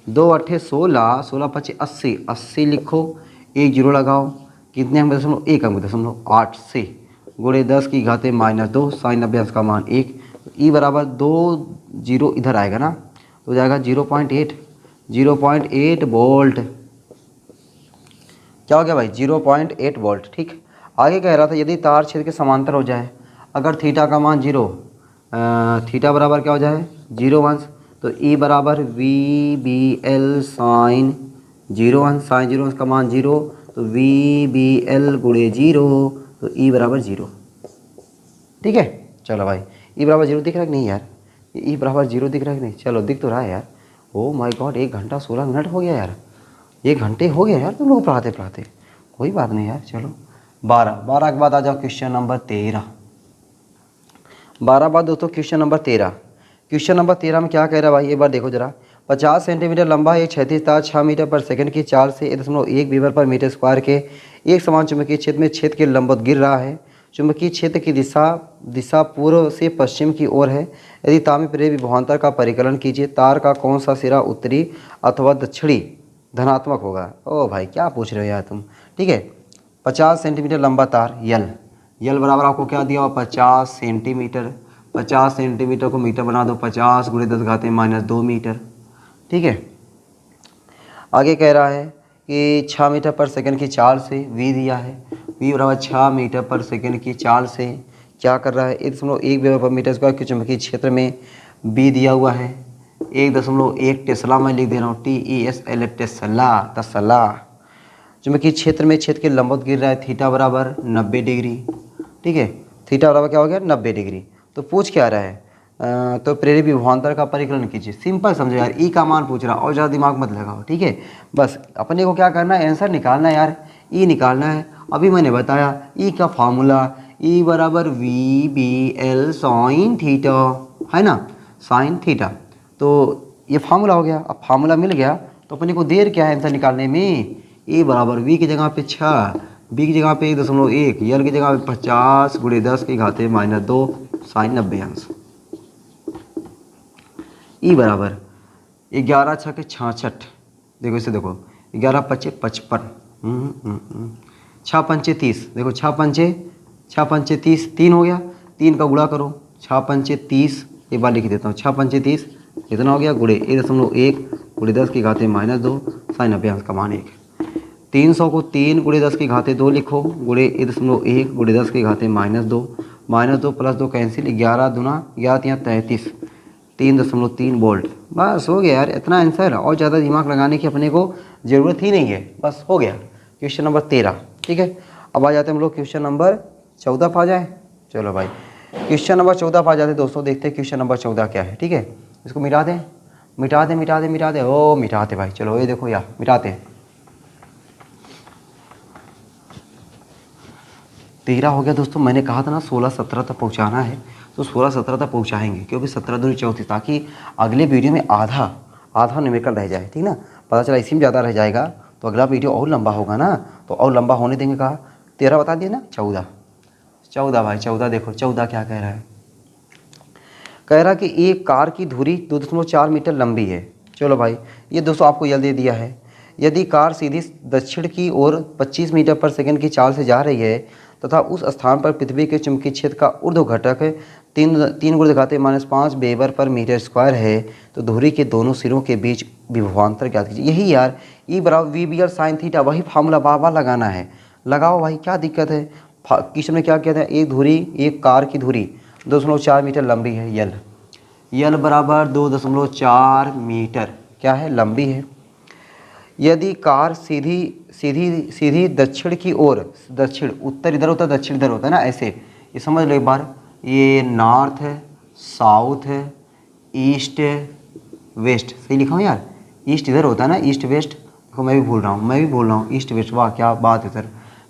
2 अट्ठे 16, 16 पचे 80, 80 लिखो, एक जीरो लगाओ, कितने अंक 1.8 से गुणे 10 की घाते -2 साइन 90 अंश का मान 1। ई बराबर 2 जीरो इधर आएगा ना, तो जाएगा 0.8 वोल्ट। क्या हो गया भाई, 0.8 वोल्ट। ठीक, आगे कह रहा था यदि तार क्षेत्र के समांतर हो जाए, अगर थीटा का मान 0, थीटा बराबर क्या हो जाए 0 अंश, तो ई बराबर VBL साइन 0 अंश, साइन 0 अंश का मान 0, तो VBL गुणे 0, तो ई बराबर 0। ठीक है, चलो भाई, ई बराबर 0 दिख रहा है कि नहीं यार, ई बराबर 0 दिख रहा है कि नहीं, चलो दिख तो रहा है यार। ओ माय गॉड, 1 घंटा 16 मिनट हो गया यार, 1 घंटे हो गया यार तुम लोग पढ़ाते पढ़ाते। कोई बात नहीं यार, चलो 12 के बाद आ जाओ क्वेश्चन नंबर 13। 12 बाद दोस्तों क्वेश्चन नंबर 13। क्वेश्चन नंबर 13 में क्या कह रहा है भाई, एक बार देखो जरा। 50 सेंटीमीटर लंबा एक क्षैतिज तार 6 मीटर पर सेकंड की चाल से 1.1 मीटर पर मीटर स्क्वायर के एक समान चुंबकीय क्षेत्र में क्षेत्र के लंबवत गिर रहा है। चुंबकीय क्षेत्र की दिशा पूर्व से पश्चिम की ओर है। यदि तार में प्रेरित विभवांतर का परिकलन कीजिए, तार का कौन सा सिरा उत्तरी अथवा दक्षिणी धनात्मक होगा। ओ भाई क्या पूछ रहे हो यार तुम। ठीक है, 50 सेंटीमीटर लंबा तार यल बराबर आपको क्या दिया हुआ 50 सेंटीमीटर। 50 सेंटीमीटर को मीटर बना दो, 50 गुणे 10 घाते -2 मीटर। ठीक है, आगे कह रहा है कि 6 मीटर पर सेकंड की चाल से v दिया है, v बराबर 6 मीटर पर सेकंड की चाल से क्या कर रहा है 1.1 मीटर पर मीटर स्क्वायर के चुंबकीय क्षेत्र में b दिया हुआ है 1.1 टेस्ला, मैं लिख दे रहा हूँ TESLA टेस्ला। चुंबकीय क्षेत्र में क्षेत्र के लंबवत गिर रहा है, थीटा बराबर 90 डिग्री। ठीक है, थीटा बराबर क्या हो गया 90 डिग्री। तो पूछ क्या रहा है, तो प्रेरित विभवांतर का परिकलन कीजिए। सिंपल समझो यार, ई का मान पूछ रहा, और ज़्यादा दिमाग मत लगाओ। ठीक है, बस अपने को क्या करना है, आंसर निकालना है यार, ई निकालना है। अभी मैंने बताया ई का फार्मूला, ई बराबर VBL साइन थीटा, है ना, साइन थीटा। तो ये फार्मूला हो गया। अब फार्मूला मिल गया तो अपने को देर क्या है आंसर निकालने में। ए बराबर v की जगह पे 6, b की जगह पे 1.1, यल की जगह पे 50 गुणे 10 की घाते -2 साइन 90 अंश। ई बराबर 11 छके 66, देखो इसे देखो 11 पचे 55, 6 पंचे 30, देखो 6 पंचे 30, 3 हो गया, 3 का गुणा करो, 6 पंचे 30, एक बार लिख देता हूँ, 6 पंचे 30 कितना हो गया गुणे 1.1 गुणे 10 की घाते -2 साइन 90 अंश का मान 1। 300 को 3 गुणे 10 की घाते 2 लिखो, गुणे 1.1 गुणे 10 की घाते -2, -2 प्लस 2 कैंसिल, 11 दूना 11 33, 3.3 वोल्ट। बस हो गया यार, इतना आंसर, और ज़्यादा दिमाग लगाने की अपने को ज़रूरत ही नहीं है, बस हो गया क्वेश्चन नंबर 13। ठीक है, अब आ जाते हैं हम लोग क्वेश्चन नंबर 14 पर आ जाए। चलो भाई क्वेश्चन नंबर 14 पर आ जाते दोस्तों, देखते हैं क्वेश्चन नंबर 14 क्या है। ठीक है, इसको मिटा दें, मिटा दें, ओ मिटाते भाई, चलो ये देखो यार मिटाते हैं। 13 हो गया दोस्तों, मैंने कहा था ना 16-17 तक पहुंचाना है, तो 16-17 तक पहुंचाएंगे, क्योंकि 17 दूरी 34, ताकि अगले वीडियो में आधा न्यूमेरिकल रह जाए। ठीक ना, पता चला इसी में ज़्यादा रह जाएगा तो अगला वीडियो और लंबा होगा ना, तो और लंबा होने देंगे। कहा 13 बता दिए ना, 14 भाई 14 देखो 14 क्या कह रहा है, कह रहा कि एक कार की धुरी 2.4 मीटर लंबी है। चलो भाई ये दोस्तों आपको यल दे दिया है। यदि कार सीधी दक्षिण की ओर 25 मीटर पर सेकंड की चाल से जा रही है, तथा उस स्थान पर पृथ्वी के चुंबकीय क्षेत्र का ऊर्ध्व घटक 3 × 10⁻⁵ वेबर पर मीटर स्क्वायर है, तो धुरी के दोनों सिरों के बीच विभवांतर ज्ञात कीजिए। यही यार E बराबर VBL साइन थीटा, वही फार्मूला बाबा लगाना है। लगाओ भाई, क्या दिक्कत है। क्वेश्चन में क्या कहते हैं, एक धुरी, एक कार की धुरी 2.4 मीटर लंबी है, यल बराबर 2.4 मीटर क्या है, लंबी है। यदि कार सीधी दक्षिण की ओर, दक्षिण उत्तर इधर होता है, दक्षिण इधर होता है ना, ऐसे ये समझ लो एक बार, ये नॉर्थ है, साउथ है, ईस्ट है, वेस्ट, सही लिखा हूँ यार, ईस्ट इधर होता है ना, ईस्ट वेस्ट, देखो मैं भी भूल रहा हूँ, ईस्ट वेस्ट, वाह क्या बात है सर,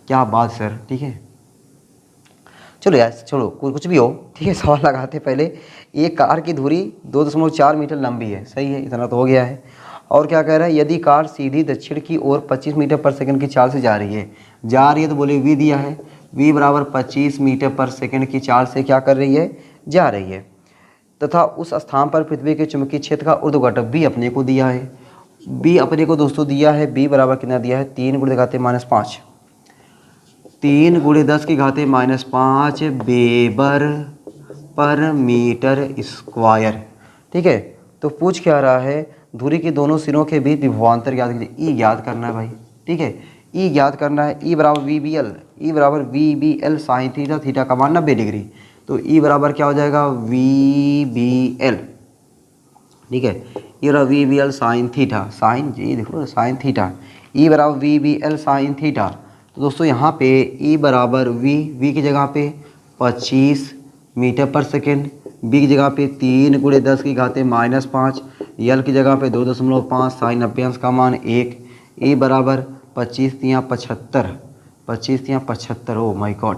क्या बात है सर, ठीक है। चलो यार, चलो कुछ भी हो, ठीक है। सवाल लगाते पहले, एक कार की धुरी 2.4 मीटर लंबी है, सही है, इतना तो हो गया है। और क्या कह रहा है, यदि कार सीधी दक्षिण की ओर 25 मीटर पर सेकंड की चाल से जा रही है, तो बोले V दिया है, V बराबर 25 मीटर पर सेकंड की चाल से क्या कर रही है, जा रही है, तथा उस स्थान पर पृथ्वी के चुंबकीय क्षेत्र का ऊर्ध्व घटक B अपने को दिया है। B अपने को दोस्तों दिया है, B बराबर कितना दिया है, 3 × 10⁻⁵ 3 × 10⁻⁵ वेबर पर मीटर स्क्वायर, ठीक है। तो पूछ क्या रहा है, धुरी के दोनों सिरों के बीच विभवांतर ज्ञात कीजिए। E ज्ञात करना है भाई, ठीक है, E ज्ञात करना है। E बराबर VBL साइन थीटा, थीटा का मान 90 डिग्री, तो E बराबर क्या हो जाएगा, VBL, ठीक है। ये रहा VBL साइन थीटा, साइन जी देखो साइन थीटा, E बराबर VBL साइन थीटा। तो दोस्तों यहाँ पे E बराबर V की जगह पे 25 मीटर पर सेकेंड, B की जगह पे 3 × 10⁻⁵, L की जगह पे 2.5, साइन 90 अंश का मान 1, E बराबर 25 × 75, ओ माय गॉड।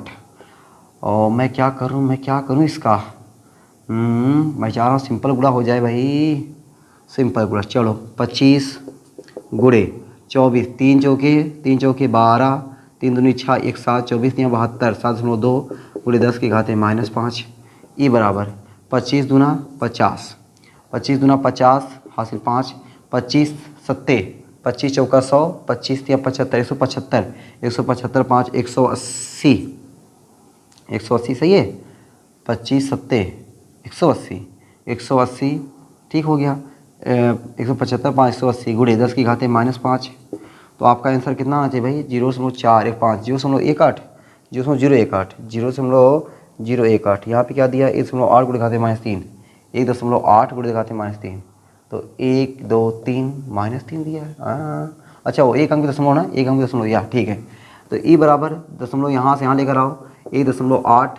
और मैं क्या करूँ इसका, मैं चाह रहा हूँ सिंपल गुणा हो जाए भाई, सिंपल गुणा। चलो 25 × 24, 3 चौके 12, 3 दूनी 6, 1 7, 24 × 72, 7.2 × 10⁻⁵, E बराबर 25 दूना 50, 25 दूना 50 हासिल 5, 25 सत्ते 25 चौका 100, 25 × 75, 175, 5 180, 180 सही है, 25 सत्ते 180, ठीक हो गया। 175 5 180 × 10⁻⁵, तो आपका आंसर कितना आना चाहिए भाई, 0.415, 0.18, 0.018, यहाँ पे क्या दिया, 1.8 × 10⁻3, 1.8 × 10⁻3, तो 1 2 3 -3 दिया है। अच्छा वो एक अंक दशमलव ना, एक अंक दशमलव या ठीक है। तो E बराबर दशमलव यहाँ से यहाँ लेकर आओ, 1.8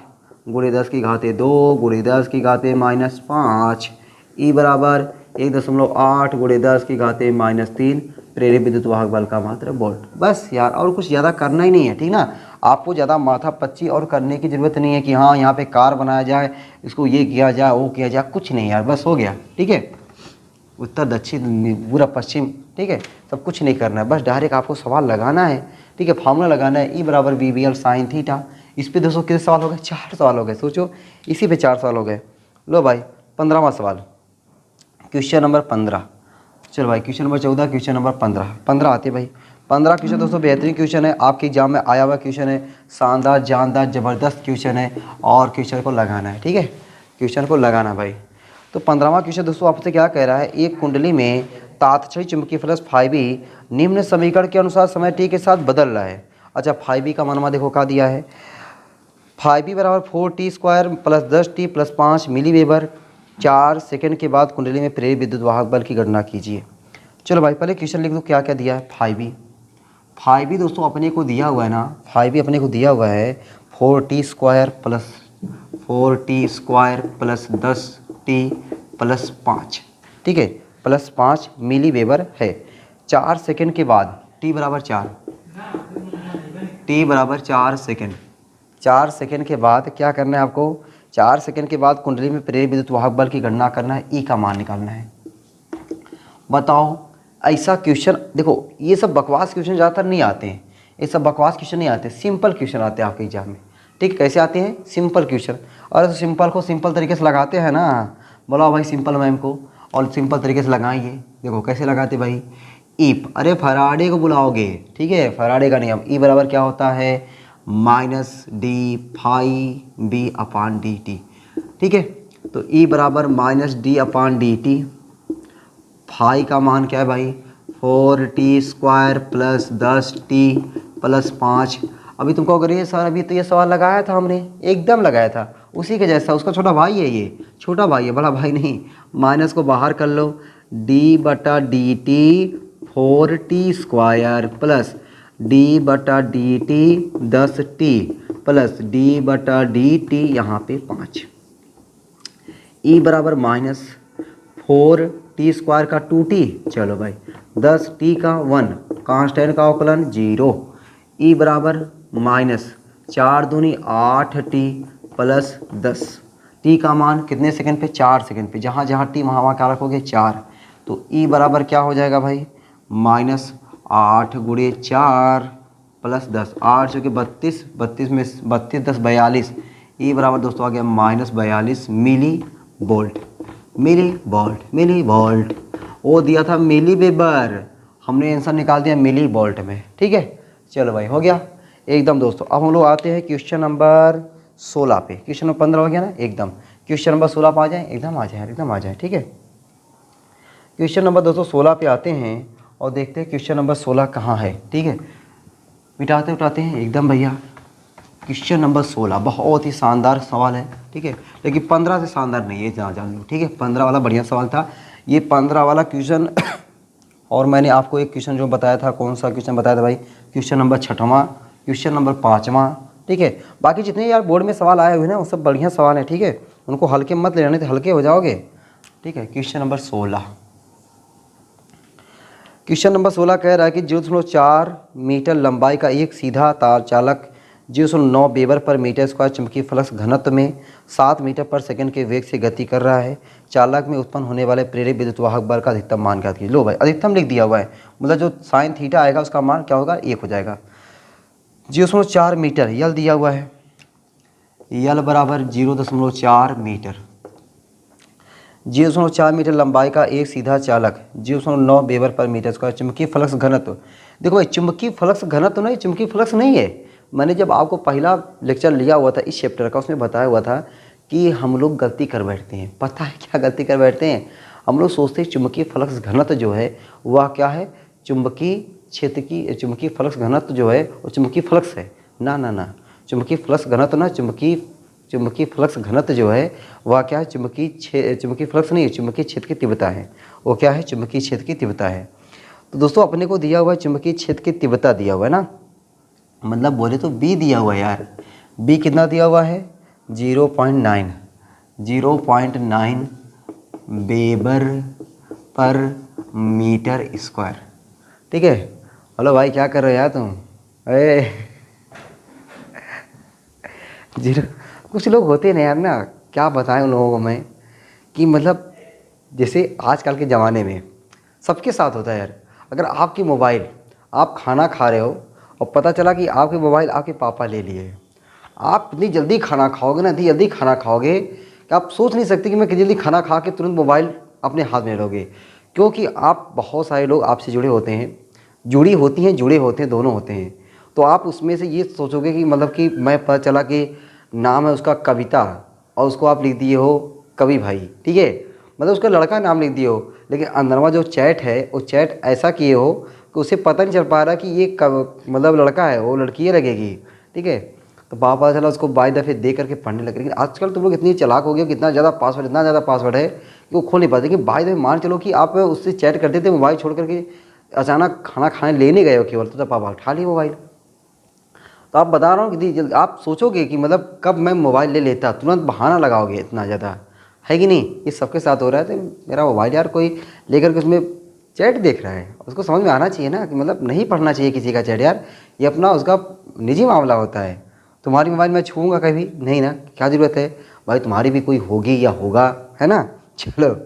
× 10⁻2 × 10⁻5, E बराबर 1.8 × 10⁻3 प्रेरित विद्युत वाहक बल का मात्रा वोल्ट। बस यार, और कुछ ज़्यादा करना ही नहीं है, ठीक ना। आपको ज़्यादा माथा पच्ची और करने की ज़रूरत नहीं है कि हाँ यहाँ पे कार बनाया जाए, इसको ये किया जाए, वो किया जाए, कुछ नहीं यार, बस हो गया, ठीक है। उत्तर दक्षिण पूरा पश्चिम, ठीक है, सब कुछ नहीं करना है, बस डायरेक्ट आपको सवाल लगाना है, ठीक है, फार्मूला लगाना है। E बराबर VBL साइन थीटा। इस पे दोस्तों कितने सवाल हो गए, 4 सवाल हो गए, सोचो इसी पे 4 सवाल हो गए। लो भाई 15वां सवाल, क्वेश्चन नंबर 15। चलो भाई क्वेश्चन नंबर 14, क्वेश्चन नंबर 15 आते भाई। 15 क्वेश्चन दोस्तों बेहतरीन क्वेश्चन है, आपके एग्जाम में आया हुआ क्वेश्चन है, शानदार जानदार ज़बरदस्त क्वेश्चन है, और क्वेश्चन को लगाना है, ठीक है, क्वेश्चन को लगाना भाई। तो 15वां क्वेश्चन दोस्तों आपसे क्या कह रहा है, एक कुंडली में तात्क्षणिक चुंबकीय फ्लक्स φB निम्न समीकरण के अनुसार समय t के साथ बदल रहा है। अच्छा φB का मानमा देखो क्या दिया है, φB बराबर 4t² + 10t + 5 मिली वेबर 4 सेकंड के बाद कुंडली में प्रेरित विद्युत वाहक बल की गणना कीजिए। चलो भाई पहले क्वेश्चन लिख दो, क्या क्या दिया है। φB दोस्तों अपने को दिया हुआ है ना, φB अपने को दिया हुआ है 4t² + 10t + 5, ठीक है, +5 मिली वेबर है। 4 सेकंड के बाद t बराबर 4 सेकंड, 4 सेकंड के बाद क्या करना है आपको, 4 सेकंड के बाद कुंडली में प्रेरित विद्युत वाहक बल की गणना करना है, E का मान निकालना है। बताओ ऐसा क्वेश्चन, देखो ये सब बकवास क्वेश्चन ज़्यादातर नहीं आते हैं, ये सब बकवास क्वेश्चन नहीं आते, सिंपल क्वेश्चन आते हैं आपके एग्जाम में, ठीक। कैसे आते हैं, सिंपल क्वेश्चन। और सिंपल को सिंपल तरीके से लगाते हैं ना, बुलाओ भाई सिंपल मैम को और सिंपल तरीके से लगाएंगे। देखो कैसे लगाते भाई, इफ, अरे फराडे को बुलाओगे, ठीक है, फराडे का नियम, E बराबर क्या होता है, minus D phi B upon D T. ठीक है, तो ई बराबर minus D upon D T. Phi का मान क्या है भाई, 4t² प्लस 10t प्लस 5। अभी तुमको अगर ये सर अभी तो ये सवाल लगाया था हमने, एकदम लगाया था उसी के जैसा, उसका छोटा भाई है, ये छोटा भाई है, बड़ा भाई नहीं। माइनस को बाहर कर लो, d बटा D T 4t² plus d बटा D T 10t plus d बटा डी टी यहाँ पे 5। e बराबर माइनस 4t² का 2t, चलो भाई 10t का 1, कांस्टेंट का अवकलन 0। e बराबर माइनस 4 दूनी 8t प्लस 10। t का मान कितने सेकंड पे, 4 सेकंड पे, जहाँ जहाँ t वहाँ वहाँ क्या रखोगे 4। तो e बराबर क्या हो जाएगा भाई, माइनस 8 गुणे 4 प्लस 10, 8 जो कि 32, 32 में 32 10 42। e बराबर दोस्तों आ गया minus 42 millivolt. Millivolt, millivolt, वो दिया था मिली वेबर, हमने आंसर निकाल दिया मिली वोल्ट में। ठीक है, चलो भाई हो गया एकदम दोस्तों। अब हम लोग आते हैं क्वेश्चन नंबर 16 पे। क्वेश्चन नंबर 15 हो गया ना एकदम, क्वेश्चन नंबर 16 पे आ जाए, एकदम आ जाए, एकदम आ जाए। ठीक है, क्वेश्चन नंबर दोस्तों 16 पे आते हैं और देखते हैं क्वेश्चन नंबर 16 कहाँ है। ठीक है, मिटाते उठाते हैं एकदम भैया। क्वेश्चन नंबर 16 बहुत ही शानदार सवाल है। ठीक है, लेकिन 15 से शानदार नहीं है, जान लो। ठीक है, 15 वाला बढ़िया सवाल था, ये 15 वाला क्वेश्चन और मैंने आपको एक क्वेश्चन जो बताया था, कौन सा क्वेश्चन बताया था भाई, क्वेश्चन नंबर 6वां, क्वेश्चन नंबर 5वां। ठीक है, बाकी जितने यार बोर्ड में सवाल आए हुए ना वो सब बढ़िया सवाल है। ठीक है, उनको हल्के मत ले, नहीं तो हल्के हो जाओगे। ठीक है, क्वेश्चन नंबर 16, क्वेश्चन नंबर 16 कह रहा है कि 0.4 मीटर लंबाई का एक सीधा तार चालक 0.9 वेबर पर मीटर स्क्वायर चुंबकीय फ्लक्स घनत्व में 7 मीटर पर सेकंड के वेग से गति कर रहा है। चालक में उत्पन्न होने वाले प्रेरित विद्युत वाहक बल का अधिकतम मान ज्ञात कीजिए। लो भाई, अधिकतम लिख दिया हुआ है, मतलब जो साइन थीटा आएगा उसका मान क्या होगा, 1 हो जाएगा। 0.4 मीटर यल दिया हुआ है, यल बराबर 0.4 मीटर। 0.4 मीटर लंबाई का एक सीधा चालक 0.9 वेबर पर मीटर स्क्वायर चुंबकीय फ्लक्स घनत्व। देखो भाई, चुंबकीय फ्लक्स घनत्व नहीं, चुंबकीय फ्लक्स नहीं है। मैंने जब आपको पहला लेक्चर लिया हुआ था इस चैप्टर का, उसमें बताया हुआ था कि हम लोग गलती कर बैठते हैं। पता है क्या गलती कर बैठते हैं, हम लोग सोचते हैं चुंबकीय फ्लक्स घनत्व जो है वह क्या है, चुंबकीय क्षेत्र की, चुंबकीय फ्लक्स घनत्व जो है वो चुंबकीय फ्लक्स है। ना ना ना, चुंबकीय फ्लक्स घनत्व ना, चुंबकीय फ्लक्स घनत्व जो है वह क्या है, चुंबकीय फ्लक्स नहीं है, चुंबकीय क्षेत्र की तीव्रता है। वो क्या है, चुंबकीय क्षेत्र की तीव्रता है। तो दोस्तों अपने को दिया हुआ है चुंबकीय क्षेत्र की तीव्रता दिया हुआ है ना, मतलब बोले तो बी दिया हुआ है यार। बी कितना दिया हुआ है, 0.9 वेबर पर मीटर स्क्वायर। ठीक है, हेलो भाई क्या कर रहे हो यार तुम, जीरो। कुछ लोग होते नहीं यार ना, क्या बताएं उन लोगों को मैं, कि मतलब जैसे आजकल के ज़माने में सबके साथ होता है यार। अगर आपकी मोबाइल, आप खाना खा रहे हो और पता चला कि आपकी मोबाइल आपके पापा ले लिए, आप इतनी जल्दी खाना खाओगे ना, इतनी जल्दी खाना खाओगे कि आप सोच नहीं सकते कि मैं कितनी जल्दी खाना खा के तुरंत मोबाइल अपने हाथ में लोगे। क्योंकि आप, बहुत सारे लोग आपसे जुड़े होते हैं, जुड़ी होती हैं, जुड़े होते हैं, दोनों होते हैं। तो आप उसमें से ये सोचोगे कि मतलब कि मैं, पता चला कि नाम है उसका कविता और उसको आप लिख दिए हो कवि भाई। ठीक है, मतलब उसका लड़का नाम लिख दिए हो, लेकिन अंदरवा जो चैट है वो चैट ऐसा किए हो कि उसे पता नहीं चल पा रहा कि ये मतलब लड़का है, वो लड़की लगेगी। ठीक है, तो पता चला उसको बाय दफ़े दे करके पढ़ने लगे। लेकिन आजकल तुम लोग इतनी चालाक हो गए, कितना ज़्यादा पासवर्ड, इतना ज़्यादा पासवर्ड है कि वो खोल नहीं पाते। कि बाय दफ़े मान चलो कि आप उससे चैट करते थे, मोबाइल छोड़ करके अचानक खाना खाने लेने गए हो केवल, तो पापा उठा ली मोबाइल। तो आप बता रहा हूँ कि जल्द आप सोचोगे कि मतलब कब मैं मोबाइल ले लेता, तुरंत बहाना लगाओगे, इतना ज़्यादा है कि नहीं। ये सबके साथ हो रहा है। तो मेरा मोबाइल यार कोई लेकर के उसमें चैट देख रहा है, उसको समझ में आना चाहिए ना कि मतलब नहीं पढ़ना चाहिए किसी का चैट यार, ये अपना उसका निजी मामला होता है। तुम्हारी मोबाइल मैं छूऊंगा कभी नहीं ना, क्या ज़रूरत है भाई, तुम्हारी भी कोई होगी या होगा, है ना। चलो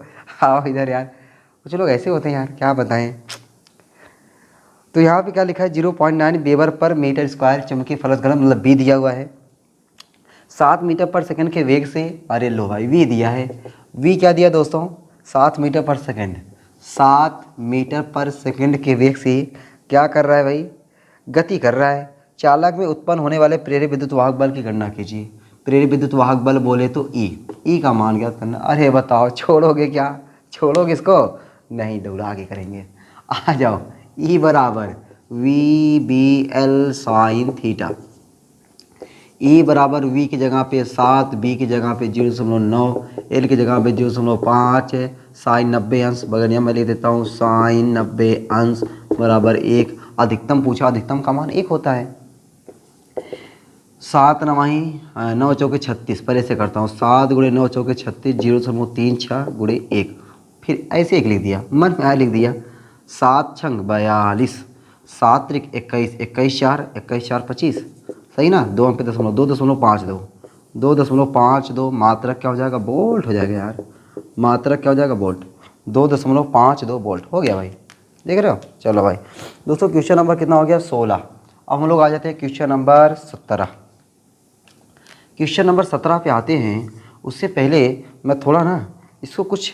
आओ इधर यार, कुछ लोग ऐसे होते हैं यार, क्या बताएं। तो यहाँ पे क्या लिखा है, 0.9 वेबर पर मीटर स्क्वायर चुंबकीय फ्लक्स घनत्व, मतलब बी दिया हुआ है। 7 मीटर पर सेकंड के वेग से, अरे लो भाई वी दिया है। वी क्या दिया दोस्तों, 7 मीटर पर सेकंड, 7 मीटर पर सेकंड के वेग से क्या कर रहा है भाई, गति कर रहा है। चालक में उत्पन्न होने वाले प्रेरित विद्युत वाहक बल की गणना कीजिए। प्रेरित विद्युत वाहक बल बोले तो ई का मान ज्ञात करना। अरे बताओ, छोड़ोगे क्या? छोड़ोगे इसको? नहीं, दौड़ा आगे करेंगे। आ जाओ, ई बराबर V B L sine theta. E बराबर वी की जगह पे 7, बी की जगह पे 0.9, एल की जगह पे 0.5, साइन 90 अंश, बगैर मैं लिख देता हूँ साइन 90 अंश बराबर 1। अधिकतम पूछा, अधिकतम का मान 1 होता है। 7 नवाही 9 चौके 36, पहले से करता हूँ 7 गुणे 9 चौके 36, 0.36 गुणे 1, फिर ऐसे 1 लिख दिया, मन में आया लिख दिया। 7 छंग 42, 7 त्रिक 21, 21 4, 21 4 25, सही ना। 2 पे 2.52, 2.52 मात्रक क्या हो जाएगा? बोल्ट हो जाएगा यार। मात्रक क्या हो जाएगा? बोल्ट। 2.52 बोल्ट हो गया भाई, देख रहे हो। चलो भाई दोस्तों, क्वेश्चन नंबर कितना हो गया? 16। अब हम लोग आ जाते हैं क्वेश्चन नंबर 17। क्वेश्चन नंबर 17 पे आते हैं। उससे पहले मैं थोड़ा ना इसको कुछ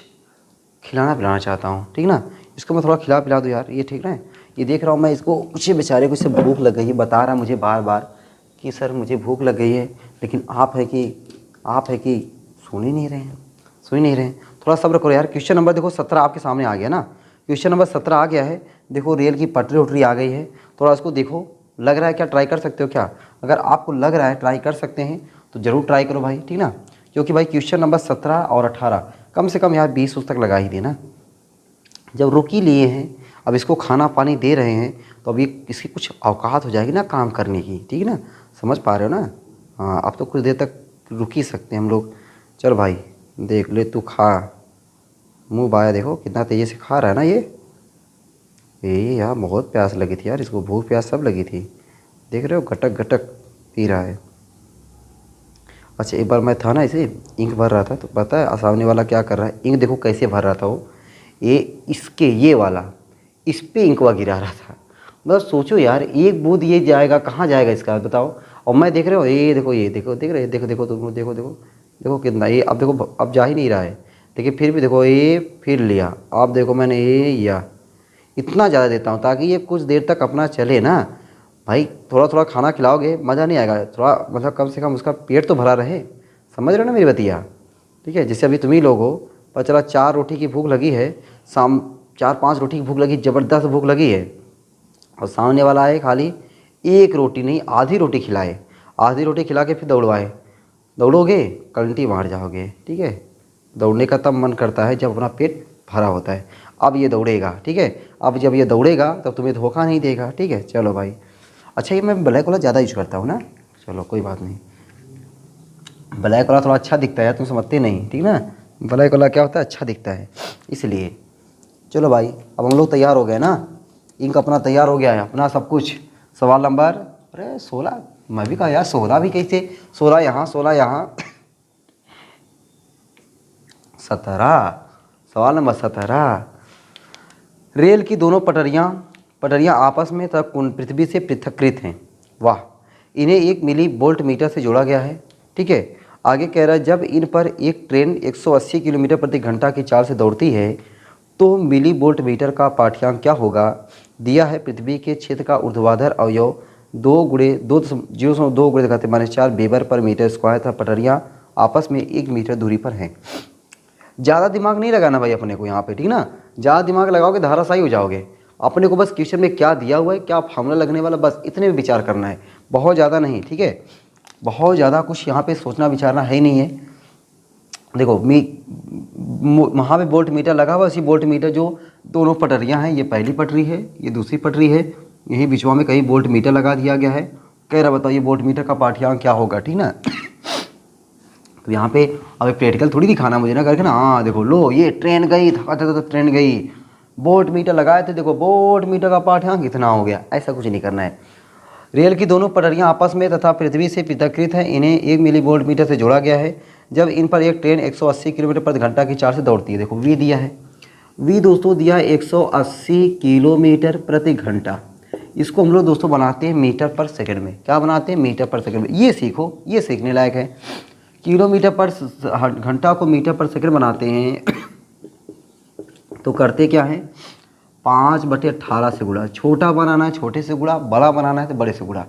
खिलाना पिलाना चाहता हूँ, ठीक ना। इसको मैं थोड़ा खिला पिला दूँ यार, ये ठीक ना है। ये देख रहा हूँ मैं इसको, कुछ बेचारे को इससे भूख लग गई है, बता रहा मुझे बार बार कि सर मुझे भूख लग गई है, लेकिन आप है कि सुन ही नहीं रहे हैं। थोड़ा सब्र करो यार। क्वेश्चन नंबर देखो 17 आपके सामने आ गया ना। क्वेश्चन नंबर 17 आ गया है। देखो रेल की पटरी उटरी आ गई है। थोड़ा इसको देखो, लग रहा है क्या? ट्राई कर सकते हो क्या? अगर आपको लग रहा है ट्राई कर सकते हैं तो ज़रूर ट्राई करो भाई, ठीक ना। क्योंकि भाई क्वेश्चन नंबर 17 और 18 कम से कम यार 20 तक लगा ही देना। जब रुकी लिए हैं, अब इसको खाना पानी दे रहे हैं, तो अब ये इसकी कुछ औकात हो जाएगी ना काम करने की, ठीक है ना। समझ पा रहे हो ना? हाँ, अब तो कुछ देर तक रुक ही सकते हैं हम लोग। चल भाई देख ले, तू खा। मुँह बाया देखो कितना तेज़ी से खा रहा है ना ये यार बहुत प्यास लगी थी यार, इसको भूख प्यास सब लगी थी। देख रहे हो, घटक घटक पी रहा है। अच्छा, एक बार मैं था ना, इसे इंक भर रहा था, तो पता है सामने वाला क्या कर रहा है? इंक देखो कैसे भर रहा था वो, ये वाला इस पे इंकवा गिरा रहा था। बस सोचो यार, एक बूंद ये जाएगा कहाँ जाएगा इसका, बताओ। और मैं देख रहे हो, ये देखो देख रहे, देखो तुम देखो कितना ये, अब देखो अब जा ही नहीं रहा है। लेकिन फिर भी देखो, ये फिर लिया, अब देखो मैंने ये लिया। इतना ज़्यादा देता हूँ ताकि ये कुछ देर तक अपना चले ना भाई। थोड़ा थोड़ा खाना खिलाओगे मज़ा नहीं आएगा, थोड़ा मतलब कम से कम उसका पेट तो भरा रहे। समझ रहे हो ना मेरी बतिया? ठीक है, जैसे अभी तुम ही लोग हो, पर चला 4 रोटी की भूख लगी है, शाम 4-5 रोटी की भूख लगी, ज़बरदस्त भूख लगी है, और सामने वाला है खाली 1 रोटी नहीं आधी रोटी खिलाए, आधी रोटी खिला के फिर दौड़वाए। दौड़ोगे कंटी मार जाओगे, ठीक है। दौड़ने का तब मन करता है जब अपना पेट भरा होता है। अब ये दौड़ेगा, ठीक है। अब जब ये दौड़ेगा तब तुम्हें धोखा नहीं देगा, ठीक है। चलो भाई, अच्छा ये मैं ब्लैक वाला ज़्यादा यूज करता हूँ ना, चलो कोई बात नहीं। ब्लैक वाला थोड़ा अच्छा दिखता है, तुम समझते नहीं, ठीक ना। ब्लैक वाला क्या होता है? अच्छा दिखता है, इसलिए। चलो भाई, अब हम लोग तैयार हो गए ना, इंक अपना तैयार हो गया है, अपना सब कुछ। सवाल नंबर, अरे 16, मैं भी कहा यार 16 भी कैसे, 16 यहाँ 17। सवाल नंबर 17। रेल की दोनों पटरियाँ आपस में तक पृथ्वी से पृथककृत हैं। वाह, इन्हें 1 मिली वोल्ट मीटर से जोड़ा गया है, ठीक है। आगे कह रहा है, जब इन पर एक ट्रेन 180 किलोमीटर प्रति घंटा की चाल से दौड़ती है तो मिली वोल्ट मीटर का पाठ्यांक क्या होगा? दिया है पृथ्वी के क्षेत्र का ऊर्ध्वाधर अवयव 0.2 गुणे 10⁻⁴ वेबर पर मीटर स्क्वायर था। पटरियाँ आपस में 1 मीटर दूरी पर हैं। ज़्यादा दिमाग नहीं लगाना भाई अपने को यहाँ पे, ठीक ना। ज़्यादा दिमाग लगाओगे धाराशायी हो जाओगे। अपने को बस क्वेश्चन में क्या दिया हुआ है, क्या फार्मूला लगने वाला, बस इतने में विचार करना है, बहुत ज़्यादा नहीं, ठीक है। बहुत ज़्यादा कुछ यहाँ पे सोचना विचारना है ही नहीं है। देखो वहाँ पे वोल्ट मीटर लगा हुआ, इसी वोल्ट मीटर जो दोनों पटरियाँ हैं, ये पहली पटरी है, ये दूसरी पटरी है, यहीं बीचवा में कहीं वोल्ट मीटर लगा दिया गया है। कह रहा बताओ ये वोल्ट मीटर का पाठ्यांक क्या होगा, ठीक ना। तो यहाँ पे अब प्रैक्टिकल थोड़ी दिखाना मुझे ना करके ना, हाँ देखो लो ये ट्रेन गई, ट्रेन गई, वोल्ट मीटर लगाए थे, देखो वोल्ट मीटर का पाठ्यांक इतना हो गया, ऐसा कुछ नहीं करना है। रेल की दोनों पटरियाँ आपस में तथा पृथ्वी से पृथककृत हैं, इन्हें 1 मिली वोल्ट मीटर से जोड़ा गया है। जब इन पर एक ट्रेन 180 किलोमीटर प्रति घंटा की चाल से दौड़ती है, देखो वी दिया है, वी दोस्तों दिया है 180 किलोमीटर प्रति घंटा। इसको हम लोग दोस्तों बनाते हैं मीटर पर सेकंड में। क्या बनाते हैं? मीटर पर सेकंड में। ये सीखो, ये सीखने लायक है। किलोमीटर पर घंटा को मीटर पर सेकंड बनाते हैं तो करते क्या है? 5/18 से गुणा। छोटा बनाना है छोटे से गुणा, बड़ा बनाना है तो बड़े से गुणा।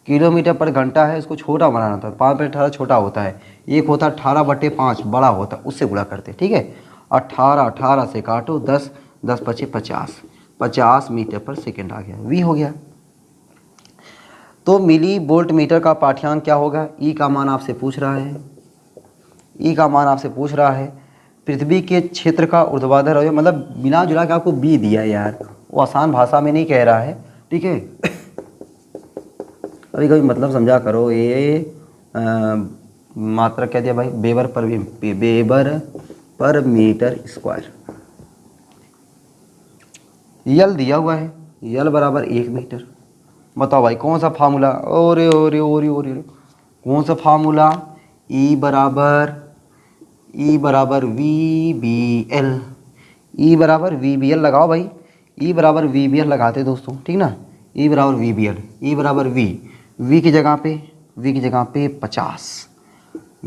किलोमीटर पर घंटा है, उसको छोटा बनाना था। 5/18 छोटा होता है, एक होता है 18/5 बड़ा होता है, उससे गुणा करते। ठीक है, 18 से काटो 10, 10 × 5 = 50, 50 मीटर पर सेकेंड आ गया, वी हो गया। तो मिली वोल्ट मीटर का पाठ्यांक क्या होगा? ई का मान आपसे पूछ रहा है, ई का मान आपसे पूछ रहा है। पृथ्वी के क्षेत्र का ऊर्ध्वाधर अवयव, मतलब बिना जुड़ा के आपको बी दिया है यार, वो आसान भाषा में नहीं कह रहा है। ठीक है, कभी कभी मतलब समझा करो। ये मात्रा क्या दिया भाई? Weber per metre square. यल दिया हुआ है, यल बराबर 1 मीटर। बताओ भाई कौन सा फार्मूला? ओरे ओरे ओरे ओरे, कौन सा फार्मूला? ई बराबर वी बी एल, ई बराबर वी बी एल लगाओ भाई, ई बराबर वी बी एल लगाते दोस्तों। ठीक ना, ई बराबर वी बी एल, ई बराबर वी की जगह पे 50,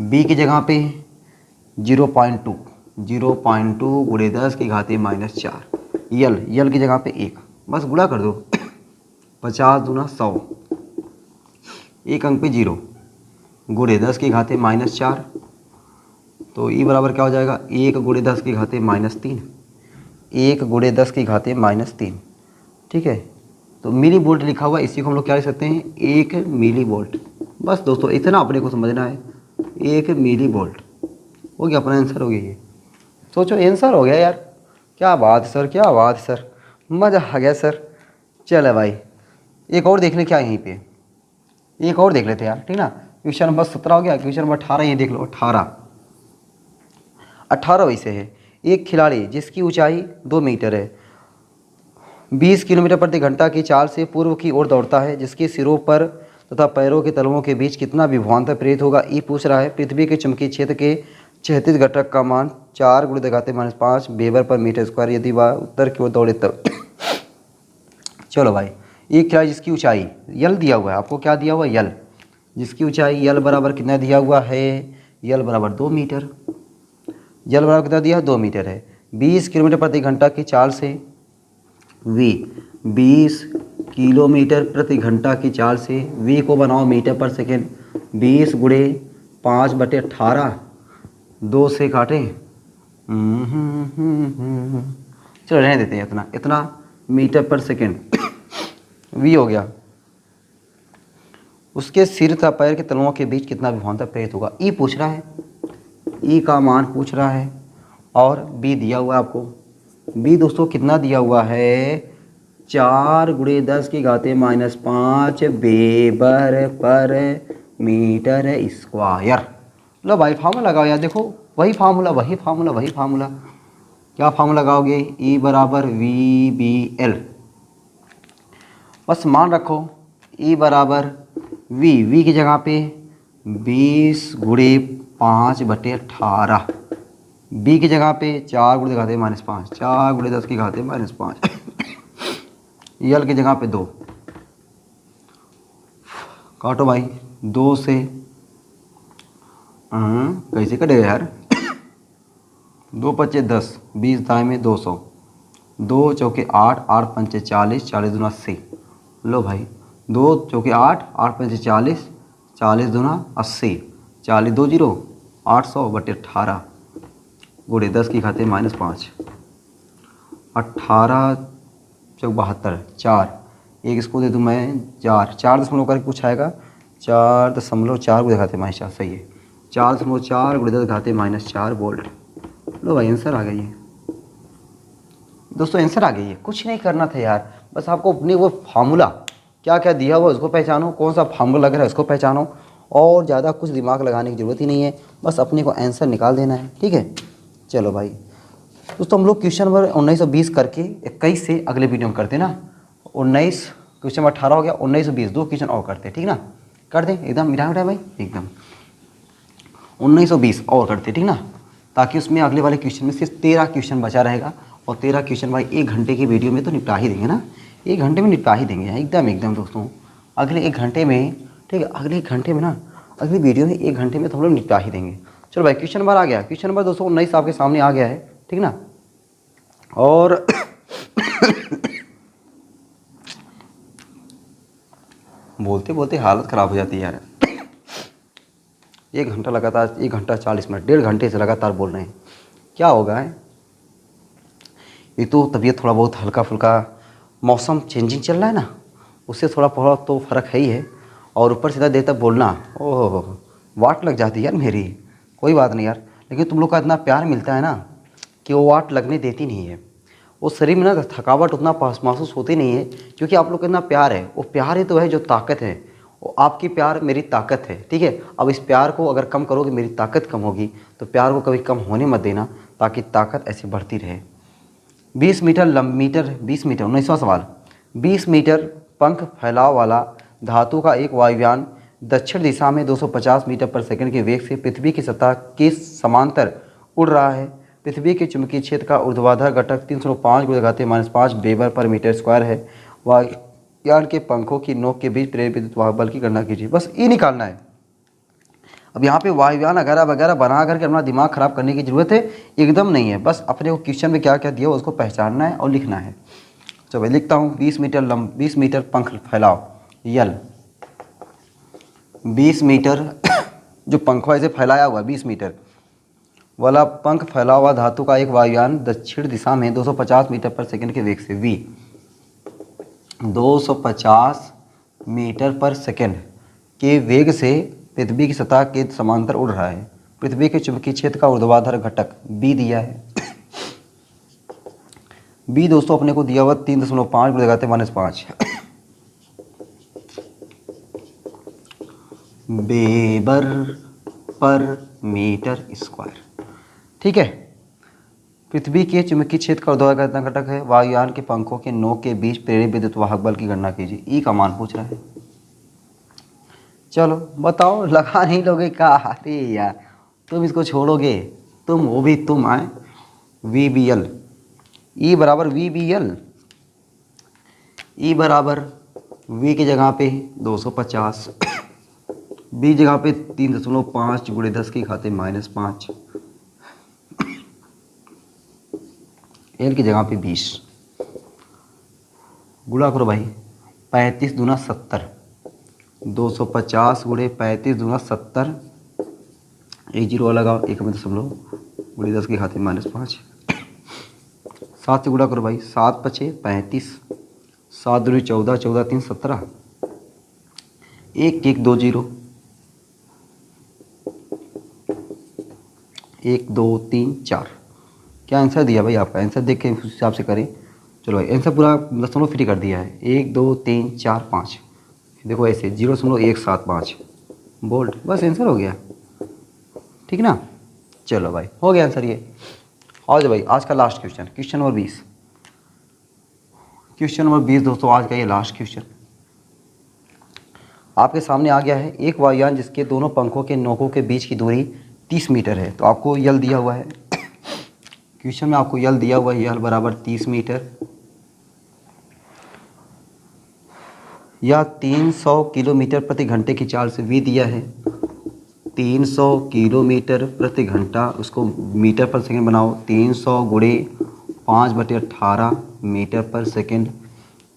बी की जगह पे 0.2 × 10⁻⁴, यल की जगह पे 1, बस गुणा कर दो। 50 दूना 100, एक अंक पे 0 × 10⁻⁴, तो ई बराबर क्या हो जाएगा? 1 × 10⁻⁻3, 1 × 10⁻⁻3। ठीक है, तो मिली वोल्ट लिखा हुआ, इसी को हम लोग क्या लिख सकते हैं? 1 मिली वोल्ट। बस दोस्तों इतना अपने को समझना है, 1 मिली वोल्ट हो गया, अपना आंसर हो गया। ये सोचो आंसर हो गया यार, क्या बात है सर, क्या बात है सर, मज़ा आ गया सर। चले भाई एक और देख लें क्या, यहीं पे एक और देख लेते यार। ठीक ना, क्वेश्चन नंबर 17 हो गया, क्वेश्चन नंबर 18 ये देख लो। 18 वैसे है, एक खिलाड़ी जिसकी ऊंचाई 2 मीटर है 20 किलोमीटर प्रति घंटा की चाल से पूर्व की ओर दौड़ता है, जिसके सिरों पर तथा पैरों के तलवों के बीच कितना विभवांतर प्रेरित होगा? ई पूछ रहा है। पृथ्वी के चुंबकीय क्षेत्र के 36 घटक का मान 4 × 10⁻⁵ वेबर पर मीटर स्क्वायर, यदि वह उत्तर की ओर दौड़े तब। चलो भाई, एक खिलाड़ी जिसकी ऊंचाई, यल दिया हुआ है आपको, क्या दिया हुआ है? यल, जिसकी ऊंचाई यल बराबर कितना दिया हुआ है? यल बराबर 2 मीटर, यल बराबर कितना दिया है? 2 मीटर है। 20 किलोमीटर प्रति घंटा की चाल से वी, 20 किलोमीटर प्रति घंटा की चाल से, वी को बनाओ मीटर पर सेकेंड, 20 × 5/18, 2 से काटें, चलो रहने देते हैं, इतना मीटर पर सेकेंड वी हो गया। उसके सिर तथा पैर के तलवों के बीच कितना विभवांतर प्रेरित होगा? ई पूछ रहा है, ई का मान पूछ रहा है, और बी दिया हुआ है आपको। बी दोस्तों कितना दिया हुआ है? 4 × 10⁻⁵ वेबर पर मीटर स्क्वायर। लो भाई फार्मूला लगाओ यार, देखो वही फार्मूला। क्या फार्मूला लगाओगे? ई बराबर वी बी एल, बस मान रखो। ई बराबर वी की जगह पे 20 × 5/18, बी की जगह पे 4 × 10⁻⁵, 4 × 10⁻⁵, यल की जगह पे 2, काटो भाई 2 से, कैसे कटेगा यार? 2 × 5 = 10, 20 दाएँ में 200, 2 × 8, 8 × 5 = 40, 40 दूना 80। लो भाई 2 × 8, 8 × 5 = 40, 40 दूना 80, 40 2 0, 800/18 × 10⁻⁵, 18 × 72, 4, एक इसको दे दूँ मैं 4 दशमलव करके कुछ आएगा, 4.4 × 10⁻⁴, सही है, 4.4 × 10⁻⁴ वोल्ट। लो भाई आंसर आ गई है दोस्तों, आंसर आ गई है। कुछ नहीं करना था यार, बस आपको अपनी वो फार्मूला क्या क्या दिया हुआ उसको पहचानो, कौन सा फार्मूला लग रहा है उसको पहचानो, और ज़्यादा कुछ दिमाग लगाने की ज़रूरत ही नहीं है, बस अपने को आंसर निकाल देना है। ठीक है, चलो भाई दोस्तों हम लोग क्वेश्चन नंबर 19 और 20 करके 21 से अगले वीडियो में करते ना। 19 क्वेश्चन नंबर 18 हो गया, 19 और 20 2 क्वेश्चन और करते, ठीक ना? कर दें एकदम मिठा मिठा भाई, एकदम 19 और 20 और करते, ठीक ना? ताकि उसमें अगले वाले क्वेश्चन में सिर्फ 13 क्वेश्चन बचा रहेगा, और 13 क्वेश्चन भाई 1 घंटे की वीडियो में तो निपटा ही देंगे ना, 1 घंटे में निपटा ही देंगे एकदम दोस्तों, अगले 1 घंटे में। ठीक है, अगले 1 घंटे में ना, अगली वीडियो में 1 घंटे में तो हम लोग निपटा ही देंगे। चलो भाई क्वेश्चन नंबर आ गया, क्वेश्चन नंबर 219 आपके सामने आ गया है, ठीक ना? और बोलते बोलते हालत ख़राब हो जाती है यार। 1 घंटा लगातार, 1 घंटा 40 मिनट, 1.5 घंटे से लगातार बोल रहे हैं, क्या होगा है? एक तो तबीयत थोड़ा बहुत हल्का फुल्का, मौसम चेंजिंग चल रहा है ना, उससे थोड़ा बहुत तो फ़र्क है ही है। और ऊपर से इतना देर तक बोलना, ओह वाट लग जाती है यार मेरी। कोई बात नहीं यार, लेकिन तुम लोग का इतना प्यार मिलता है ना कि वो वाट लगने देती नहीं है। वो शरीर में ना थकावट उतना महसूस होती नहीं है, क्योंकि आप लोग का इतना प्यार है। वो प्यार ही तो है जो ताकत है। वो आपकी प्यार मेरी ताकत है, ठीक है। अब इस प्यार को अगर कम करोगे, मेरी ताकत कम होगी, तो प्यार को कभी कम होने मत देना, ताकि ताकत ऐसे बढ़ती रहे। 20 मीटर 19वां सवाल। 20 मीटर पंख फैलाव वाला धातु का एक वायुयान दक्षिण दिशा में 250 मीटर पर सेकंड के वेग से पृथ्वी की सतह के समांतर उड़ रहा है। पृथ्वी के चुंबकीय क्षेत्र का ऊर्ध्वाधर घटक 305 × 10⁻⁵ वेबर पर मीटर स्क्वायर है। वायुयान के पंखों की नोक के बीच प्रेरित विद्युत वाहक बल की गणना कीजिए। बस ये निकालना है। अब यहाँ पे वायुयान वगैरह वगैरह बना करके अपना दिमाग ख़राब करने की ज़रूरत है एकदम नहीं है। बस अपने को क्वेश्चन में क्या क्या दिया उसको पहचानना है और लिखना है। चलो भाई लिखता हूँ। 20 मीटर पंख फैलाव यल, 20 मीटर जो पंखवा ऐसे फैलाया हुआ 20 मीटर वाला पंख फैला हुआ धातु का एक वायुयान दक्षिण दिशा में 250 मीटर पर सेकंड के वेग से 250 मीटर पर सेकंड के वेग से पृथ्वी की सतह के समांतर उड़ रहा है। पृथ्वी के चुंबकीय क्षेत्र का ऊर्ध्वाधर घटक बी दिया है। बी दोस्तों अपने को दिया हुआ 3.5 लगाते -5 वेबर पर मीटर स्क्वायर, ठीक है। पृथ्वी के चुंबकीय क्षेत्र का ऊर्ध्वाधर घटक है। वायुयान के पंखों के नोक के बीच प्रेरित विद्युत वाहक बल की गणना कीजिए। ई का मान पूछ रहा है। चलो बताओ, लगा नहीं लोगे का? अरे यार तुम इसको छोड़ोगे, तुम वो भी तुम आए। VBL, ई बराबर VBL, ई बराबर V की जगह पे 250, B जगह पे 3.5 × 10⁻⁻5, L की जगह पे 20। गुणा करो भाई, 35 दूना 70, 250 × 35 दूना 70, एक जीरो लगाओ, 1.10 × 10⁻⁻5, 7 से गुणा करो भाई, 7 × 5 = 35, 7 दूनी 14, 14 3 17, 1 1 2 0, 1 2 3 4। क्या आंसर दिया भाई? आपका आंसर देख के उस हिसाब से करें। चलो भाई आंसर पूरा दशमलव फ्री कर दिया है। 1 2 3 4 5, देखो ऐसे 0.175 बोल्ट, बस आंसर हो गया, ठीक ना। चलो भाई हो गया आंसर ये। और भाई आज का last question, question number 20। Question number 20 दोस्तों आज का ये लास्ट क्वेश्चन आपके सामने आ गया है। एक वायुयान जिसके दोनों पंखों के नोकों के बीच की दूरी 30 मीटर है। तो आपको यल दिया हुआ है, क्वेश्चन में आपको यल दिया हुआ है, यल बराबर 30 मीटर या 300 किलोमीटर प्रति घंटे की चाल से V दिया है। 300 किलोमीटर प्रति घंटा, उसको मीटर पर सेकंड बनाओ। 300 × 5/18 मीटर पर सेकंड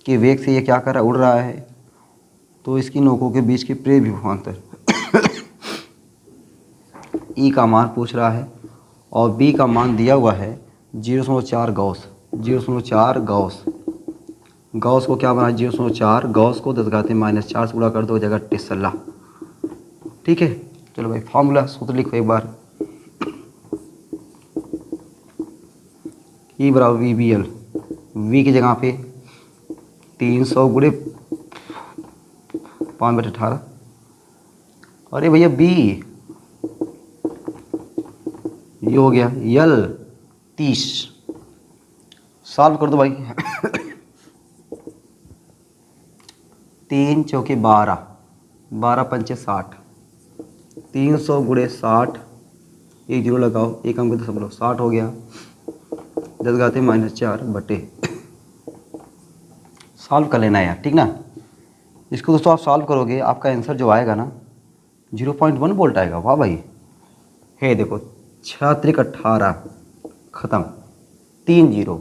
के वेग से ये क्या कर रहा है? उड़ रहा है। तो इसकी नोकों के बीच की प्रेरित विभवांतर ई का मान पूछ रहा है और बी का मान दिया हुआ है 0.4 गॉस। 0.4 गॉस, गॉस को क्या बना? 0.4 गॉस को 10⁻⁻4 से गुणा कर दो, जगह टेस्ला, ठीक है। चलो भाई फॉर्मूला सूत्र लिखो एक बार। ई बराबर VBL, V की जगह पे 300 × 5/18। अरे भैया B, ये हो गया यल 30। सॉल्व कर दो भाई। 3 चौके 12, 12 पंचे 60, 300 × 60, एक जीरो लगाओ, एक अंक 60 हो गया, 10⁻⁻4 सॉल्व कर लेना यार, ठीक ना। इसको दोस्तों आप सॉल्व करोगे, आपका आंसर जो आएगा ना 0.1 वोल्ट आएगा। वाह भाई, है देखो 6 × 18 ख़त्म, 3 जीरो,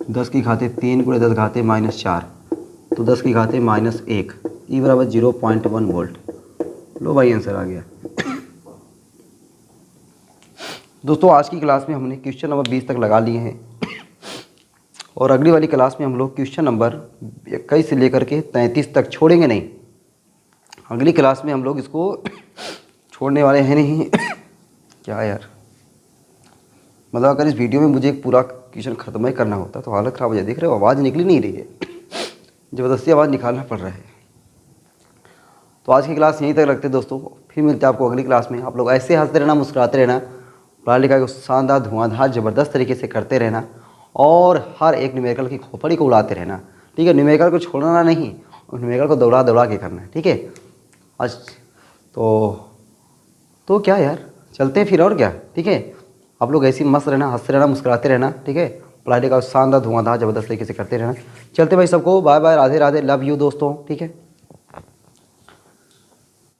10 की घाते 3 × 10⁻⁻4, तो 10 की घात -1, ई बराबर 0.1 वोल्ट। लो भाई आंसर आ गया। दोस्तों आज की क्लास में हमने क्वेश्चन नंबर 20 तक लगा लिए हैं और अगली वाली क्लास में हम लोग क्वेश्चन नंबर 21 से लेकर के 33 तक छोड़ेंगे नहीं। अगली क्लास में हम लोग इसको छोड़ने वाले हैं नहीं। क्या यार, मतलब अगर इस वीडियो में मुझे एक पूरा क्वेश्चन ख़त्म ही करना होता तो हालत ख़राब हो जाए। देख रहे हो आवाज़ निकली नहीं रही है, ज़बरदस्ती आवाज़ निकालना पड़ रहा है। तो आज की क्लास यहीं तक रखते दोस्तों, फिर मिलते हैं आपको अगली क्लास में। आप लोग ऐसे हंसते रहना, मुस्कुराते रहना, पढ़ाई लिखाई को शानदार धुआंधार ज़बरदस्त तरीके से करते रहना और हर एक न्यूमेरिकल की खोपड़ी को उड़ाते रहना। ठीक है, न्यूमेरिकल को छोड़ना नहीं, न्यूमेरिकल को दौड़ा दौड़ा के करना है। ठीक है, आज तो क्या यार, चलते हैं फिर और क्या। ठीक है, आप लोग ऐसे ही मस्त रहना, हंसते रहना, मुस्कुराते रहना। ठीक है, पढ़ाई लिखाई शानदार धुआंधार ज़बरदस्त तरीके से करते रहना। चलते भाई, सबको bye bye, Radhe Radhe, love you दोस्तों। ठीक है।